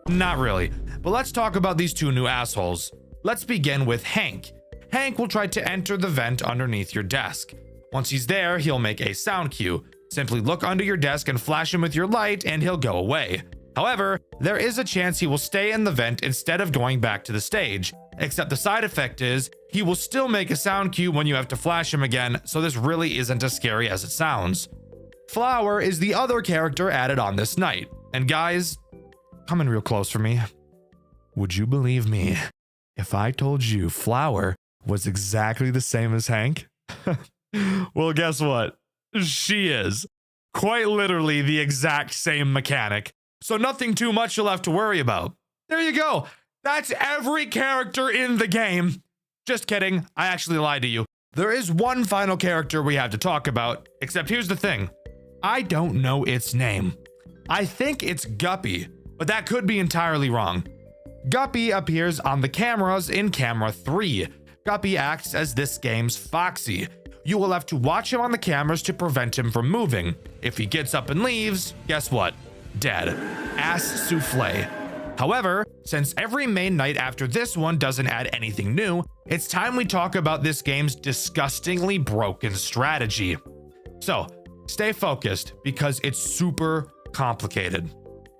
Not really, but let's talk about these 2 new assholes. Let's begin with Hank. Hank will try to enter the vent underneath your desk. Once he's there, he'll make a sound cue. Simply look under your desk and flash him with your light and he'll go away. However, there is a chance he will stay in the vent instead of going back to the stage, except the side effect is he will still make a sound cue when you have to flash him again, so this really isn't as scary as it sounds. Flower is the other character added on this night. And guys, come in real close for me. Would you believe me if I told you Flower was exactly the same as Hank? Well, guess what? She is. Quite literally the exact same mechanic. So nothing too much you'll have to worry about. There you go. That's every character in the game. Just kidding. I actually lied to you. There is one final character we have to talk about, except here's the thing. I don't know its name. I think it's Guppy, but that could be entirely wrong. Guppy appears on the cameras in camera 3. Guppy acts as this game's Foxy. You will have to watch him on the cameras to prevent him from moving. If he gets up and leaves, guess what? Dead. Ass souffle. However, since every main night after this one doesn't add anything new, it's time we talk about this game's disgustingly broken strategy. So, stay focused because it's super complicated.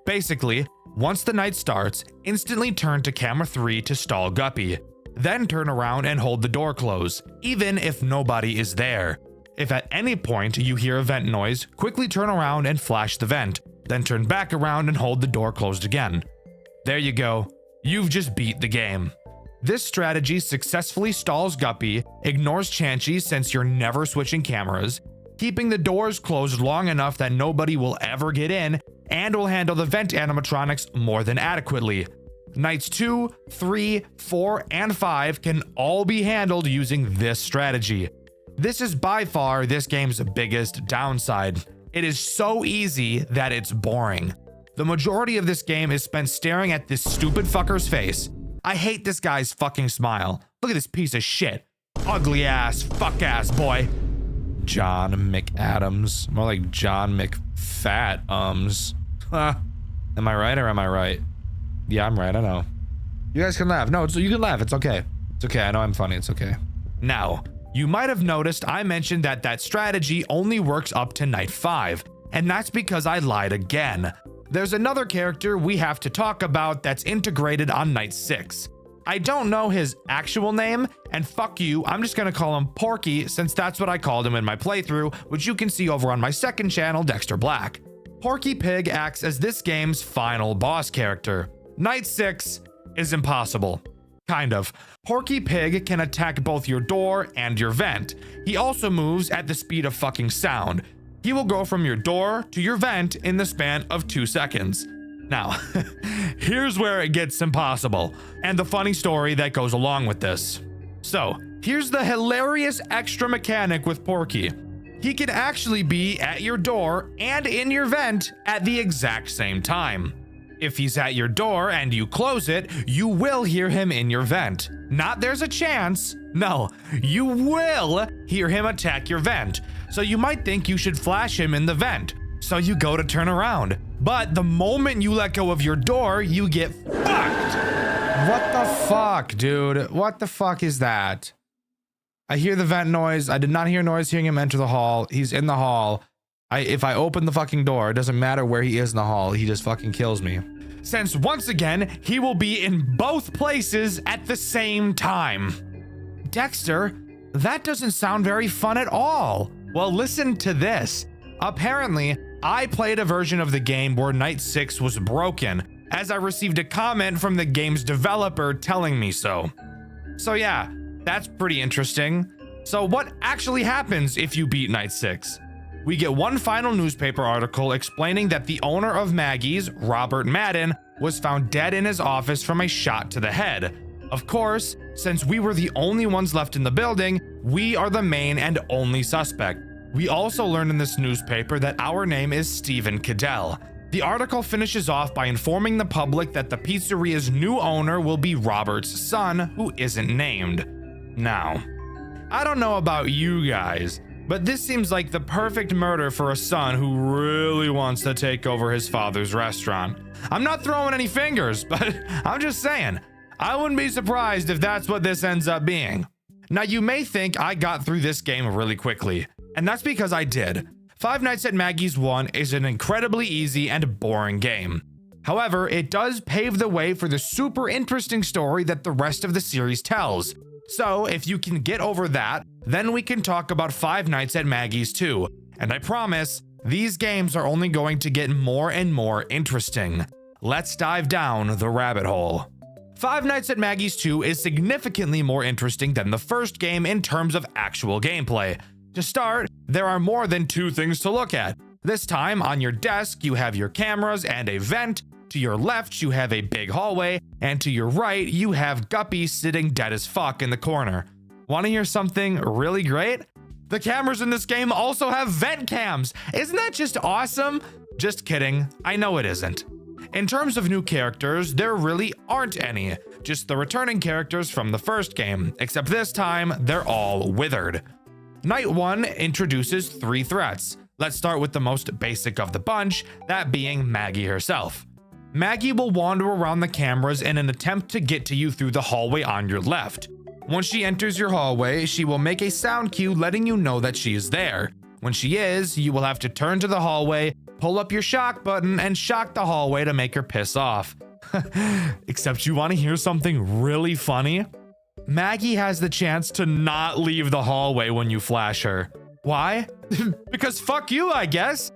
Basically, once the night starts, instantly turn to camera 3 to stall Guppy. Then turn around and hold the door closed, even if nobody is there. If at any point you hear a vent noise, quickly turn around and flash the vent, then turn back around and hold the door closed again. There you go. You've just beat the game. This strategy successfully stalls Guppy, ignores Banshee since you're never switching cameras, keeping the doors closed long enough that nobody will ever get in, and will handle the vent animatronics more than adequately. Nights 2, 3, 4, and 5 can all be handled using this strategy. This is by far this game's biggest downside. It is so easy that it's boring. The majority of this game is spent staring at this stupid fucker's face. I hate this guy's fucking smile. Look at this piece of shit. Ugly ass, fuck ass boy. John McAdams. More like John McFat-ums. Am I right or am I right? Yeah, I'm right, I know. You guys can laugh. No, you can laugh, it's okay. It's okay, I know I'm funny, it's okay. Now, you might have noticed I mentioned that strategy only works up to night 5, and that's because I lied again. There's another character we have to talk about that's integrated on night 6. I don't know his actual name, and fuck you, I'm just gonna call him Porky since that's what I called him in my playthrough, which you can see over on my second channel, Dxtr Black. Porky Pig acts as this game's final boss character. Night 6 is impossible. Kind of. Porky Pig can attack both your door and your vent. He also moves at the speed of fucking sound. He will go from your door to your vent in the span of 2 seconds. Now, here's where it gets impossible, and the funny story that goes along with this. So, here's the hilarious extra mechanic with Porky. He can actually be at your door and in your vent at the exact same time. If he's at your door and you close it, you will hear him in your vent. Not there's a chance. No, you will hear him attack your vent. So you might think you should flash him in the vent. So you go to turn around. But the moment you let go of your door, you get fucked. What the fuck, dude? What the fuck is that? I hear the vent noise. I did not hear noise hearing him enter the hall. He's in the hall. If I open the fucking door, it doesn't matter where he is in the hall. He just fucking kills me. Since once again, he will be in both places at the same time. Dxtr, that doesn't sound very fun at all. Well, listen to this. Apparently, I played a version of the game where Night 6 was broken, as I received a comment from the game's developer telling me so. So yeah, that's pretty interesting. So what actually happens if you beat Night 6? We get one final newspaper article explaining that the owner of Maggie's, Robert Madden, was found dead in his office from a shot to the head. Of course, since we were the only ones left in the building, we are the main and only suspect. We also learned in this newspaper that our name is Stephen Cadell. The article finishes off by informing the public that the pizzeria's new owner will be Robert's son, who isn't named. Now, I don't know about you guys, but this seems like the perfect murder for a son who really wants to take over his father's restaurant. I'm not throwing any fingers, but I'm just saying, I wouldn't be surprised if that's what this ends up being. Now, you may think I got through this game really quickly, and that's because I did. Five Nights at Maggie's 1 is an incredibly easy and boring game. However, it does pave the way for the super interesting story that the rest of the series tells. So, if you can get over that, then we can talk about Five Nights at Maggie's 2. And I promise, these games are only going to get more and more interesting. Let's dive down the rabbit hole. Five Nights at Maggie's 2 is significantly more interesting than the first game in terms of actual gameplay. To start, there are more than 2 things to look at. This time, on your desk, you have your cameras and a vent. To your left, you have a big hallway, and to your right, you have Guppy sitting dead as fuck in the corner. Want to hear something really great? The cameras in this game also have vent cams. Isn't that just awesome? Just kidding, I know it isn't. In terms of new characters, there really aren't any, just the returning characters from the first game, except this time, they're all withered. Night 1 introduces 3 threats. Let's start with the most basic of the bunch, that being Maggie herself. Maggie will wander around the cameras in an attempt to get to you through the hallway on your left. Once she enters your hallway, she will make a sound cue letting you know that she is there. When she is, you will have to turn to the hallway, pull up your shock button, and shock the hallway to make her piss off. Except you want to hear something really funny? Maggie has the chance to not leave the hallway when you flash her. Why? Because fuck you, I guess.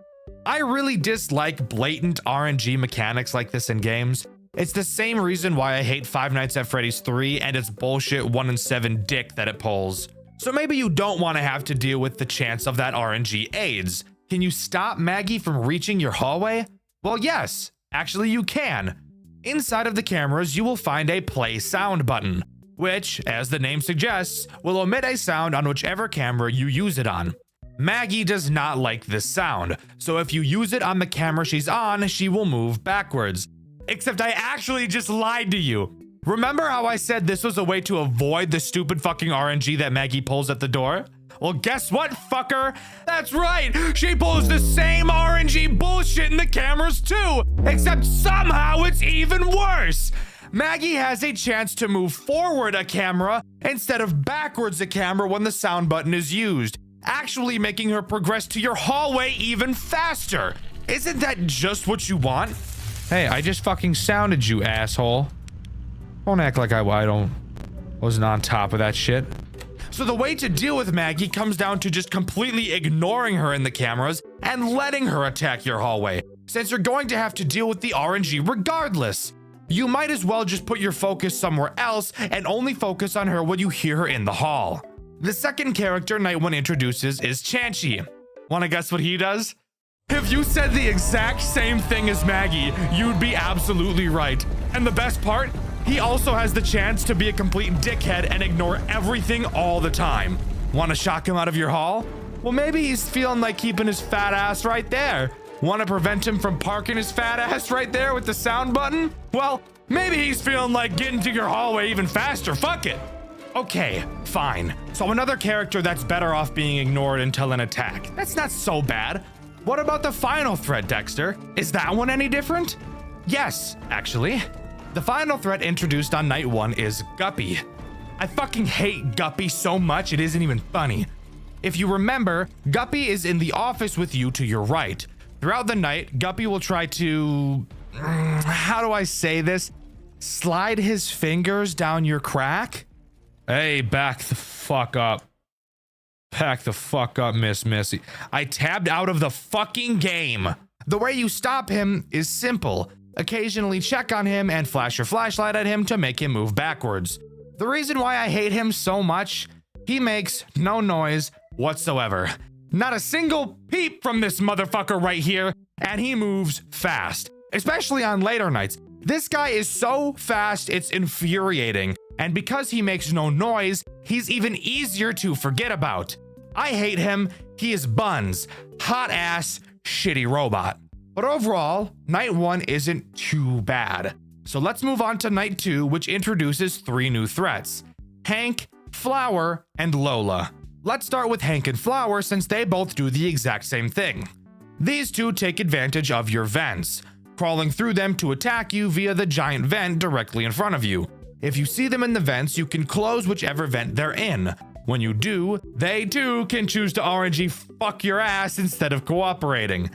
I really dislike blatant RNG mechanics like this in games. It's the same reason why I hate Five Nights at Freddy's 3 and its bullshit 1 in 7 dick that it pulls. So maybe you don't want to have to deal with the chance of that RNG AIDS. Can you stop Maggie from reaching your hallway? Well, yes, actually you can. Inside of the cameras, you will find a play sound button, which, as the name suggests, will emit a sound on whichever camera you use it on. Maggie does not like this sound, so if you use it on the camera she's on, she will move backwards. Except I actually just lied to you. Remember how I said this was a way to avoid the stupid fucking RNG that Maggie pulls at the door? Well, guess what, fucker? That's right, she pulls the same RNG bullshit in the cameras too, except somehow it's even worse. Maggie has a chance to move forward a camera instead of backwards a camera when the sound button is used, actually making her progress to your hallway even faster. Isn't that just what you want? Hey, I just fucking sounded you, asshole. Don't act like I wasn't on top of that shit. So the way to deal with Maggie comes down to just completely ignoring her in the cameras and letting her attack your hallway, since you're going to have to deal with the RNG regardless. You might as well just put your focus somewhere else and only focus on her when you hear her in the hall. The second character Night 1 introduces is Banshee. Wanna guess what he does? If you said the exact same thing as Maggie, you'd be absolutely right. And the best part, he also has the chance to be a complete dickhead and ignore everything all the time. Wanna shock him out of your hall? Well, maybe he's feeling like keeping his fat ass right there. Wanna prevent him from parking his fat ass right there with the sound button? Well, maybe he's feeling like getting to your hallway even faster. Fuck it. Okay, fine. So another character that's better off being ignored until an attack. That's not so bad. What about the final threat, Dxtr? Is that one any different? Yes, actually. The final threat introduced on night 1 is Guppy. I fucking hate Guppy so much it isn't even funny. If you remember, Guppy is in the office with you to your right. Throughout the night, Guppy will try to... how do I say this? Slide his fingers down your crack? Hey, back the fuck up. Back the fuck up, Miss Missy. I tabbed out of the fucking game. The way you stop him is simple. Occasionally check on him and flash your flashlight at him to make him move backwards. The reason why I hate him so much, he makes no noise whatsoever. Not a single peep from this motherfucker right here, and he moves fast, especially on later nights. This guy is so fast, it's infuriating. And because he makes no noise, he's even easier to forget about. I hate him. He is buns. Hot ass, shitty robot. But overall, night 1 isn't too bad. So let's move on to night 2, which introduces 3 new threats: Hank, Flower, and Lola. Let's start with Hank and Flower since they both do the exact same thing. These two take advantage of your vents, crawling through them to attack you via the giant vent directly in front of you. If you see them in the vents, you can close whichever vent they're in. When you do, they too can choose to RNG fuck your ass instead of cooperating.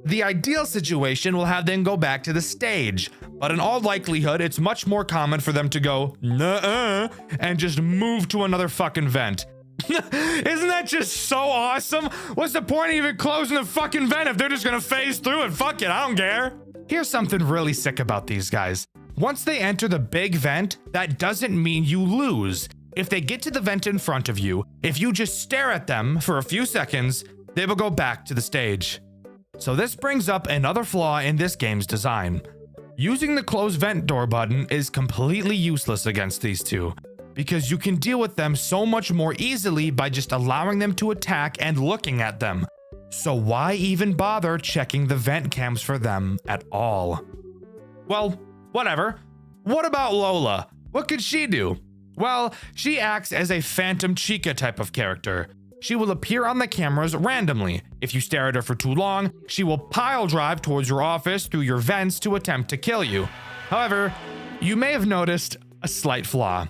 The ideal situation will have them go back to the stage, but in all likelihood, it's much more common for them to go nuh-uh and just move to another fucking vent. Isn't that just so awesome? What's the point of even closing the fucking vent if they're just gonna phase through it? Fuck it, I don't care. Here's something really sick about these guys. Once they enter the big vent, that doesn't mean you lose. If they get to the vent in front of you, if you just stare at them for a few seconds, they will go back to the stage. So this brings up another flaw in this game's design. Using the close vent door button is completely useless against these two, because you can deal with them so much more easily by just allowing them to attack and looking at them. So why even bother checking the vent cams for them at all? Well, whatever. What about Lola? What could she do? Well, she acts as a phantom Chica type of character. She will appear on the cameras randomly. If you stare at her for too long, she will pile drive towards your office through your vents to attempt to kill you. However, you may have noticed a slight flaw.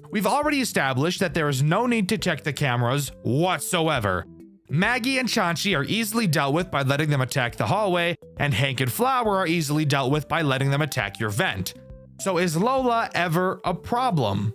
We've already established that there is no need to check the cameras whatsoever. Maggie and Chachi are easily dealt with by letting them attack the hallway, and Hank and Flower are easily dealt with by letting them attack your vent. So is Lola ever a problem?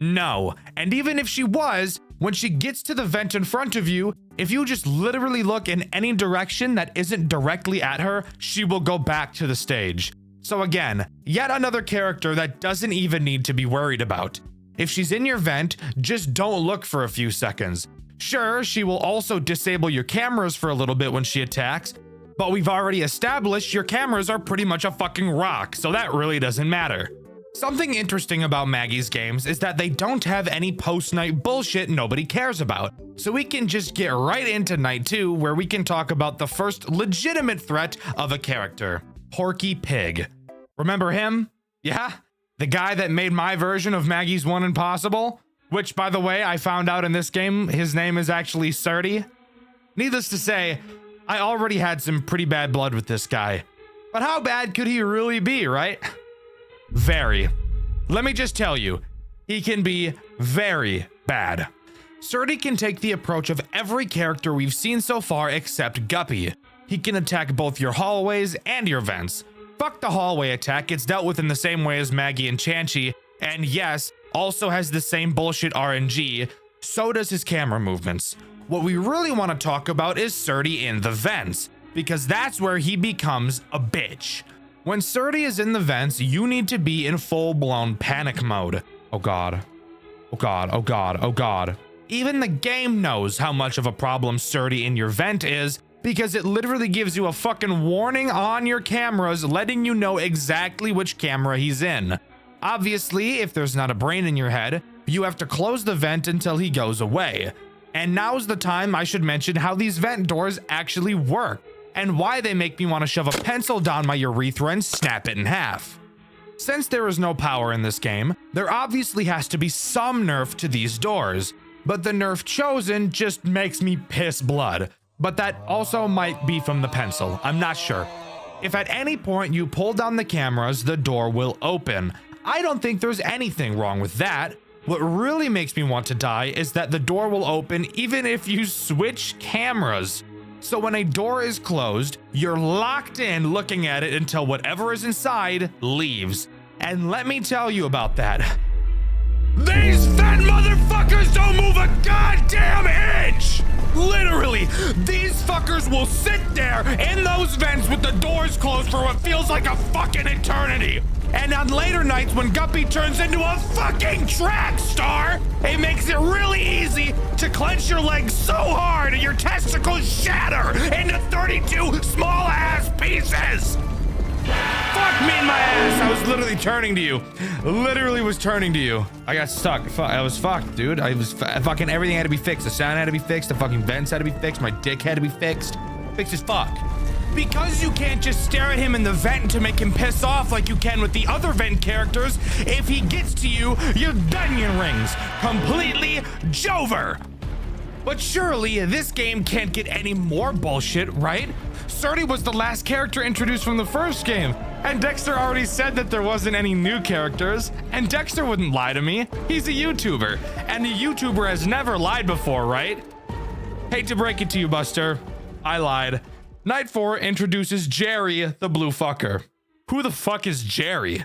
No, and even if she was, when she gets to the vent in front of you, if you just literally look in any direction that isn't directly at her, she will go back to the stage. So again, yet another character that doesn't even need to be worried about. If she's in your vent, just don't look for a few seconds. Sure, she will also disable your cameras for a little bit when she attacks, but we've already established your cameras are pretty much a fucking rock, so that really doesn't matter. Something interesting about Maggie's games is that they don't have any post-night bullshit nobody cares about. So we can just get right into night 2 where we can talk about the first legitimate threat of a character, Porky Pig. Remember him? Yeah? The guy that made my version of Maggie's One Impossible? Which, by the way, I found out in this game, his name is actually Surdy. Needless to say, I already had some pretty bad blood with this guy. But how bad could he really be, right? Very. Let me just tell you, he can be very bad. Surdy can take the approach of every character we've seen so far except Guppy. He can attack both your hallways and your vents. Fuck the hallway attack, it's dealt with in the same way as Maggie and Chachi, and yes, also has the same bullshit RNG, so does his camera movements. What we really want to talk about is Surdy in the vents, because that's where he becomes a bitch. When Surdy is in the vents, you need to be in full-blown panic mode. Oh god. Oh god, oh god, oh god. Even the game knows how much of a problem Surdy in your vent is, because it literally gives you a fucking warning on your cameras letting you know exactly which camera he's in. Obviously, if there's not a brain in your head, you have to close the vent until he goes away. And now's the time I should mention how these vent doors actually work, and why they make me want to shove a pencil down my urethra and snap it in half. Since there is no power in this game, there obviously has to be some nerf to these doors, but the nerf chosen just makes me piss blood. But that also might be from the pencil, I'm not sure. If at any point you pull down the cameras, the door will open. I don't think there's anything wrong with that. What really makes me want to die is that the door will open even if you switch cameras. So when a door is closed, you're locked in looking at it until whatever is inside leaves. And let me tell you about that. These fat motherfuckers don't move a goddamn inch! Literally, these fuckers will sit there in those vents with the doors closed for what feels like a fucking eternity. And on later nights when Guppy turns into a fucking track star, it makes it really easy to clench your legs so hard your testicles shatter into 32 small ass pieces. Fuck me in my ass. I was literally turning to you. Literally was turning to you. I got stuck. I was fucked, dude. I was fucking everything had to be fixed. The sound had to be fixed. The fucking vents had to be fixed. My dick had to be fixed. Fixed as fuck. Because you can't just stare at him in the vent to make him piss off like you can with the other vent characters, if he gets to you, your onion rings. Completely Jover. But surely this game can't get any more bullshit, right? Surdy was the last character introduced from the first game, and Dxtr already said that there wasn't any new characters, and Dxtr wouldn't lie to me. He's a YouTuber, and a YouTuber has never lied before, right? Hate to break it to you, Buster. I lied. Night 4 introduces Jerry, the blue fucker. Who the fuck is Jerry?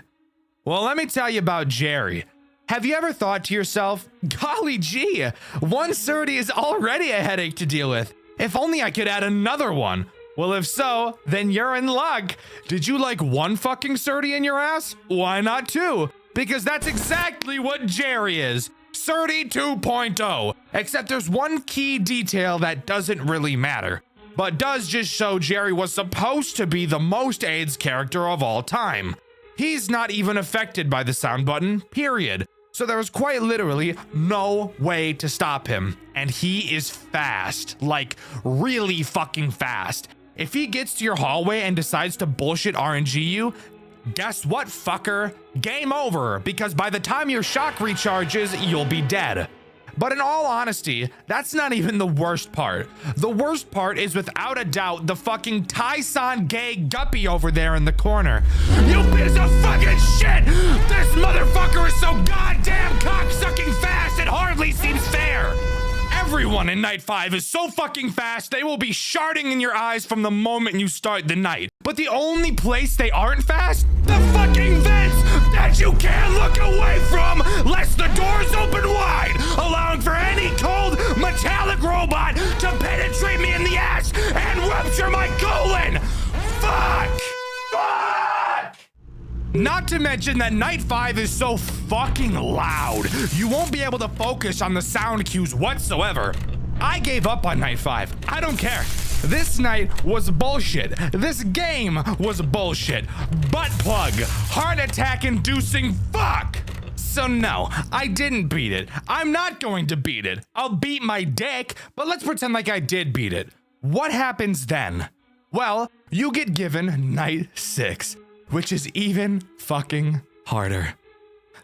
Well, let me tell you about Jerry. Have you ever thought to yourself, golly gee, one Surdy is already a headache to deal with. If only I could add another one. Well, if so, then you're in luck. Did you like one fucking Surdy in your ass? Why not two? Because that's exactly what Jerry is. Surdy 2.0. Except there's one key detail that doesn't really matter, but does just show Jerry was supposed to be the most AIDS character of all time. He's not even affected by the sound button, period. So there was quite literally no way to stop him. And he is fast, like really fucking fast. If he gets to your hallway and decides to bullshit RNG you, guess what, fucker? Game over, because by the time your shock recharges, you'll be dead. But in all honesty, that's not even the worst part. The worst part is without a doubt the fucking Tyson gay guppy over there in the corner. You piece of fucking shit! This motherfucker is so goddamn cocksucking fast it hardly seems fair! Everyone in Night 5 is so fucking fast they will be sharding in your eyes from the moment you start the night. But the only place they aren't fast? The fucking vents that you can't look away from lest the doors open wide, allowing for any cold metallic robot to penetrate me in the ass and rupture my colon! Fuck! Fuck! Not to mention that Night 5 is so fucking loud, you won't be able to focus on the sound cues whatsoever. I gave up on Night 5. I don't care. This night was bullshit. This game was bullshit. Butt plug. Heart attack inducing fuck. So no, I didn't beat it. I'm not going to beat it. I'll beat my dick, but let's pretend like I did beat it. What happens then? Well, you get given Night 6, which is even fucking harder.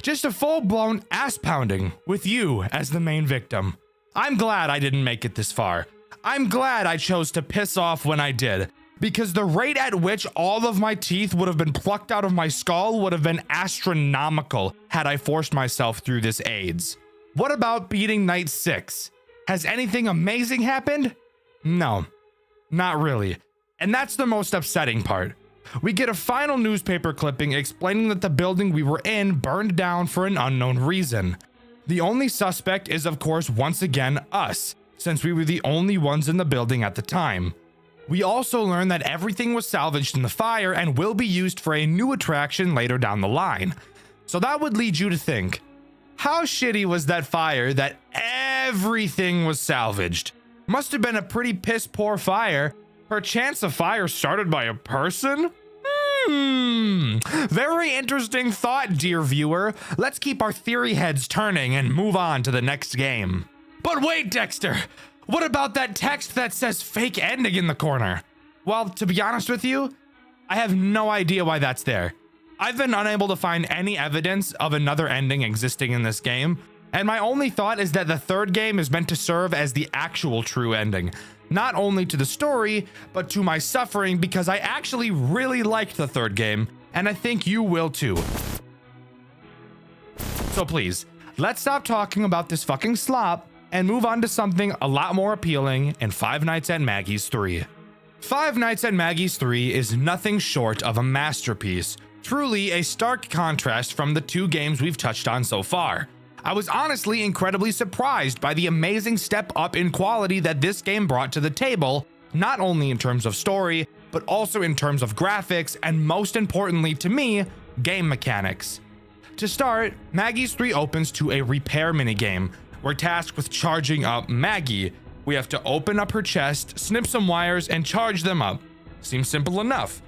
Just a full-blown ass pounding with you as the main victim. I'm glad I didn't make it this far. I'm glad I chose to piss off when I did, because the rate at which all of my teeth would have been plucked out of my skull would have been astronomical had I forced myself through this AIDS. What about beating Night 6? Has anything amazing happened? No, not really. And that's the most upsetting part. We get a final newspaper clipping explaining that the building we were in burned down for an unknown reason. The only suspect is, of course, once again, us, since we were the only ones in the building at the time. We also learn that everything was salvaged in the fire and will be used for a new attraction later down the line. So that would lead you to think, how shitty was that fire that everything was salvaged. Must have been a pretty piss poor fire. Perchance a fire started by a person? Very interesting thought, dear viewer. Let's keep our theory heads turning and move on to the next game. But wait, Dxtr! What about that text that says fake ending in the corner? Well, to be honest with you, I have no idea why that's there. I've been unable to find any evidence of another ending existing in this game, and my only thought is that the third game is meant to serve as the actual true ending, not only to the story, but to my suffering, because I actually really liked the third game, and I think you will too. So please, let's stop talking about this fucking slop and move on to something a lot more appealing in Five Nights at Maggie's 3. Five Nights at Maggie's 3 is nothing short of a masterpiece, truly a stark contrast from the two games we've touched on so far. I was honestly incredibly surprised by the amazing step up in quality that this game brought to the table, not only in terms of story, but also in terms of graphics and most importantly to me, game mechanics. To start, Maggie's 3 opens to a repair minigame. We're tasked with charging up Maggie. We have to open up her chest, snip some wires, and charge them up. Seems simple enough.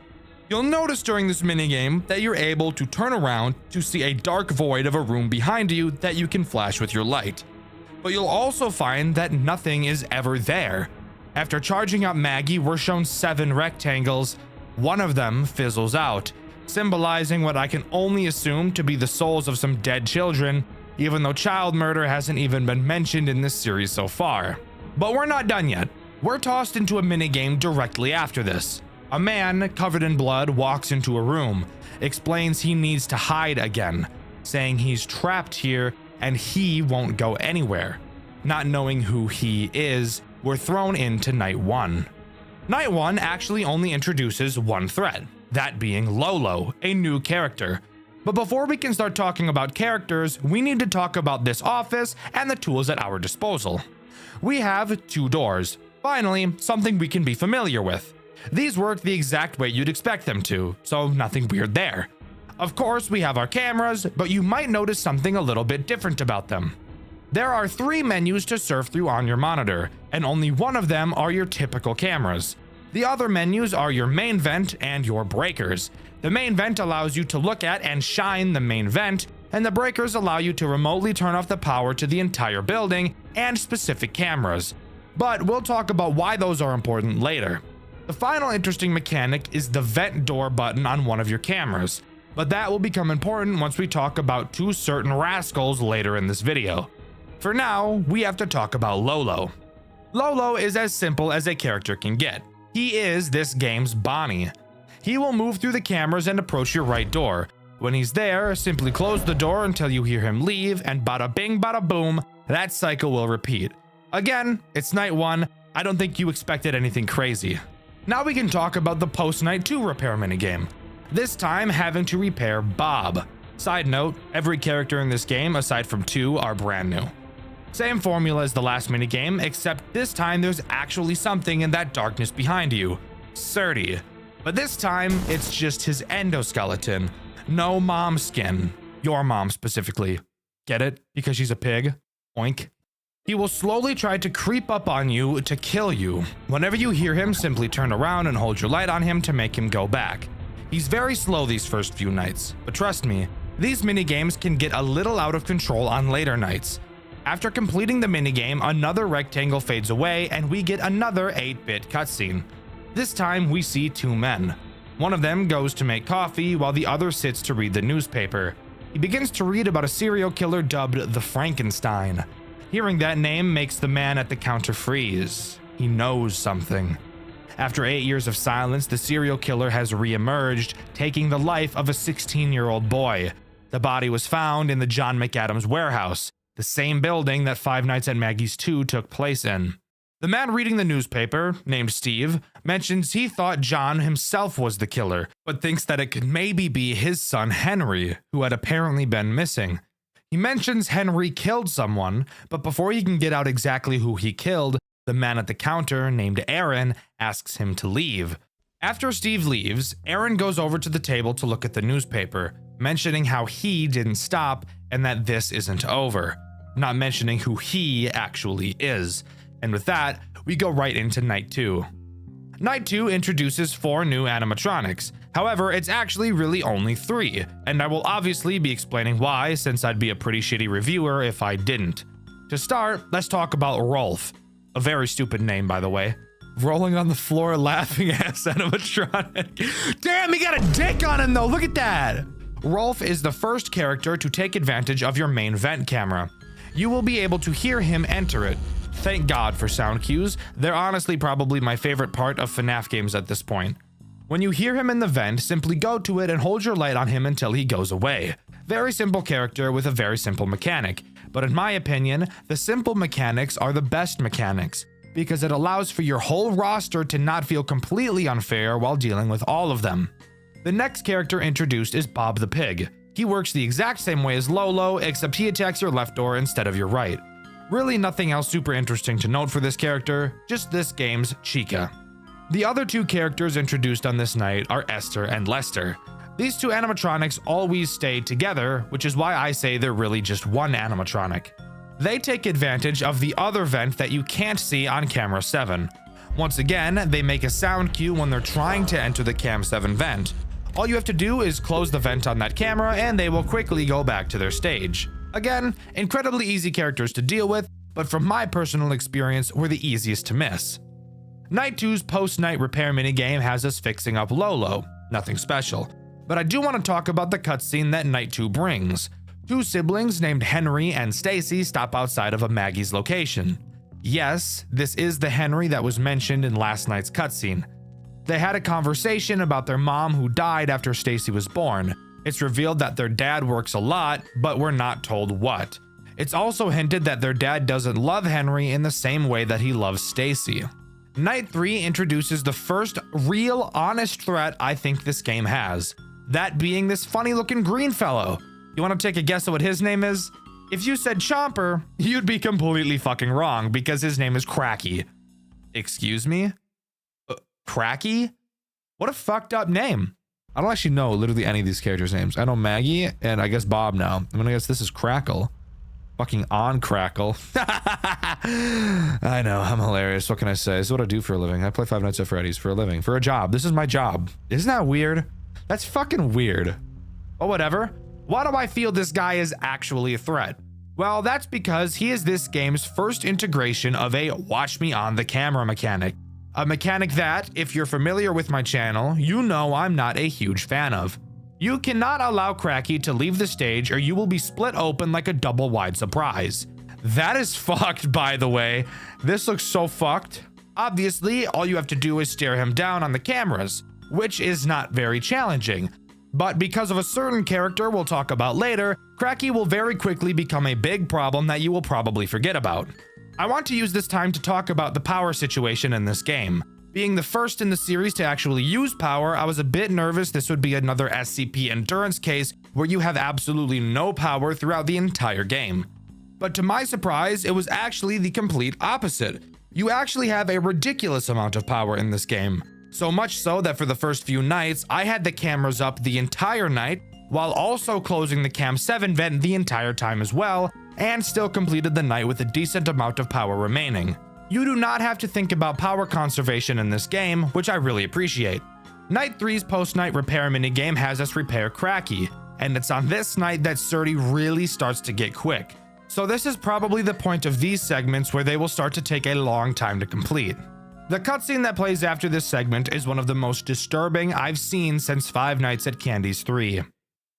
You'll notice during this minigame that you're able to turn around to see a dark void of a room behind you that you can flash with your light. But you'll also find that nothing is ever there. After charging up Maggie, we're shown 7 rectangles. One of them fizzles out, symbolizing what I can only assume to be the souls of some dead children, even though child murder hasn't even been mentioned in this series so far. But we're not done yet. We're tossed into a minigame directly after this. A man covered in blood walks into a room, explains he needs to hide again, saying he's trapped here and he won't go anywhere. Not knowing who he is, we're thrown into Night 1. Night 1 actually only introduces one threat, that being Lolo, a new character. But before we can start talking about characters, we need to talk about this office and the tools at our disposal. We have 2 doors. Finally, something we can be familiar with. These work the exact way you'd expect them to, so nothing weird there. Of course, we have our cameras, but you might notice something a little bit different about them. There are 3 menus to surf through on your monitor, and only one of them are your typical cameras. The other menus are your main vent and your breakers. The main vent allows you to look at and shine the main vent, and the breakers allow you to remotely turn off the power to the entire building and specific cameras. But we'll talk about why those are important later. The final interesting mechanic is the vent door button on one of your cameras, but that will become important once we talk about 2 certain rascals later in this video. For now, we have to talk about Lolo. Lolo is as simple as a character can get. He is this game's Bonnie. He will move through the cameras and approach your right door. When he's there, simply close the door until you hear him leave, and bada bing bada boom, that cycle will repeat. Again, it's Night 1, I don't think you expected anything crazy. Now we can talk about the post-Night 2 repair minigame. This time having to repair Bob. Side note, every character in this game, aside from 2, are brand new. Same formula as the last minigame, except this time there's actually something in that darkness behind you. Surdy. But this time, it's just his endoskeleton. No mom skin. Your mom specifically. Get it? Because she's a pig? Oink. He will slowly try to creep up on you to kill you. Whenever you hear him, simply turn around and hold your light on him to make him go back. He's very slow these first few nights, but trust me, these minigames can get a little out of control on later nights. After completing the minigame, another rectangle fades away and we get another 8-bit cutscene. This time we see 2 men. One of them goes to make coffee while the other sits to read the newspaper. He begins to read about a serial killer dubbed the Frankenstein. Hearing that name makes the man at the counter freeze. He knows something. After 8 years of silence, the serial killer has re-emerged, taking the life of a 16-year-old boy. The body was found in the John McAdams warehouse, the same building that Five Nights at Maggie's 2 took place in. The man reading the newspaper, named Steve, mentions he thought John himself was the killer, but thinks that it could maybe be his son Henry, who had apparently been missing. He mentions Henry killed someone, but before he can get out exactly who he killed, the man at the counter, named Aaron, asks him to leave. After Steve leaves, Aaron goes over to the table to look at the newspaper, mentioning how he didn't stop and that this isn't over. not mentioning who he actually is. And with that, we go right into Night 2. Night 2 introduces 4 new animatronics. However, it's actually really only 3, and I will obviously be explaining why, since I'd be a pretty shitty reviewer if I didn't. To start, let's talk about Rolf. A very stupid name, by the way. Rolling on the floor laughing ass animatronic. Damn, he got a dick on him though, look at that! Rolf is the first character to take advantage of your main vent camera. You will be able to hear him enter it. Thank God for sound cues, they're honestly probably my favorite part of FNAF games at this point. When you hear him in the vent, simply go to it and hold your light on him until he goes away. Very simple character with a very simple mechanic, but in my opinion, the simple mechanics are the best mechanics, because it allows for your whole roster to not feel completely unfair while dealing with all of them. The next character introduced is Bob the Pig. He works the exact same way as Lolo, except he attacks your left door instead of your right. Really nothing else super interesting to note for this character, just this game's Chica. The other 2 characters introduced on this night are Esther and Lester. These 2 animatronics always stay together, which is why I say they're really just one animatronic. They take advantage of the other vent that you can't see on camera 7. Once again, they make a sound cue when they're trying to enter the cam 7 vent. All you have to do is close the vent on that camera and they will quickly go back to their stage. Again, incredibly easy characters to deal with, but from my personal experience, were the easiest to miss. Night 2's post-night repair minigame has us fixing up Lolo. Nothing special. But I do want to talk about the cutscene that Night 2 brings. 2 siblings named Henry and Stacy stop outside of a Maggie's location. Yes, this is the Henry that was mentioned in last night's cutscene. They had a conversation about their mom who died after Stacy was born. It's revealed that their dad works a lot, but we're not told what. It's also hinted that their dad doesn't love Henry in the same way that he loves Stacy. Night 3 introduces the first real, honest threat I think this game has. That being this funny-looking green fellow. You want to take a guess at what his name is? If you said Chomper, you'd be completely fucking wrong because his name is Cracky. Excuse me? Cracky? What a fucked up name. I don't actually know literally any of these characters' names. I know Maggie and I guess Bob now. I'm gonna guess this is Crackle. Fucking on Crackle. I know, I'm hilarious. What can I say? This is what I do for a living. I play Five Nights at Freddy's for a living. For a job. This is my job. Isn't that weird? That's fucking weird. But whatever. Why do I feel this guy is actually a threat? Well, that's because he is this game's first integration of a watch me on the camera mechanic. A mechanic that, if you're familiar with my channel, you know I'm not a huge fan of. You cannot allow Cracky to leave the stage or you will be split open like a double wide surprise. That is fucked, by the way. This looks so fucked. Obviously, all you have to do is stare him down on the cameras, which is not very challenging. But because of a certain character we'll talk about later, Cracky will very quickly become a big problem that you will probably forget about. I want to use this time to talk about the power situation in this game. Being the first in the series to actually use power, I was a bit nervous this would be another SCP endurance case where you have absolutely no power throughout the entire game. But to my surprise, it was actually the complete opposite. You actually have a ridiculous amount of power in this game. So much so that for the first few nights, I had the cameras up the entire night, while also closing the Cam 7 vent the entire time as well, and still completed the night with a decent amount of power remaining. You do not have to think about power conservation in this game, which I really appreciate. Night 3's post-night repair minigame has us repair Cracky, and it's on this night that Surdy really starts to get quick. So this is probably the point of these segments where they will start to take a long time to complete. The cutscene that plays after this segment is one of the most disturbing I've seen since Five Nights at Candy's 3.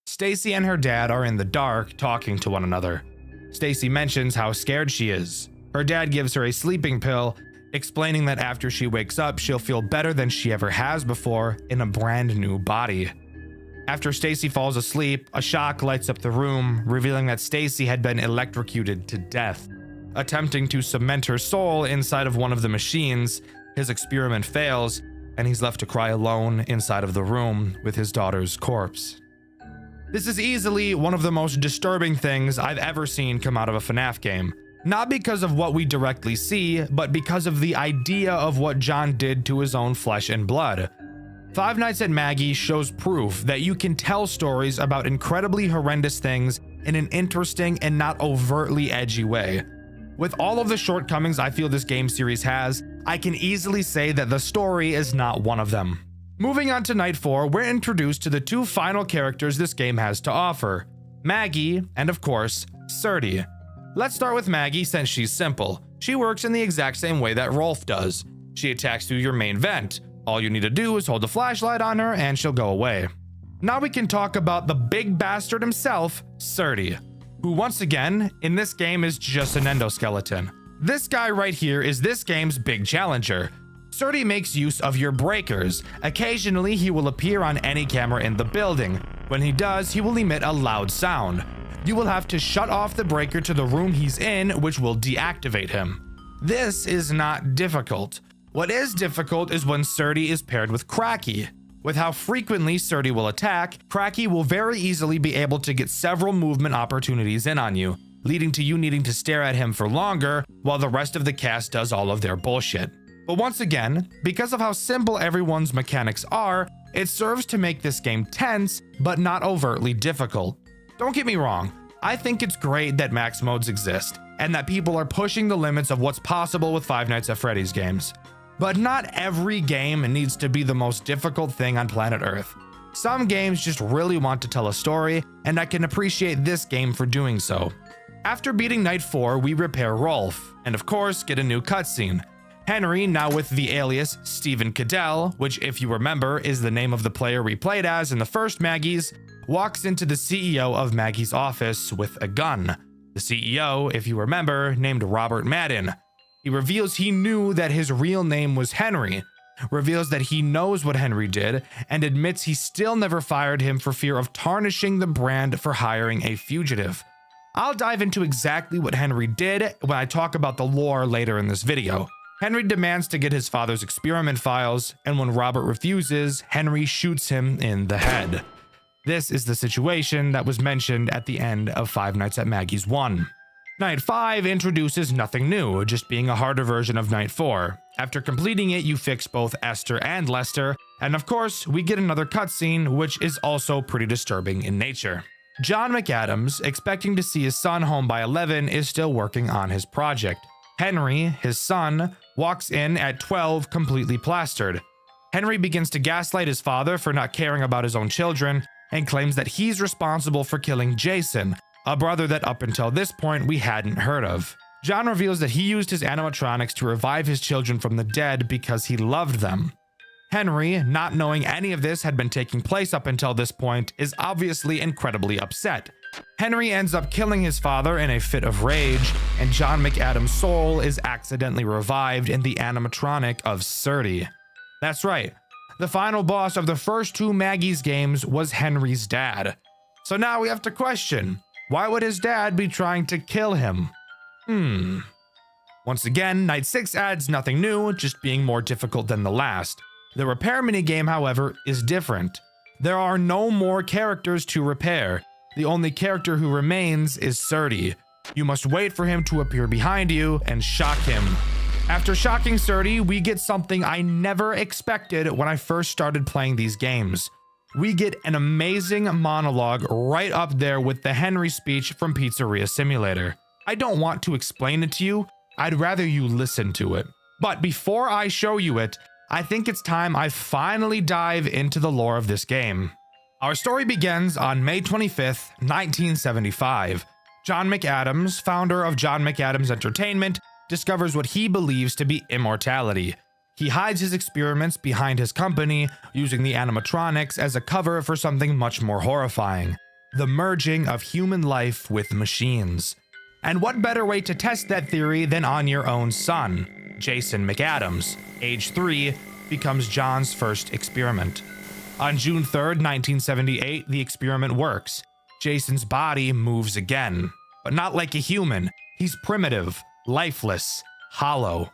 Stacy and her dad are in the dark talking to one another. Stacy mentions how scared she is. Her dad gives her a sleeping pill, explaining that after she wakes up, she'll feel better than she ever has before in a brand new body. After Stacy falls asleep, a shock lights up the room, revealing that Stacy had been electrocuted to death. Attempting to cement her soul inside of one of the machines, his experiment fails, and he's left to cry alone inside of the room with his daughter's corpse. This is easily one of the most disturbing things I've ever seen come out of a FNAF game. Not because of what we directly see, but because of the idea of what John did to his own flesh and blood. Five Nights at Maggie shows proof that you can tell stories about incredibly horrendous things in an interesting and not overtly edgy way. With all of the shortcomings I feel this game series has, I can easily say that the story is not one of them. Moving on to Night 4, we're introduced to the two final characters this game has to offer, Maggie and of course, Sturdy. Let's start with Maggie since she's simple. She works in the exact same way that Rolf does. She attacks through your main vent. All you need to do is hold the flashlight on her and she'll go away. Now we can talk about the big bastard himself, Sturdy, who once again, in this game is just an endoskeleton. This guy right here is this game's big challenger. Sturdy makes use of your breakers. Occasionally, he will appear on any camera in the building. When he does, he will emit a loud sound. You will have to shut off the breaker to the room he's in, which will deactivate him. This is not difficult. What is difficult is when Sturdy is paired with Cracky. With how frequently Sturdy will attack, Cracky will very easily be able to get several movement opportunities in on you, leading to you needing to stare at him for longer while the rest of the cast does all of their bullshit. But once again, because of how simple everyone's mechanics are, it serves to make this game tense, but not overtly difficult. Don't get me wrong, I think it's great that max modes exist, and that people are pushing the limits of what's possible with Five Nights at Freddy's games. But not every game needs to be the most difficult thing on planet Earth. Some games just really want to tell a story, and I can appreciate this game for doing so. After beating Night 4, we repair Rolf, and of course get a new cutscene. Henry, now with the alias Stephen Cadell, which if you remember is the name of the player we played as in the first Maggie's, walks into the CEO of Maggie's office with a gun. The CEO, if you remember, named Robert Madden. He reveals he knew that his real name was Henry, reveals that he knows what Henry did, and admits he still never fired him for fear of tarnishing the brand for hiring a fugitive. I'll dive into exactly what Henry did when I talk about the lore later in this video. Henry demands to get his father's experiment files, and when Robert refuses, Henry shoots him in the head. This is the situation that was mentioned at the end of Five Nights at Maggie's 1. Night 5 introduces nothing new, just being a harder version of Night 4. After completing it, you fix both Esther and Lester, and of course, we get another cutscene, which is also pretty disturbing in nature. John McAdams, expecting to see his son home by 11, is still working on his project. Henry, his son, walks in at 12 completely plastered. Henry begins to gaslight his father for not caring about his own children, and claims that he's responsible for killing Jason, a brother that up until this point we hadn't heard of. John reveals that he used his animatronics to revive his children from the dead because he loved them. Henry, not knowing any of this had been taking place up until this point, is obviously incredibly upset. Henry ends up killing his father in a fit of rage, and John McAdams' soul is accidentally revived in the animatronic of Sturdy. That's right, the final boss of the first two Maggie's games was Henry's dad. So now we have to question, why would his dad be trying to kill him? Once again, Night 6 adds nothing new, just being more difficult than the last. The repair minigame, however, is different. There are no more characters to repair. The only character who remains is Sturdy. You must wait for him to appear behind you and shock him. After shocking Sturdy, we get something I never expected when I first started playing these games. We get an amazing monologue right up there with the Henry speech from Pizzeria Simulator. I don't want to explain it to you, I'd rather you listen to it. But before I show you it, I think it's time I finally dive into the lore of this game. Our story begins on May 25th, 1975. John McAdams, founder of John McAdams Entertainment, discovers what he believes to be immortality. He hides his experiments behind his company, using the animatronics as a cover for something much more horrifying: the merging of human life with machines. And what better way to test that theory than on your own son? Jason McAdams, age 3, becomes John's first experiment. On June 3rd, 1978, the experiment works. Jason's body moves again, but not like a human. He's primitive, lifeless, hollow.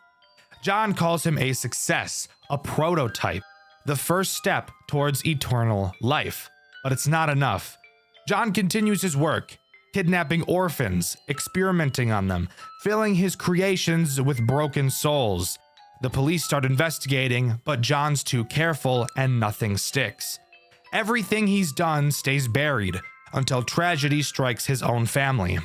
John calls him a success, a prototype, the first step towards eternal life. But it's not enough. John continues his work, kidnapping orphans, experimenting on them, filling his creations with broken souls. The police start investigating, but John's too careful and nothing sticks. Everything he's done stays buried. until tragedy strikes his own family.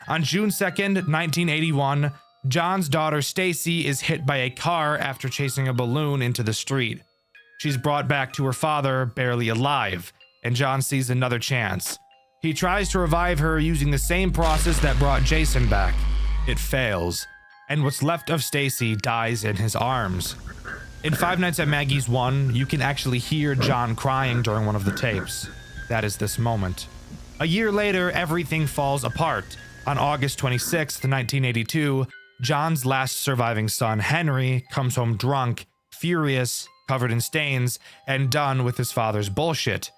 On June 2nd, 1981, John's daughter Stacy is hit by a car after chasing a balloon into the street. She's brought back to her father, barely alive, and John sees another chance. He tries to revive her using the same process that brought Jason back. It fails, and what's left of Stacy dies in his arms. In Five Nights at Maggie's 1, you can actually hear John crying during one of the tapes. That is this moment. A year later, everything falls apart. On August 26, 1982, John's last surviving son, Henry, comes home drunk, furious, covered in stains, and done with his father's bullshit.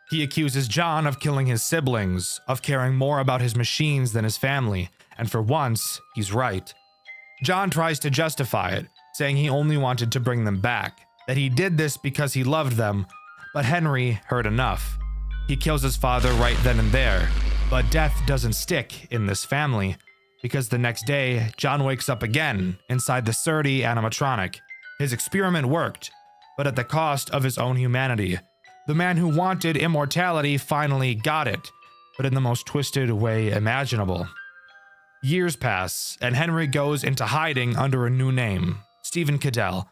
He accuses John of killing his siblings, of caring more about his machines than his family, and for once, he's right. John tries to justify it, saying he only wanted to bring them back, that he did this because he loved them, but Henry heard enough. He kills his father right then and there, but death doesn't stick in this family, because the next day, John wakes up again inside the Surdy animatronic. His experiment worked, but at the cost of his own humanity. The man who wanted immortality finally got it, but in the most twisted way imaginable. Years pass, and Henry goes into hiding under a new name, Stephen Cadell.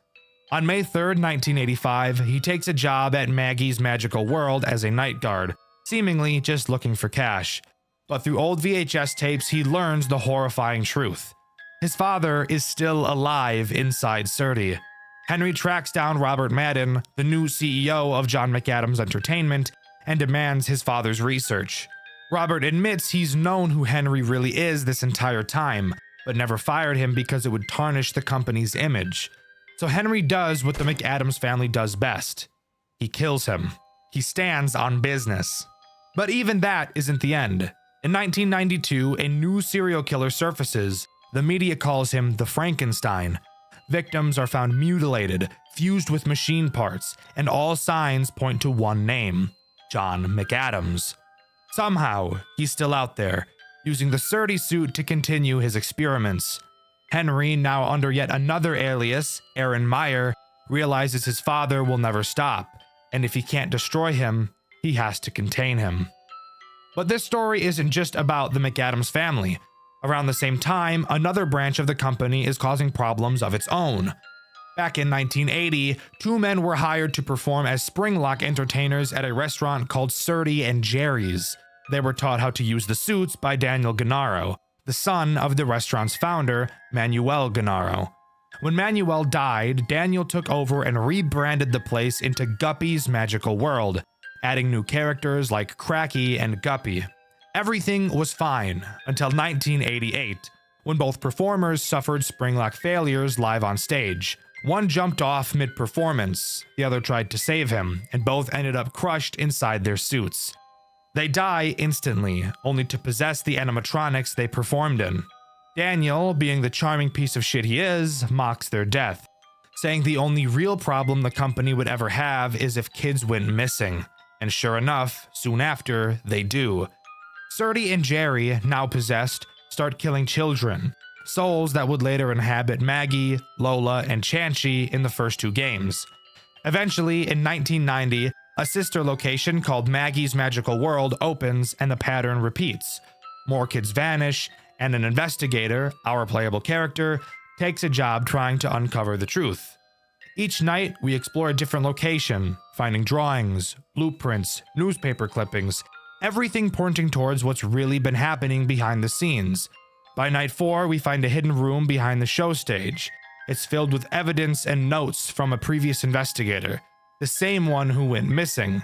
On May 3rd, 1985, he takes a job at Maggie's Magical World as a night guard, seemingly just looking for cash. But through old VHS tapes, he learns the horrifying truth. His father is still alive inside Surdy. Henry tracks down Robert Madden, the new CEO of John McAdams Entertainment, and demands his father's research. Robert admits he's known who Henry really is this entire time, but never fired him because it would tarnish the company's image. So Henry does what the McAdams family does best. He kills him. He stands on business. But even that isn't the end. In 1992, a new serial killer surfaces. The media calls him the Frankenstein. Victims are found mutilated, fused with machine parts, and all signs point to one name, John McAdams. Somehow, he's still out there, using the Surdy suit to continue his experiments. Henry, now under yet another alias, Aaron Meyer, realizes his father will never stop, and if he can't destroy him, he has to contain him. But this story isn't just about the McAdams family. Around the same time, another branch of the company is causing problems of its own. Back in 1980, two men were hired to perform as Springlock entertainers at a restaurant called Surdy and Jerry's. They were taught how to use the suits by Daniel Gennaro, the son of the restaurant's founder, Manuel Gennaro. When Manuel died, Daniel took over and rebranded the place into Guppy's Magical World, adding new characters like Cracky and Guppy. Everything was fine until 1988, when both performers suffered Springlock failures live on stage. One jumped off mid-performance, the other tried to save him, and both ended up crushed inside their suits. They die instantly, only to possess the animatronics they performed in. Daniel, being the charming piece of shit he is, mocks their death, saying the only real problem the company would ever have is if kids went missing. And sure enough, soon after, they do. Surdy and Jerry, now possessed, start killing children, souls that would later inhabit Maggie, Lola, and Chanchy in the first two games. Eventually, in 1990, a sister location called Maggie's Magical World opens and the pattern repeats. More kids vanish, and an investigator, our playable character, takes a job trying to uncover the truth. Each night, we explore a different location, finding drawings, blueprints, newspaper clippings, everything pointing towards what's really been happening behind the scenes. By night 4, we find a hidden room behind the show stage. It's filled with evidence and notes from a previous investigator, the same one who went missing.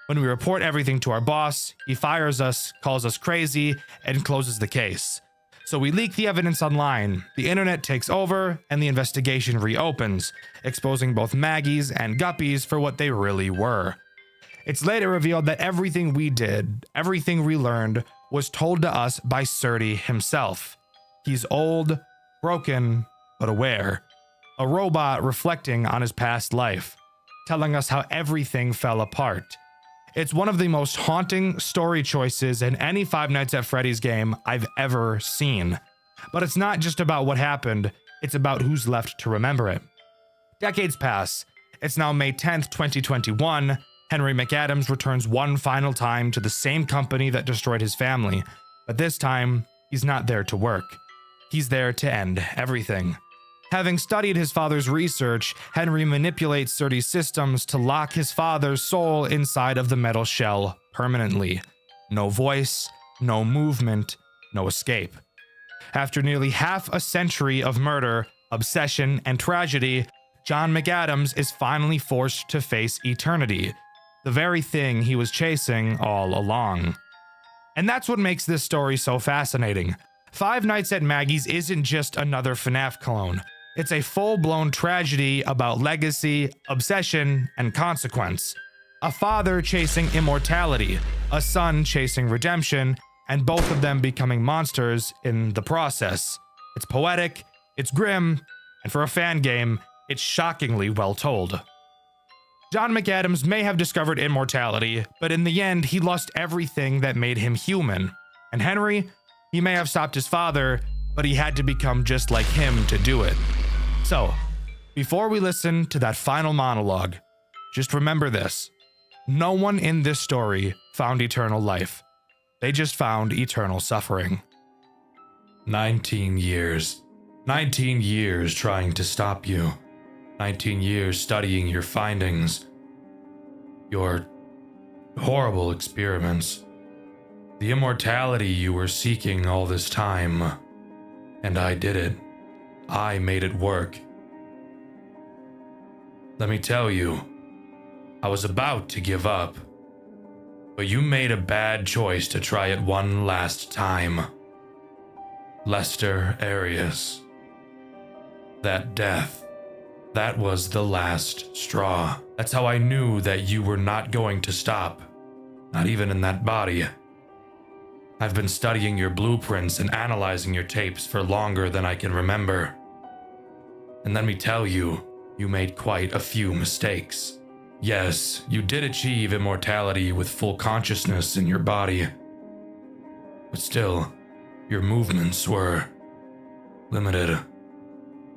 When we report everything to our boss, he fires us, calls us crazy, and closes the case. So we leak the evidence online, the internet takes over, and the investigation reopens, exposing both Maggie's and Guppy's for what they really were. It's later revealed that everything we did, everything we learned, was told to us by Surdy himself. He's old, broken, but aware. A robot reflecting on his past life, telling us how everything fell apart. It's one of the most haunting story choices in any Five Nights at Freddy's game I've ever seen. But it's not just about what happened, it's about who's left to remember it. Decades pass. It's now May 10th, 2021. Henry McAdams returns one final time to the same company that destroyed his family, but this time, he's not there to work. He's there to end everything. Having studied his father's research, Henry manipulates Surtees' systems to lock his father's soul inside of the metal shell permanently. No voice, no movement, no escape. After nearly half a century of murder, obsession, and tragedy, John McAdams is finally forced to face eternity, the very thing he was chasing all along. And that's what makes this story so fascinating. Five Nights at Maggie's isn't just another FNAF clone. It's a full-blown tragedy about legacy, obsession, and consequence. A father chasing immortality, a son chasing redemption, and both of them becoming monsters in the process. It's poetic, it's grim, and for a fan game, it's shockingly well told. John McAdams may have discovered immortality, but in the end, he lost everything that made him human. And Henry, he may have stopped his father, but he had to become just like him to do it. So, before we listen to that final monologue, just remember this. No one in this story found eternal life. They just found eternal suffering. 19 years. 19 years trying to stop you. 19 years studying your findings. Your horrible experiments. The immortality you were seeking all this time. And I did it. I made it work. Let me tell you, I was about to give up, but you made a bad choice to try it one last time. Lester Arias. That death, that was the last straw. That's how I knew that you were not going to stop, not even in that body. I've been studying your blueprints and analyzing your tapes for longer than I can remember. And let me tell you, you made quite a few mistakes. Yes, you did achieve immortality with full consciousness in your body. But still, your movements were limited.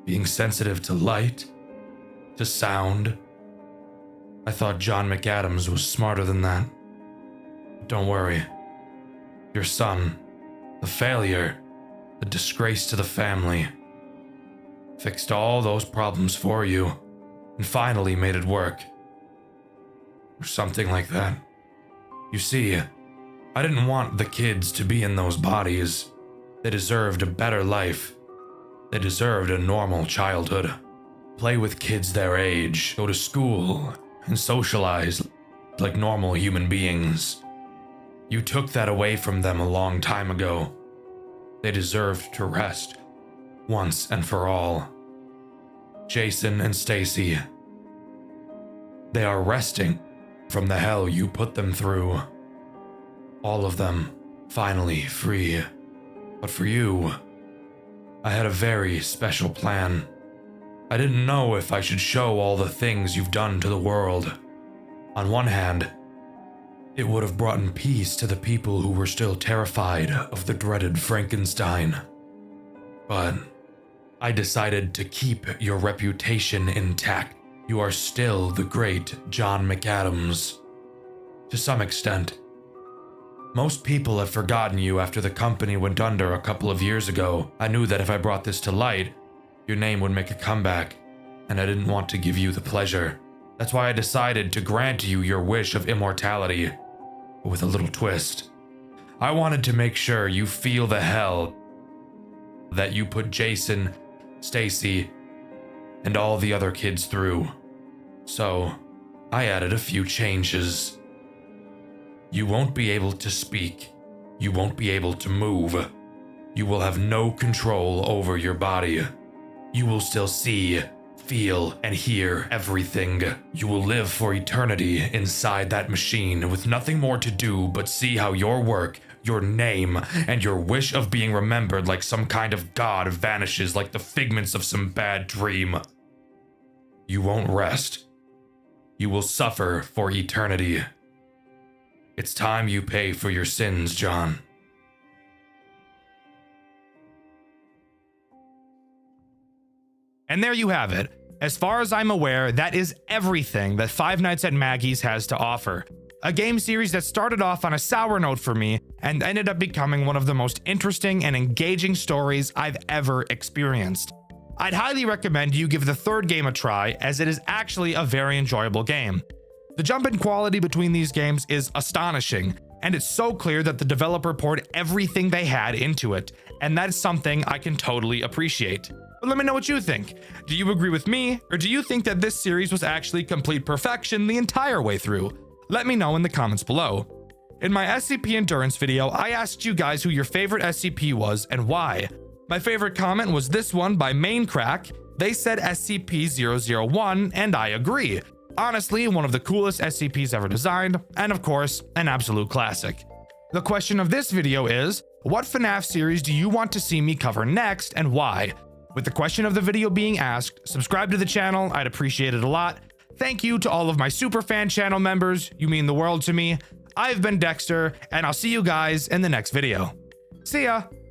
Being sensitive to light, to sound. I thought John McAdams was smarter than that. But don't worry. Your son, the failure, the disgrace to the family, fixed all those problems for you and finally made it work. Or something like that. You see, I didn't want the kids to be in those bodies. They deserved a better life. They deserved a normal childhood. Play with kids their age, go to school, and socialize like normal human beings. You took that away from them a long time ago. They deserved to rest, once and for all. Jason and Stacy. They are resting from the hell you put them through. All of them finally free. But for you, I had a very special plan. I didn't know if I should show all the things you've done to the world. On one hand, it would have brought peace to the people who were still terrified of the dreaded Frankenstein. But I decided to keep your reputation intact. You are still the great John McAdams. To some extent. Most people have forgotten you after the company went under a couple of years ago. I knew that if I brought this to light, your name would make a comeback, and I didn't want to give you the pleasure. That's why I decided to grant you your wish of immortality, but with a little twist. I wanted to make sure you feel the hell that you put Jason, Stacy, and all the other kids through. So, I added a few changes. You won't be able to speak. You won't be able to move. You will have no control over your body. You will still see, feel, and hear everything. You will live for eternity inside that machine with nothing more to do but see how your work, your name, and your wish of being remembered like some kind of god vanishes like the figments of some bad dream. You won't rest. You will suffer for eternity. It's time you pay for your sins, John. And there you have it. As far as I'm aware, that is everything that Five Nights at Maggie's has to offer. A game series that started off on a sour note for me and ended up becoming one of the most interesting and engaging stories I've ever experienced. I'd highly recommend you give the third game a try, as it is actually a very enjoyable game. The jump in quality between these games is astonishing, and it's so clear that the developer poured everything they had into it, and that's something I can totally appreciate. But let me know what you think. Do you agree with me, or do you think that this series was actually complete perfection the entire way through? Let me know in the comments below. In my SCP Endurance video, I asked you guys who your favorite SCP was and why. My favorite comment was this one by Maincrack. They said SCP-001, and I agree. Honestly, one of the coolest SCPs ever designed, and of course, an absolute classic. The question of this video is, what FNAF series do you want to see me cover next, and why? With the question of the video being asked, subscribe to the channel, I'd appreciate it a lot. Thank you to all of my Superfan channel members, you mean the world to me. I've been Dxtr, and I'll see you guys in the next video. See ya!